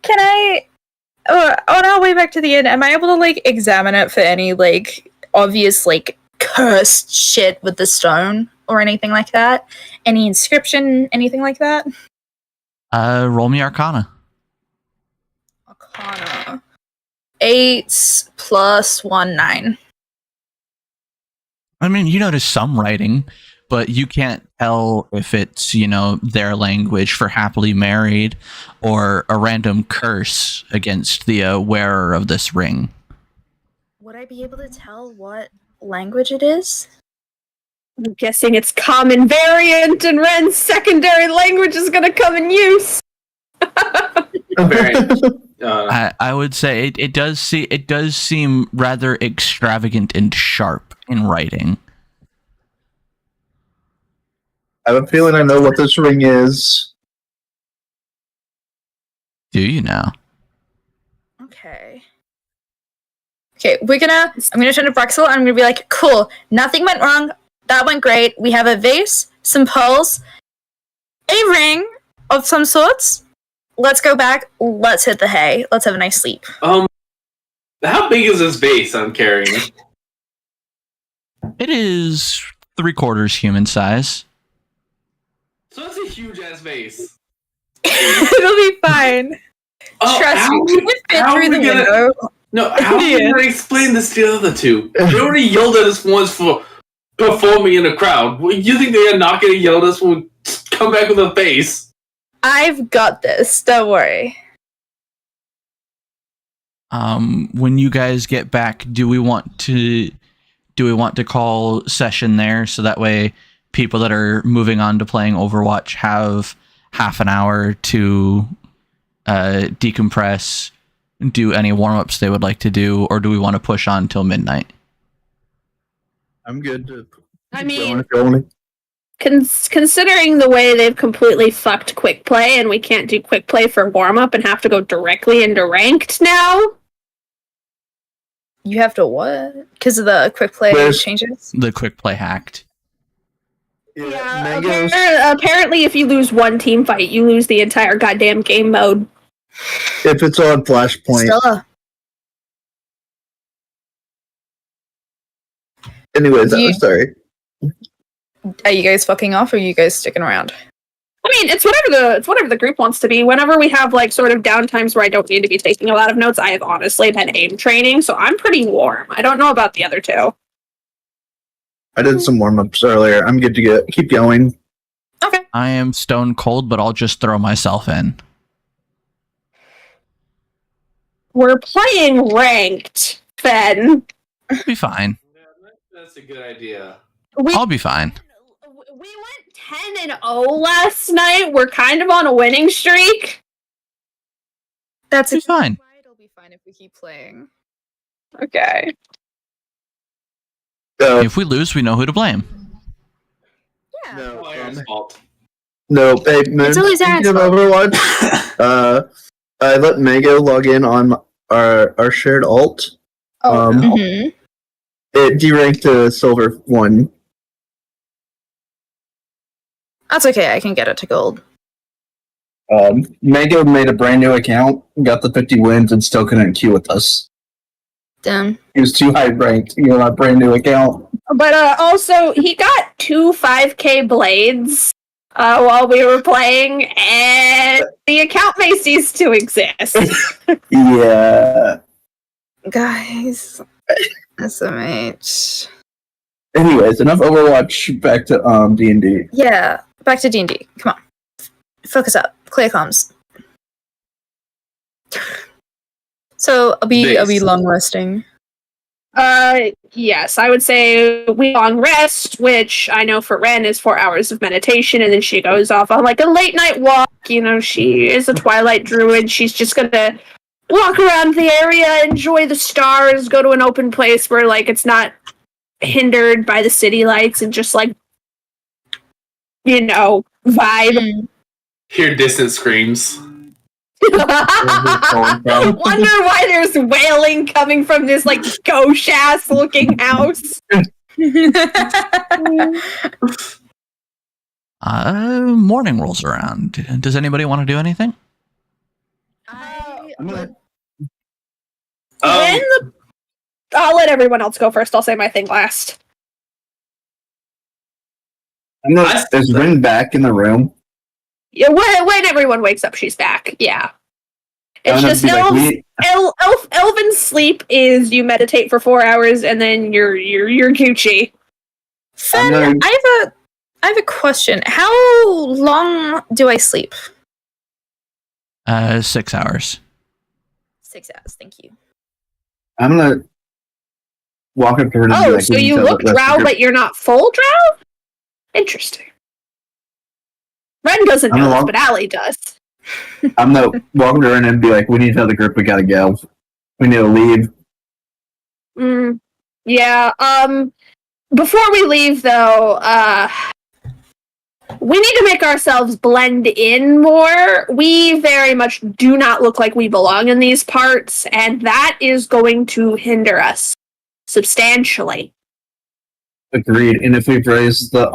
Can I? On our way back to the inn, am I able to like examine it for any like obvious like cursed shit with the stone or anything like that? Any inscription, anything like that? Roll me Arcana. Arcana. 8 plus 1, 9. I mean, you notice some writing, but you can't tell if it's, their language for happily married or a random curse against the wearer of this ring. Would I be able to tell what language it is? I'm guessing it's common variant and Ren's secondary language is going to come in use. Variant. I would say it does seem rather extravagant and sharp in writing. I have a feeling I know what this ring is. Do you now? Okay, I'm gonna turn to Brexel and I'm gonna be like, cool, nothing went wrong, that went great, we have a vase, some pearls, a ring of some sorts. Let's go back, let's hit the hay, let's have a nice sleep. How big is this vase I'm carrying? It is 3/4 human size. So that's a huge ass vase. It'll be fine. Trust me, we can fit through the window. No, how are we gonna explain this to the other two? They already yelled at us once for performing in a crowd. You think they're not gonna yell at us when we come back with a vase? I've got this, don't worry. When you guys get back, do we want to call session there so that way people that are moving on to playing Overwatch have half an hour to decompress, do any warm-ups they would like to do, or do we want to push on till midnight? I'm good to I keep mean, going if you want considering the way they've completely fucked quick play and we can't do quick play for warm-up and have to go directly into ranked now. You have to what? Because of the quick play changes? The quick play hacked. Yeah, apparently if you lose one team fight, you lose the entire goddamn game mode. If it's on Flashpoint. Stella. Anyways, I'm sorry. Are you guys fucking off, or are you guys sticking around? I mean, it's whatever the group wants to be. Whenever we have like sort of downtimes where I don't need to be taking a lot of notes, I have honestly been aim training, so I'm pretty warm. I don't know about the other two. I did some warm ups earlier. I'm good to keep going. Okay. I am stone cold, but I'll just throw myself in. We're playing ranked, Fen. Be fine. Yeah, that's a good idea. I'll be fine. We went 10-0 last night. We're kind of on a winning streak. That's Be fine. It'll be fine if we keep playing. Okay. If we lose, we know who to blame. Yeah. No, Aaron's fault. no, hey, man, It's always speaking Aaron's of fault. Overwatch, I let Mago log in on our shared alt. Oh, Um, no. Mhm. It deranked to silver 1. That's okay. I can get it to gold. Mago made a brand new account, got the 50 wins, and still couldn't queue with us. Damn. He was too high ranked. You know, a brand new account. But also, he got 2 5K blades while we were playing, and the account may cease to exist. Yeah. Guys. SMH. Anyways, enough Overwatch. Back to D&D. Yeah. Back to D&D. Come on. Focus up. Clear comms. So are we long resting? Yes, I would say we long rest, which I know for Ren is 4 hours of meditation, and then she goes off on like a late night walk. You know, she is a Twilight Druid. She's just gonna walk around the area, enjoy the stars, go to an open place where like it's not hindered by the city lights, and just like, you know, vibe. Hear distant screams. going from? Wonder why there's wailing coming from this like gauche ass looking house. Morning rolls around. Does anybody want to do anything? I I'm gonna- I'll let everyone else go first. I'll say my thing last. Is Rin back in the room? Yeah, when everyone wakes up, she's back. Yeah. It's I'm gonna just be like, elven sleep is you meditate for 4 hours and then you're Gucci. Fen, I'm gonna- I have a question. How long do I sleep? 6 hours. 6 hours, thank you. I'm gonna walk up to her and be Oh, like, so "We need you to look rest the drow, group." but you're not full drow? Interesting. Ren doesn't I'm know this, along- but Allie does. I'm gonna walk up to her and be like, "We need to tell the group we gotta go. We need to leave." Yeah, before we leave though, we need to make ourselves blend in more. We very much do not look like we belong in these parts, and that is going to hinder us substantially. Agreed. And if we've raised the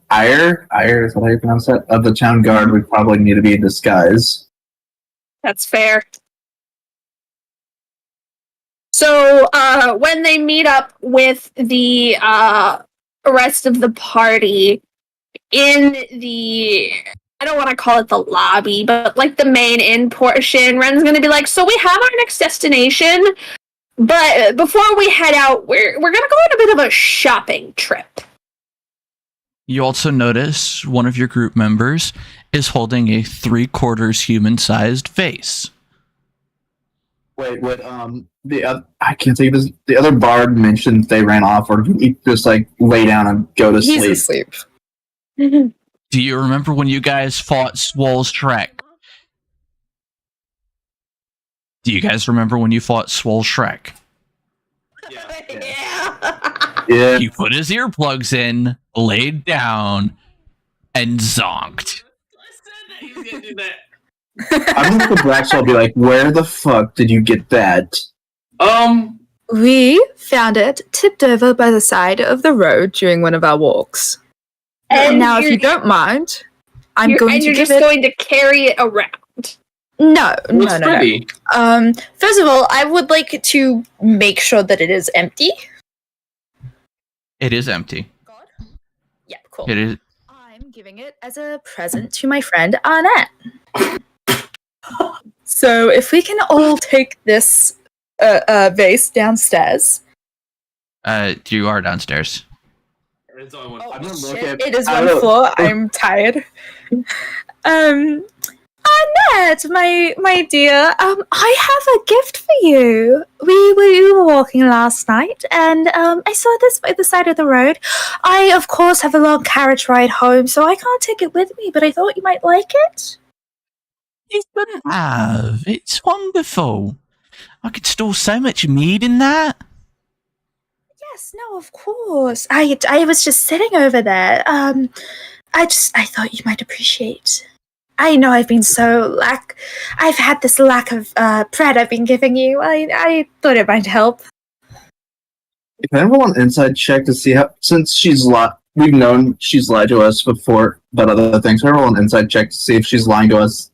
ire is that how you pronounce that, of the town guard, we probably need to be in disguise. That's fair. So, when they meet up with the rest of the party in the, I don't want to call it the lobby, but like the main inn portion, Ren's going to be like, so we have our next destination, but before we head out, we're going to go on a bit of a shopping trip. You also notice one of your group members is holding a 3/4 human-sized vase. Wait, what? I can't think of this. The other bard mentioned they ran off, or did he just like lay down and go to He's sleep? asleep. Do you remember when you guys fought Swole's Shrek? Do you guys remember when you fought Swole Shrek? Yeah. Yeah. He put his earplugs in, laid down, and zonked. He's gonna do that. I'm gonna Braxwell be like, "Where the fuck did you get that?" We found it tipped over by the side of the road during one of our walks. And Now, if you're- you don't mind, I'm going and to you're give just it. going to carry it around. No. Looks pretty. First of all, I would like to make sure that it is empty. It is empty. God? Yeah, cool. It is. I'm giving it as a present to my friend Arnett. So if we can all take this vase downstairs. You are downstairs. It's only one. Oh, I'm gonna look shit, at- it is I one don't- floor. I'm tired. Arnett, my dear, I have a gift for you. We were walking last night, and I saw this by the side of the road. I, of course, have a long carriage ride home, so I can't take it with me, but I thought you might like it. You shouldn't have. It's wonderful. I could store so much mead in that. Yes, no, of course. I was just sitting over there. I thought you might appreciate. I know I've been I've had this lack of bread I've been giving you. I thought it might help. Can everyone inside check to see how, since she's lied, we've known she's lied to us before about other things. Can everyone inside check to see if she's lying to us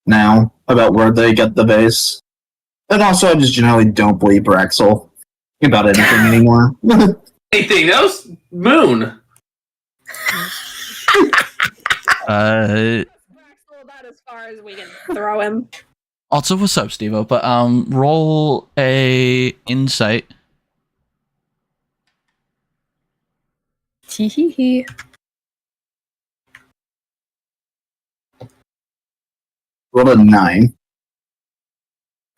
now about where they get the base? And also, I just generally don't believe Braxel about anything anymore. Anything? That was Moon. About as far as we can throw him. Also, what's up, Steve-O? But roll a insight. Tee-hee-hee. Rolled a 9.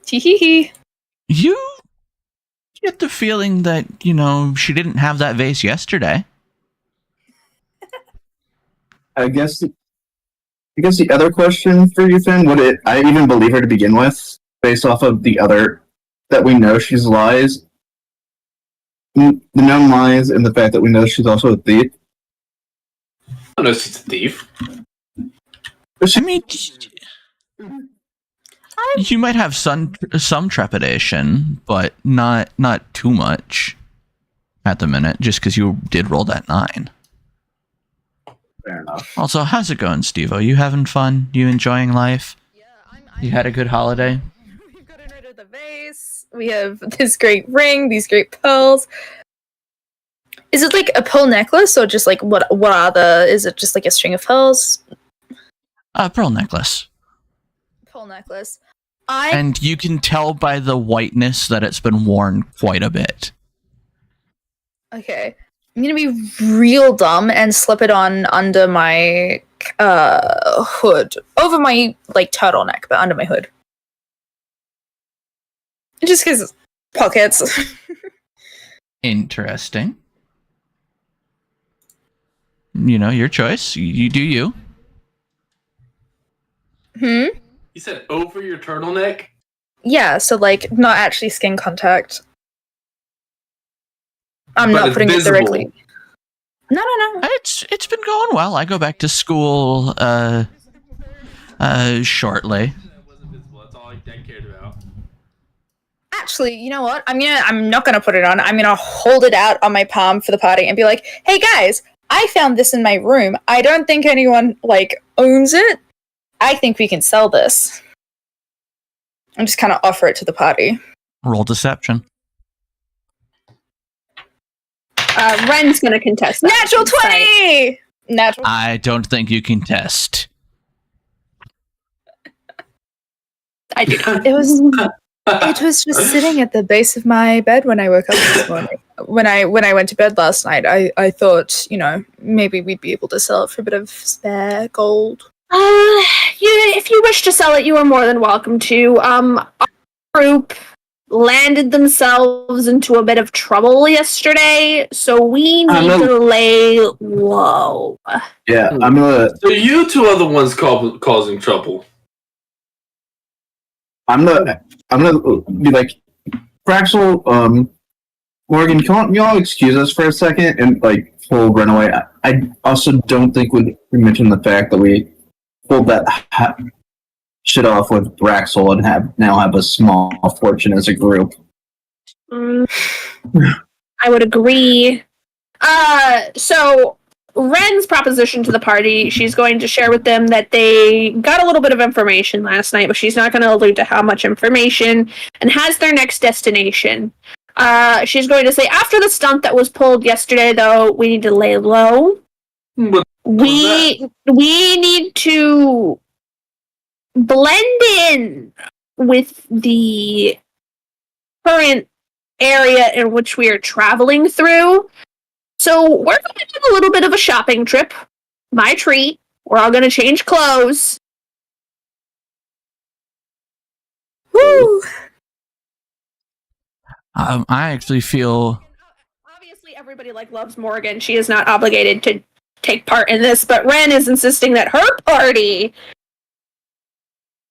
Tee-hee-hee. You get the feeling that, she didn't have that vase yesterday. I guess the other question for you, Finn, would I even believe her to begin with, based off of the other that we know she's lies, the known lies, and the fact that we know she's also a thief. I don't know she's a thief. I mean, you might have some trepidation, but not too much at the minute, just because you did roll that 9. Fair enough. Also, how's it going, Steve-O? You having fun? You enjoying life? Yeah, You had a good holiday? We've gotten rid of the vase. We have this great ring, these great pearls. Is it like a pearl necklace, or just like what are the? Is it just like a string of pearls? Pearl necklace. Pearl necklace. And you can tell by the whiteness that it's been worn quite a bit. Okay. I'm gonna be real dumb and slip it on under my hood. Over my turtleneck, but under my hood. Just because pockets. Interesting. Your choice. You do you. Hmm? You said over your turtleneck? Yeah, so not actually skin contact. I'm But not it's putting visible. it directly. No. It's been going well. I go back to school shortly. That wasn't visible. That's all I cared about. Actually, you know what? I'm not gonna put it on. I'm gonna hold it out on my palm for the party and be like, "Hey guys, I found this in my room. I don't think anyone owns it. I think we can sell this." I'm just kind of offer it to the party. Roll deception. Ren's gonna contest that. Natural 20. Natural. I don't think you can test. I do not. It was. It was just sitting at the base of my bed when I woke up this morning. When I went to bed last night, I thought, maybe we'd be able to sell it for a bit of spare gold. If you wish to sell it, you are more than welcome to. Our group landed themselves into a bit of trouble yesterday, so we need to lay low. Yeah, I'm gonna So you two are the ones causing trouble. I'm gonna be like, Braxel, Morgan, can y'all excuse us for a second and we'll run away. I also don't think we mentioned the fact that we pulled that shit off with Braxel and now have a small fortune as a group. I would agree. So Ren's proposition to the party, she's going to share with them that they got a little bit of information last night, but she's not going to allude to how much information, and has their next destination. She's going to say, after the stunt that was pulled yesterday, though, we need to lay low. What We need to blend in with the current area in which we are traveling through. So we're going to do a little bit of a shopping trip. My treat. We're all going to change clothes. Woo! I actually feel Obviously, everybody loves Morgan. She is not obligated to take part in this, but Ren is insisting that her party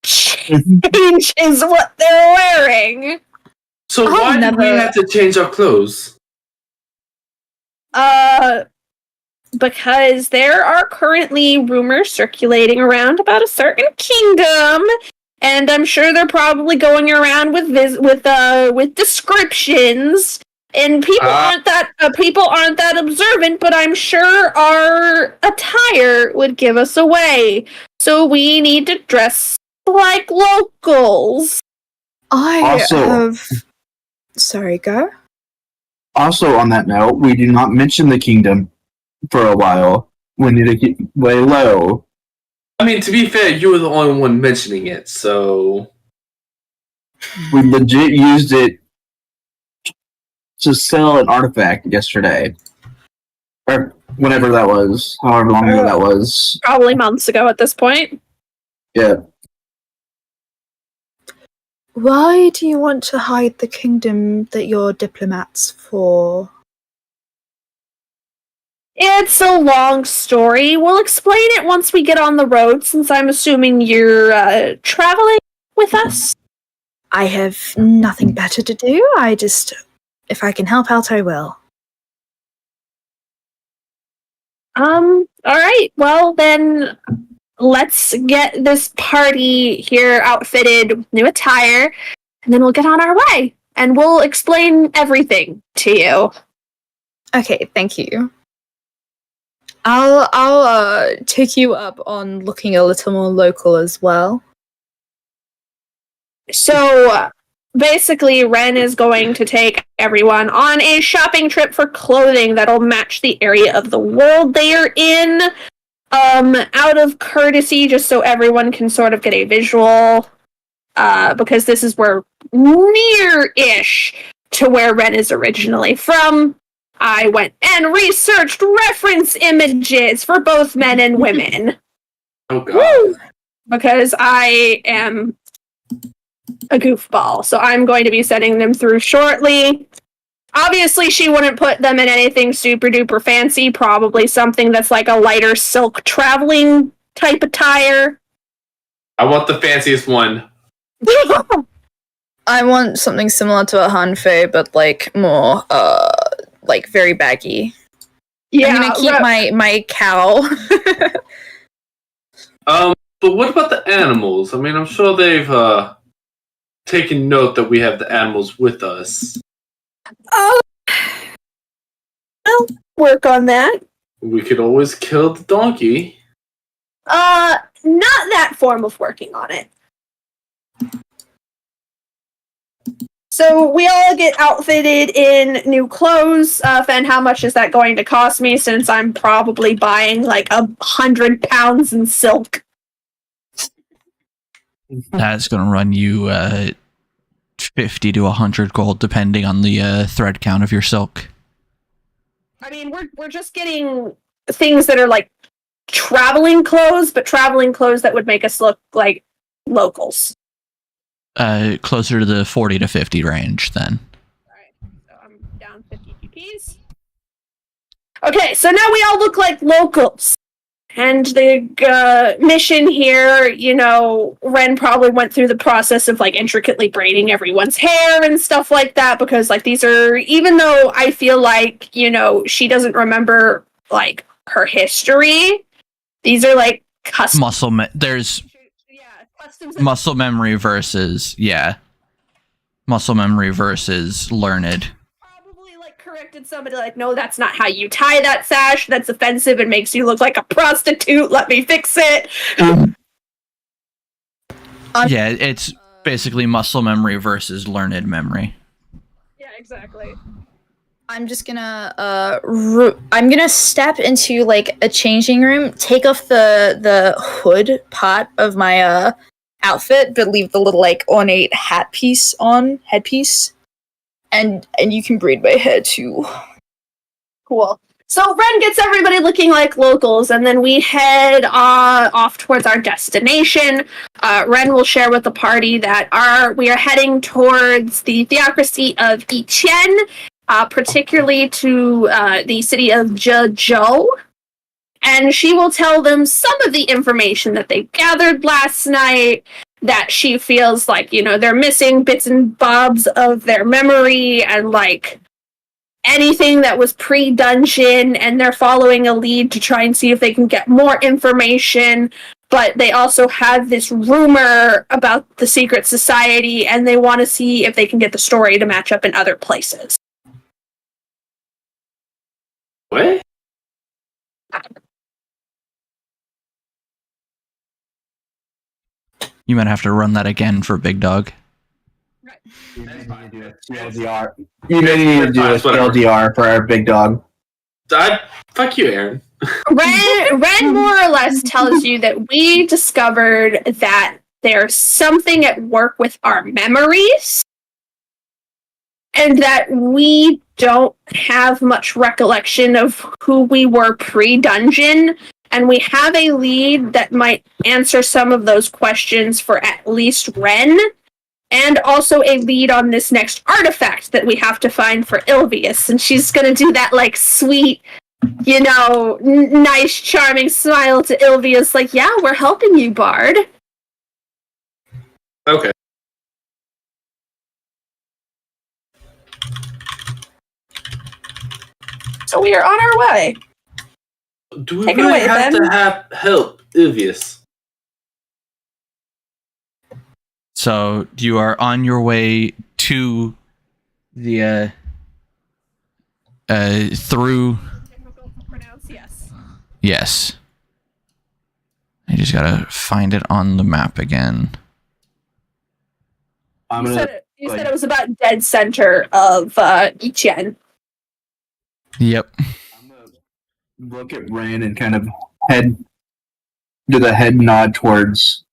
changes what they're wearing. So I'll why did we never- have to change our clothes? Because there are currently rumors circulating around about a certain kingdom, and I'm sure they're probably going around with descriptions. And people aren't that observant, but I'm sure our attire would give us away. So we need to dress like locals. I Also- have. Sorry, go. Also, on that note, we do not mention the kingdom for a while. We need to lay low. I mean, to be fair, you were the only one mentioning it, so We legit used it to sell an artifact yesterday. Or whenever that was. However long ago that was. Probably months ago at this point. Yeah. Why do you want to hide the kingdom that you're diplomats for? It's a long story. We'll explain it once we get on the road, since I'm assuming you're traveling with us. I have nothing better to do. If I can help out, I will. Alright, well then, let's get this party here outfitted with new attire, and then we'll get on our way, and we'll explain everything to you. Okay, thank you. I'll take you up on looking a little more local as well. So, basically, Ren is going to take everyone on a shopping trip for clothing that'll match the area of the world they are in. Out of courtesy, just so everyone can sort of get a visual, because this is where near-ish to where Ren is originally from. I went and researched reference images for both men and women. oh god. Woo! Because I am a goofball, so I'm going to be sending them through shortly. Obviously, she wouldn't put them in anything super duper fancy, probably something that's like a lighter silk traveling type attire. I want the fanciest one. I want something similar to a Hanfei, but like more, like very baggy. Yeah, I'm gonna keep my cowl. But what about the animals? I mean, I'm sure they've taken note that we have the animals with us. I'll work on that. We could always kill the donkey. Not that form of working on it. So we all get outfitted in new clothes. And how much is that going to cost me, since I'm probably buying like 100 pounds in silk? that's going to run you 50 to 100 gold, depending on the thread count of your silk. I mean, we're just getting things that are like traveling clothes, but traveling clothes that would make us look like locals. Closer to the 40 to 50 range, then. Alright, so I'm down 50 GPs. Okay, so now we all look like locals. And the mission here, you know, Ren probably went through the process of like intricately braiding everyone's hair and stuff like that, because like these are, even though I feel like, you know, she doesn't remember like her history, these are like custom. There's Yeah, customs. muscle memory versus muscle memory versus learned. Probably like corrected somebody like, no, that's not how you tie that sash. That's offensive and makes you look like a prostitute. Let me fix it. Yeah, it's basically muscle memory versus learned memory. Yeah, exactly. I'm just gonna I'm gonna step into like a changing room, take off the hood part of my outfit, but leave the little like ornate headpiece, and you can braid my hair too. Cool. So Ren gets everybody looking like locals, and then we head off towards our destination. Ren will share with the party that we are heading towards the theocracy of Ichen, particularly to the city of Zhezhou. And she will tell them some of the information that they gathered last night, that she feels like, they're missing bits and bobs of their memory and, like, anything that was pre-dungeon, and they're following a lead to try and see if they can get more information. But they also have this rumor about the secret society, and they want to see if they can get the story to match up in other places. What? You might have to run that again for Big Dog. You may need to do a TLDR. You may need to do a TLDR for our big dog. Fuck you, Aaron. Ren more or less tells you that we discovered that there's something at work with our memories, and that we don't have much recollection of who we were pre-dungeon, and we have a lead that might answer some of those questions for at least Ren, and also a lead on this next artifact that we have to find for Ilvius, and she's gonna do that, like, sweet, nice, charming smile to Ilvius, like, yeah, we're helping you, Bard. Okay. So we are on our way. Do we Take it really away, have then. to have help, Ilvius? So you are on your way to the through. Difficult to pronounce, yes. Yes. I just gotta find it on the map again. I'm You gonna. said it was about dead center of Ichen. Yep. I'm gonna look at Ren and kind of do the head nod towards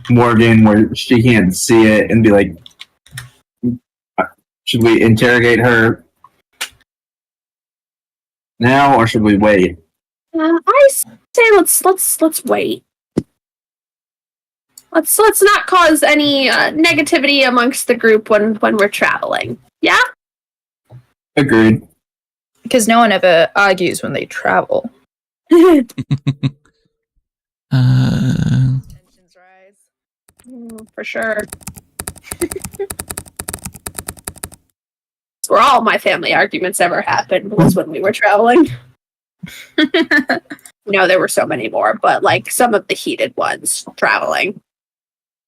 Morgan where she can't see it, and be like, should we interrogate her now or should we wait? I say let's wait. Let's not cause any negativity amongst the group when we're traveling. Yeah. Agreed. Because no one ever argues when they travel. Tensions rise. For sure. Where all my family arguments ever happened was when we were traveling. There were so many more, but like some of the heated ones traveling.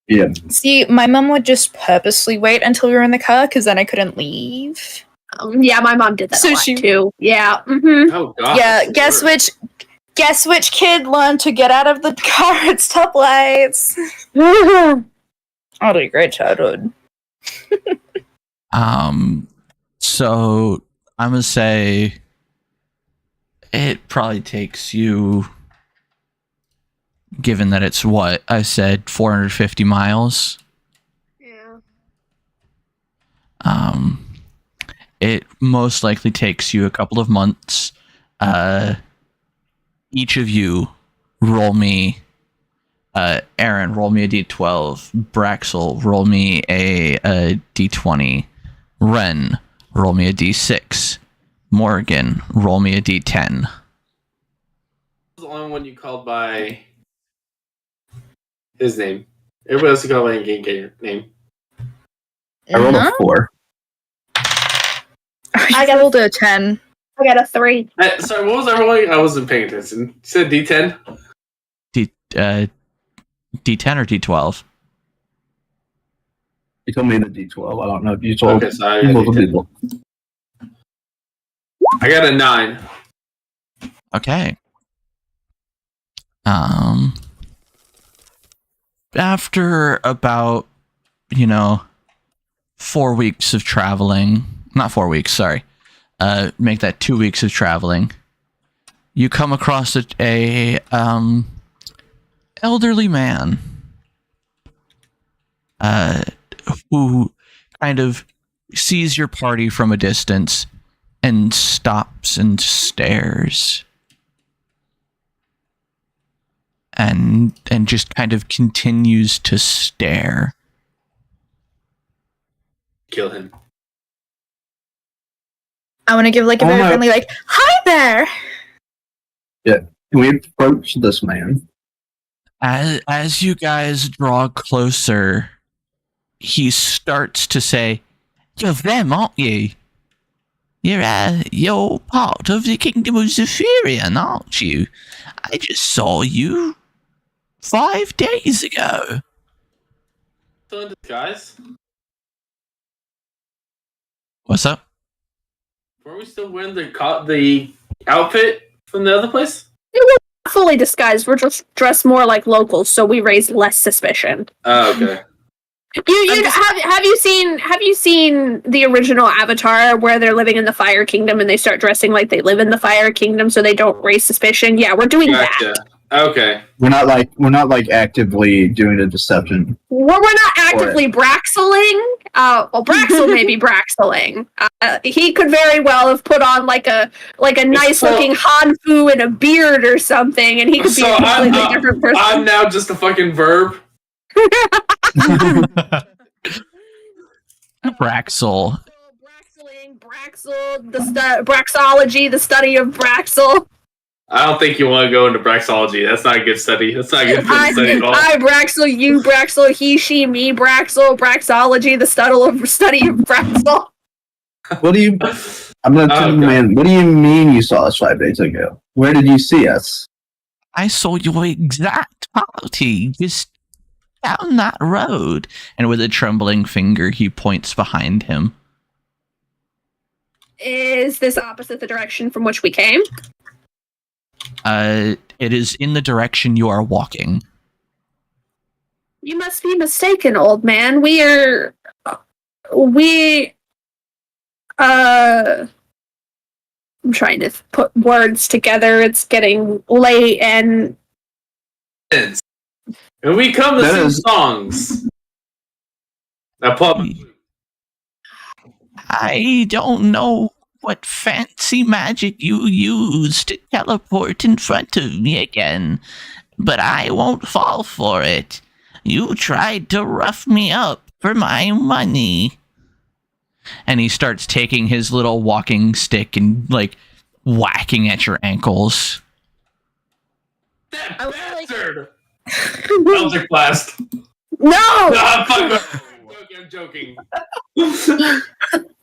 Yeah. See, my mum would just purposely wait until we were in the car because then I couldn't leave. Yeah, my mom did that So a lot she- too. Yeah. Mm-hmm. Oh god. Yeah, guess which kid learned to get out of the car at stoplights? I had a great childhood. So I'm gonna say it probably takes you, given that it's what I said, 450 miles. Yeah. It most likely takes you a couple of months. Each of you roll me. Aaron, roll me a d12. Braxel, roll me a d20. Ren, roll me a d6. Morgan, roll me a d10. The only one you called by his name. Everybody else you called by a game name. I rolled a 4. I rolled a 10. I got a 3. Sorry, what was everyone? I wasn't paying attention. You said D10? D10 or d12? You told me the D12. I don't know if you told Okay, so I got multiple D10. people. I got a 9. Okay. After about, 4 weeks of traveling, not 4 weeks, sorry. Make that 2 weeks of traveling. You come across a elderly man who kind of sees your party from a distance and stops and stares and just kind of continues to stare. Kill him. I want to give like a very friendly like, hi there. Yeah, can we approach this man? As you guys draw closer, he starts to say, "You're them, aren't you? You're part of the Kingdom of Zephyrian, aren't you? I just saw you 5 days ago." Still in disguise? What's up? Weren't we still wearing the outfit from the other place? Fully disguised. We're just dressed more like locals, so we raise less suspicion. Oh, okay. Have you seen the original Avatar where they're living in the Fire Kingdom and they start dressing like they live in the Fire Kingdom so they don't raise suspicion? Yeah, we're doing that. Okay. We're not like actively doing a deception. We're not actively Braxeling. Well, Braxel may be Braxeling. He could very well have put on like a nice looking Hanfu and a beard or something, and he could be a completely different person. I'm now just a fucking verb. Braxel. Braxel, Braxology, the study of Braxel. I don't think you want to go into Braxology. That's not a good study. That's not a good study at all. I Braxel, you Braxel, he, she, me Braxel, Braxology, the study of Braxel. What do you? I'm gonna tell the man. What do you mean you saw us 5 days ago? Where did you see us? I saw your exact party just down that road. And with a trembling finger, he points behind him. Is this opposite the direction from which we came? It is in the direction you are walking. You must be mistaken, old man. I'm trying to put words together. It's getting late and we come to sing songs. Now, Pop. I don't know what fancy magic you used to teleport in front of me again, but I won't fall for it. You tried to rough me up for my money. And he starts taking his little walking stick and, like, whacking at your ankles. That bastard! Eldritch Blast. No! I'm joking.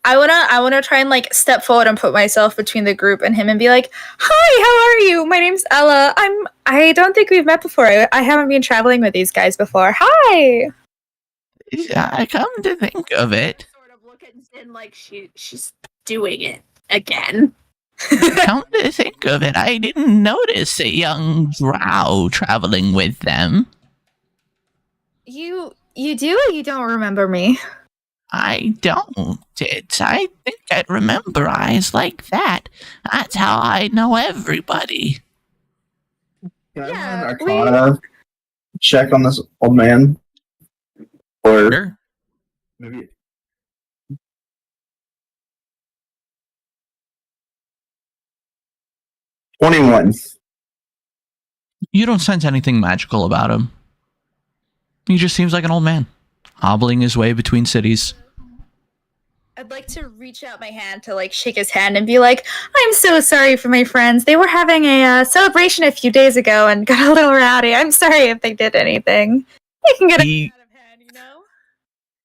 I wanna try and like step forward and put myself between the group and him and be like, "Hi, how are you? My name's Ella. I don't think we've met before. I haven't been traveling with these guys before. Hi." I come to think of it. Sort of look at Zin like she's doing it again. Come to think of it, I didn't notice a young drow traveling with them. You do or you don't remember me? I don't. I think I'd remember eyes like that. That's how I know everybody. Can I run an Arcana check on this old man? Or Sure. maybe 21. You don't sense anything magical about him. He just seems like an old man, hobbling his way between cities. I'd like to reach out my hand to like shake his hand and be like, "I'm so sorry for my friends. They were having a celebration a few days ago and got a little rowdy. I'm sorry if they did anything. They can get out of hand, you know."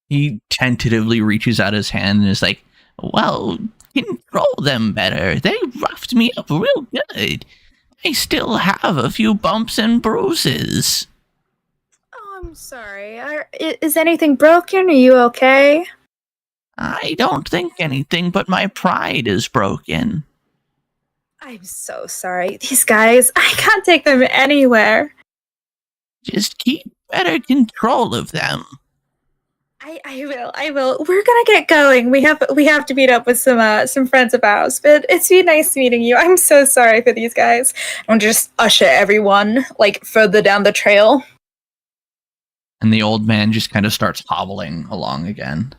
He tentatively reaches out his hand and is like, "Well, control them better. They roughed me up real good. I still have a few bumps and bruises." "Oh, I'm sorry. Is anything broken? Are you okay?" "I don't think anything, but my pride is broken." "I'm so sorry. These guys, I can't take them anywhere." "Just keep better control of them." I will. We're gonna get going. We have to meet up with some friends of ours. But it's been nice meeting you. I'm so sorry for these guys. I'll just usher everyone like further down the trail. And the old man just kind of starts hobbling along again.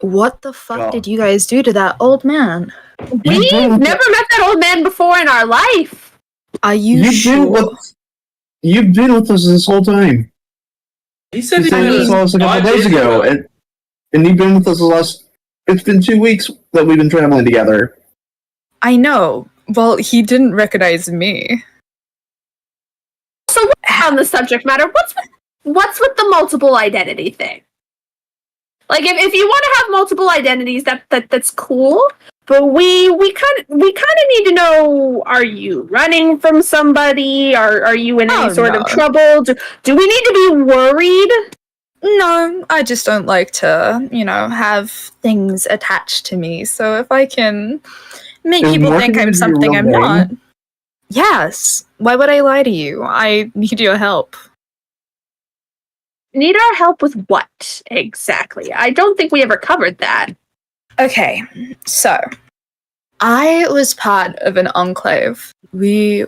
What the fuck Oh. did you guys do to that old man? We've never met that old man before in our life. Are you You've sure? you've been with us this whole time. He said You he said was this all us a couple 5 days ago, and you've been with us the last. It's been 2 weeks that we've been traveling together. I know. Well, he didn't recognize me. So on the subject matter, what's with the multiple identity thing? Like, if you want to have multiple identities, that's cool. But we kind of need to know: are you running from somebody? Are you in any sort of trouble? Do we need to be worried? No, I just don't like to, have things attached to me. So if I can make Is people think Morgan I'm your something real I'm name? not. Yes. Why would I lie to you? I need your help. Need our help with what exactly? I don't think we ever covered that. Okay, so I was part of an enclave. My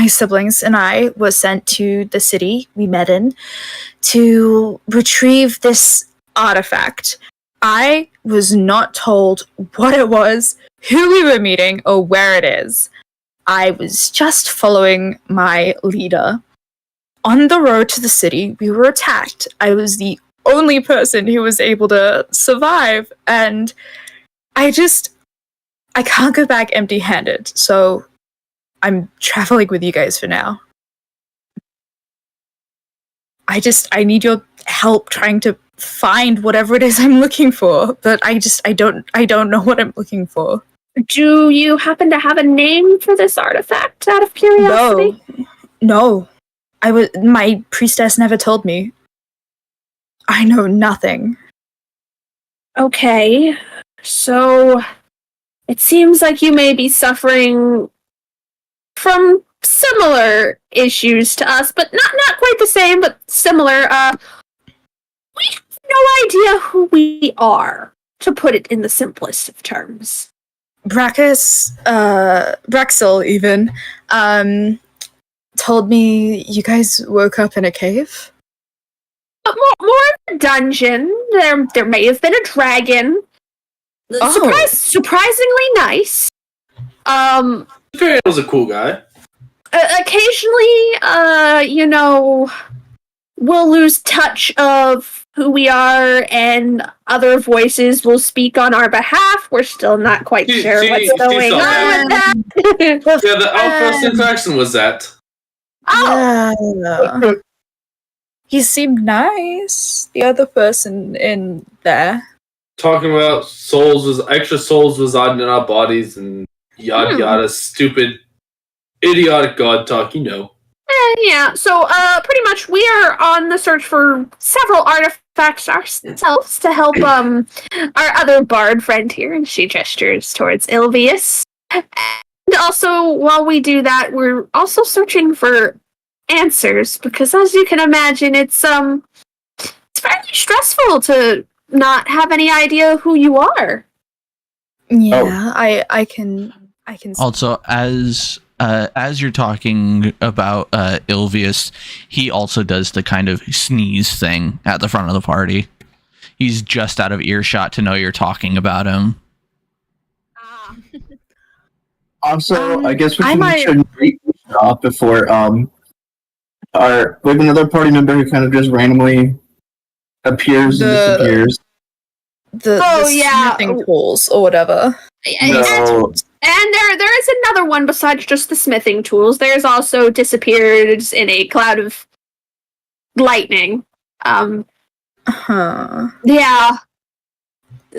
siblings and I were sent to the city we met in to retrieve this artifact. I was not told what it was, who we were meeting, or where it is. I was just following my leader. On the road to the city, we were attacked. I was the only person who was able to survive, and I can't go back empty-handed, so I'm traveling with you guys for now. I need your help trying to find whatever it is I'm looking for, but I don't know what I'm looking for. Do you happen to have a name for this artifact, out of curiosity? No. My priestess never told me. I know nothing. Okay, so it seems like you may be suffering from similar issues to us, but not quite the same, but similar. We have no idea who we are, to put it in the simplest of terms. Braxel even, told me you guys woke up in a cave? But more in a dungeon. There may have been a dragon. Oh. Surprisingly nice. Fairy was a cool guy. Occasionally, we'll lose touch of who we are, and other voices will speak on our behalf. We're still not quite sure what's going on with that. Yeah, our first interaction was that. Yeah. He seemed nice. The other person in there. Talking about extra souls residing in our bodies and yada yada, stupid, idiotic god talk, Yeah, so pretty much we are on the search for several artifacts ourselves to help our other bard friend here, and she gestures towards Ilvius. And also, while we do that, we're also searching for answers, because as you can imagine, it's very stressful to not have any idea who you are. Yeah, I can see. Also, as you're talking about Ilvius, he also does the kind of sneeze thing at the front of the party. He's just out of earshot to know you're talking about him. Also, I guess we I should break off before we have another party member who kind of just randomly appears and disappears. The smithing tools or whatever. No. And there is another one besides just the smithing tools. There's also disappeared in a cloud of lightning. Yeah.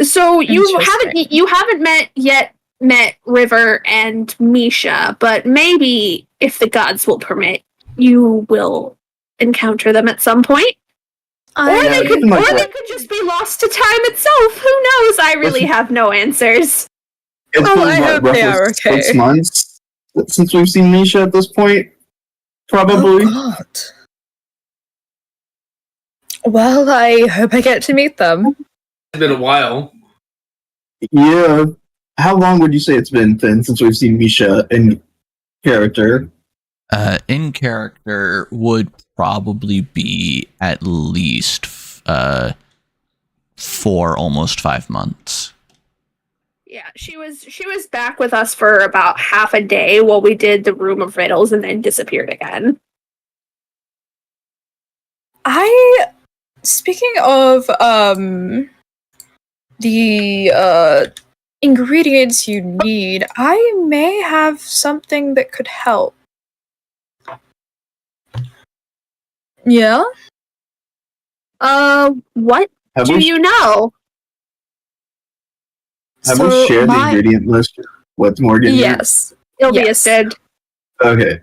So you haven't met River and Misha, but maybe if the gods will permit, you will encounter them at some point. Or they could just be lost to time itself. Who knows? I really have no answers. It's been I hope they are okay. 6 months since we've seen Misha at this point. Probably. Oh, God. Well, I hope I get to meet them. It's been a while. Yeah. How long would you say it's been, Finn, since we've seen Misha in character? In character would probably be at least 4, almost 5 months. Yeah, she was back with us for about half a day while we did the Room of Riddles and then disappeared again. Speaking of the ingredients you need, I may have something that could help. Yeah? What Have do we, you know? have we shared the ingredient list with Morgan? here? Yes. Ilbius did. Okay.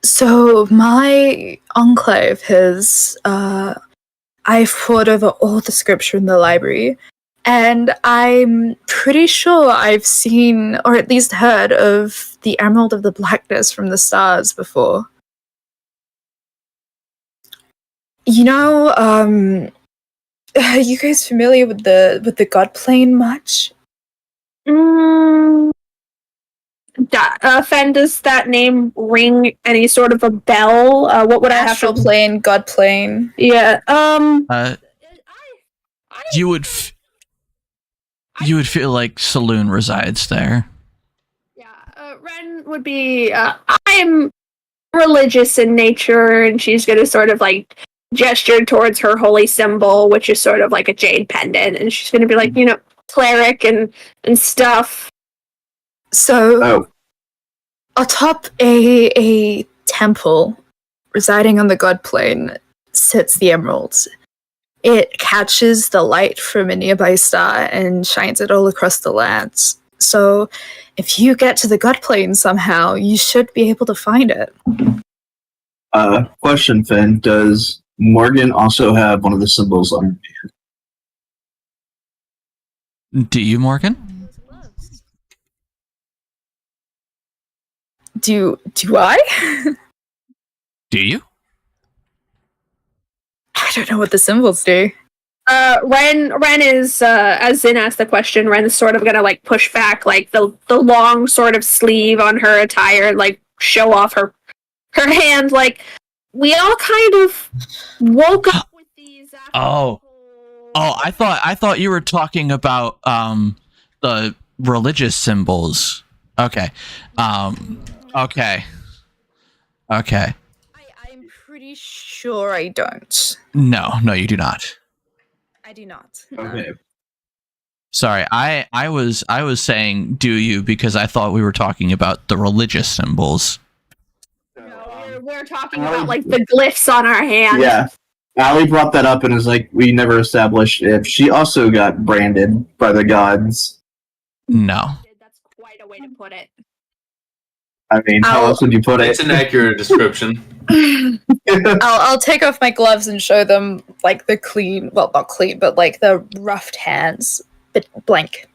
So my enclave has I've poured over all the scripture in the library, and I'm pretty sure I've seen or at least heard of the Emerald of the Blackness from the stars before. You know, are you guys familiar with the god plane much? Fen, does that name ring any sort of a bell? What would I have Astral to? plane, god plane. Yeah. You would feel like Saloon resides there. Yeah. Ren would be. I'm religious in nature, and she's going to sort of like gesture towards her holy symbol, which is sort of like a jade pendant, and she's going to be like, cleric and stuff. So, atop a temple residing on the god plane sits the emeralds. It catches the light from a nearby star and shines it all across the lands. So, if you get to the god plane somehow, you should be able to find it. Question, Finn. Does Morgan also have one of the symbols on her hand? Do you, Morgan? Do I? Do you? I don't know what the symbols do. Ren is as Zin asked the question, Ren is sort of gonna like push back like the long sort of sleeve on her attire and like show off her hand. Like we all kind of woke up with these. Oh, I thought you were talking about the religious symbols. Okay. Okay. I'm pretty sure I don't. No, you do not. I do not. Okay. Sorry, I was saying do you because I thought we were talking about the religious symbols. No, we're talking about like the glyphs on our hands. Yeah. Allie brought that up and is like, we never established if she also got branded by the gods. No. That's quite a way to put it. I mean, how else would you put it? It's an accurate description. I'll take off my gloves and show them like the clean, well, not clean, but like the roughed hands, but blank.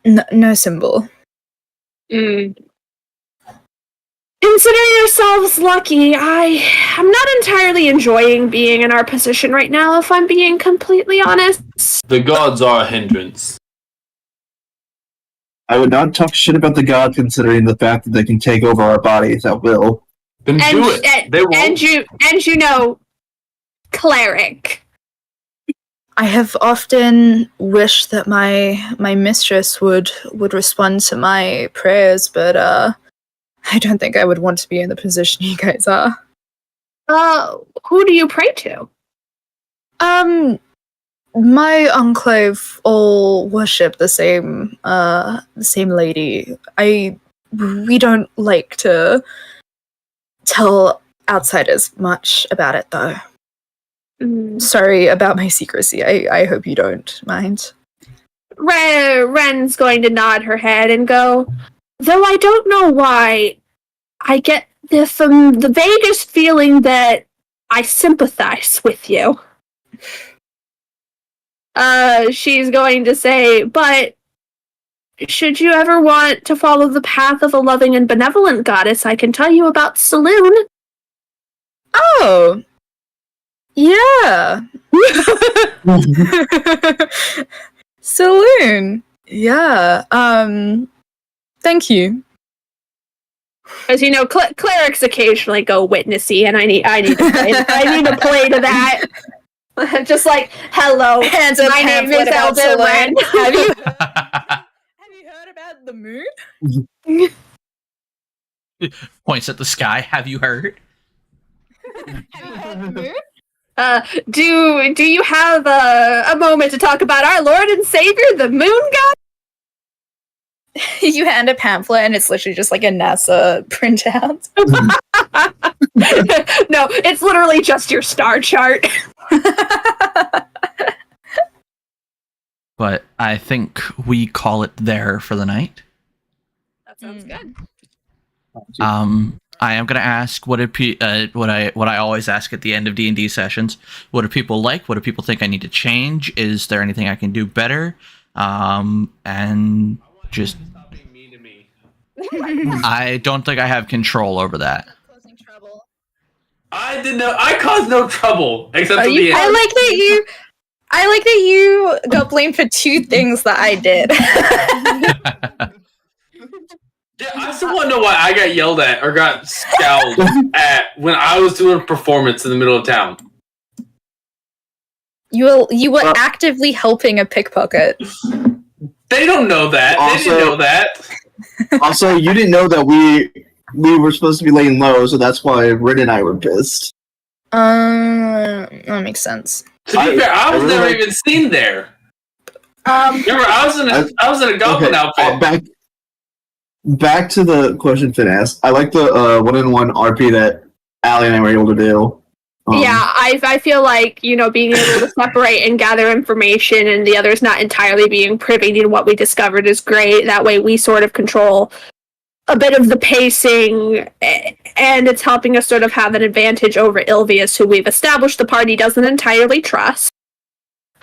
No symbol. Consider yourselves lucky. I'm not entirely enjoying being in our position right now, if I'm being completely honest. The gods are a hindrance. I would not talk shit about the god considering the fact that they can take over our bodies at will. Then do it. They won't. And you know, cleric. I have often wished that my mistress would respond to my prayers, but I don't think I would want to be in the position you guys are. Who do you pray to? My enclave all worship the same lady. We don't like to tell outsiders much about it, though. Sorry about my secrecy. I hope you don't mind. Ren's going to nod her head and go, though I don't know why, I get the vaguest feeling that I sympathize with you. She's going to say, but should you ever want to follow the path of a loving and benevolent goddess, I can tell you about Saloon. Oh. Yeah. Saloon. Yeah. Thank you. As you know, clerics occasionally go witnessy, and I need to play. I need to play to that. Just like, hello, Hands up, my name is about Elder Saloon. Ren. Have you heard about the moon? Points at the sky. Have you heard? Have you heard the moon? Do you have a moment to talk about our Lord and Savior, the Moon God? You hand a pamphlet and it's literally just like a NASA printout. No, it's literally just your star chart. But I think we call it there for the night. That sounds good. I am going to ask what I always ask at the end of D&D sessions. What do people like? What do people think I need to change? Is there anything I can do better? And just Stop being mean to me. I don't think I have control over that. Causing trouble. I did no. I caused no trouble except for the I end. like that you got blamed for 2 things that I did. Yeah, I still want to know why I got yelled at or got scowled at when I was doing a performance in the middle of town. You were actively helping a pickpocket. They don't know that. They didn't know that. Also, you didn't know that we were supposed to be laying low, so that's why Rin and I were pissed. That makes sense. To be fair, I was really never like- even seen there. Remember, I was in a goblin outfit. Back to the question Finn asked. I like the one-on-one RP that Allie and I were able to do. Yeah, I feel like, being able to separate and gather information and the others not entirely being privy to what we discovered is great. That way we sort of control a bit of the pacing, and it's helping us sort of have an advantage over Ilvius, who we've established the party doesn't entirely trust.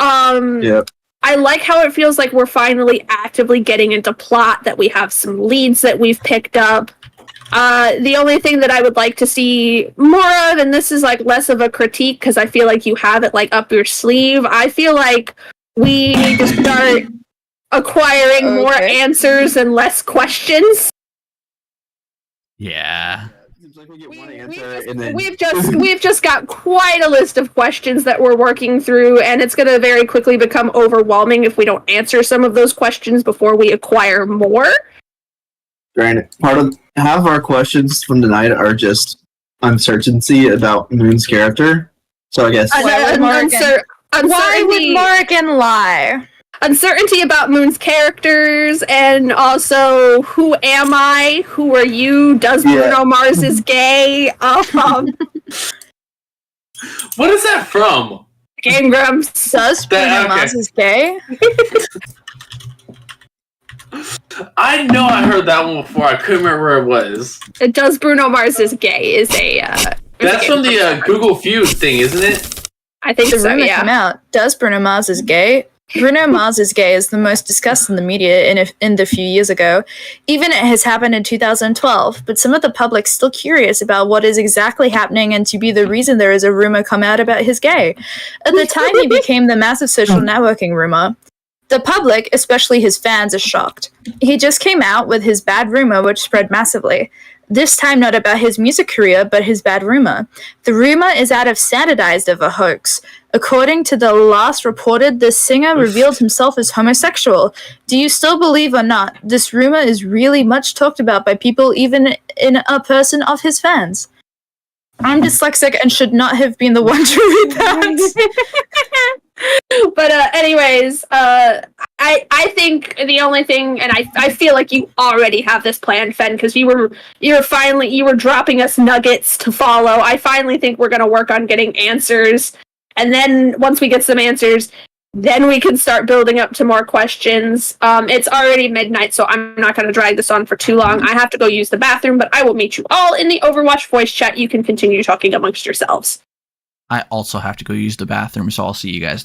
Yep. I like how it feels like we're finally actively getting into plot, that we have some leads that we've picked up. The only thing that I would like to see more of, and this is like less of a critique because I feel like you have it like up your sleeve, I feel like we need to start acquiring more answers and less questions. Yeah. Seems like we get one answer, and then We've just got quite a list of questions that we're working through, and it's going to very quickly become overwhelming if we don't answer some of those questions before we acquire more. granted, half of our questions from tonight are just uncertainty about Moon's character. So I guess Why would Morgan lie? Uncertainty about Moon's characters, and also, who am I? Who are you? Does Bruno Mars is gay? What is that from? Game Grumps. Does Bruno Mars is gay? I know I heard that one before. I couldn't remember where it was. Does Bruno Mars is gay is a. That's from the Google Feud thing, isn't it? I think The so. rumor Yeah. came out. Does Bruno Mars is gay? Bruno Mars is gay is the most discussed in the media in the few years ago. Even it has happened in 2012, but some of the public's still curious about what is exactly happening and to be the reason there is a rumor come out about his gay. At the time, he became the massive social networking rumor. The public, especially his fans, is shocked. He just came out with his bad rumor, which spread massively. This time not about his music career, but his bad rumor. The rumor is out of standardized of a hoax. According to the last reported, the singer revealed himself as homosexual. Do you still believe or not? This rumor is really much talked about by people, even in a person of his fans. I'm dyslexic and should not have been the one to read that. But anyways, I think the only thing, and I feel like you already have this plan, Fen, because you were dropping us nuggets to follow. I finally think we're gonna work on getting answers, and then once we get some answers, then we can start building up to more questions. It's already midnight, so I'm not gonna drag this on for too long. I have to go use the bathroom, but I will meet you all in the Overwatch voice chat. You can continue talking amongst yourselves. I also have to go use the bathroom, so I'll see you guys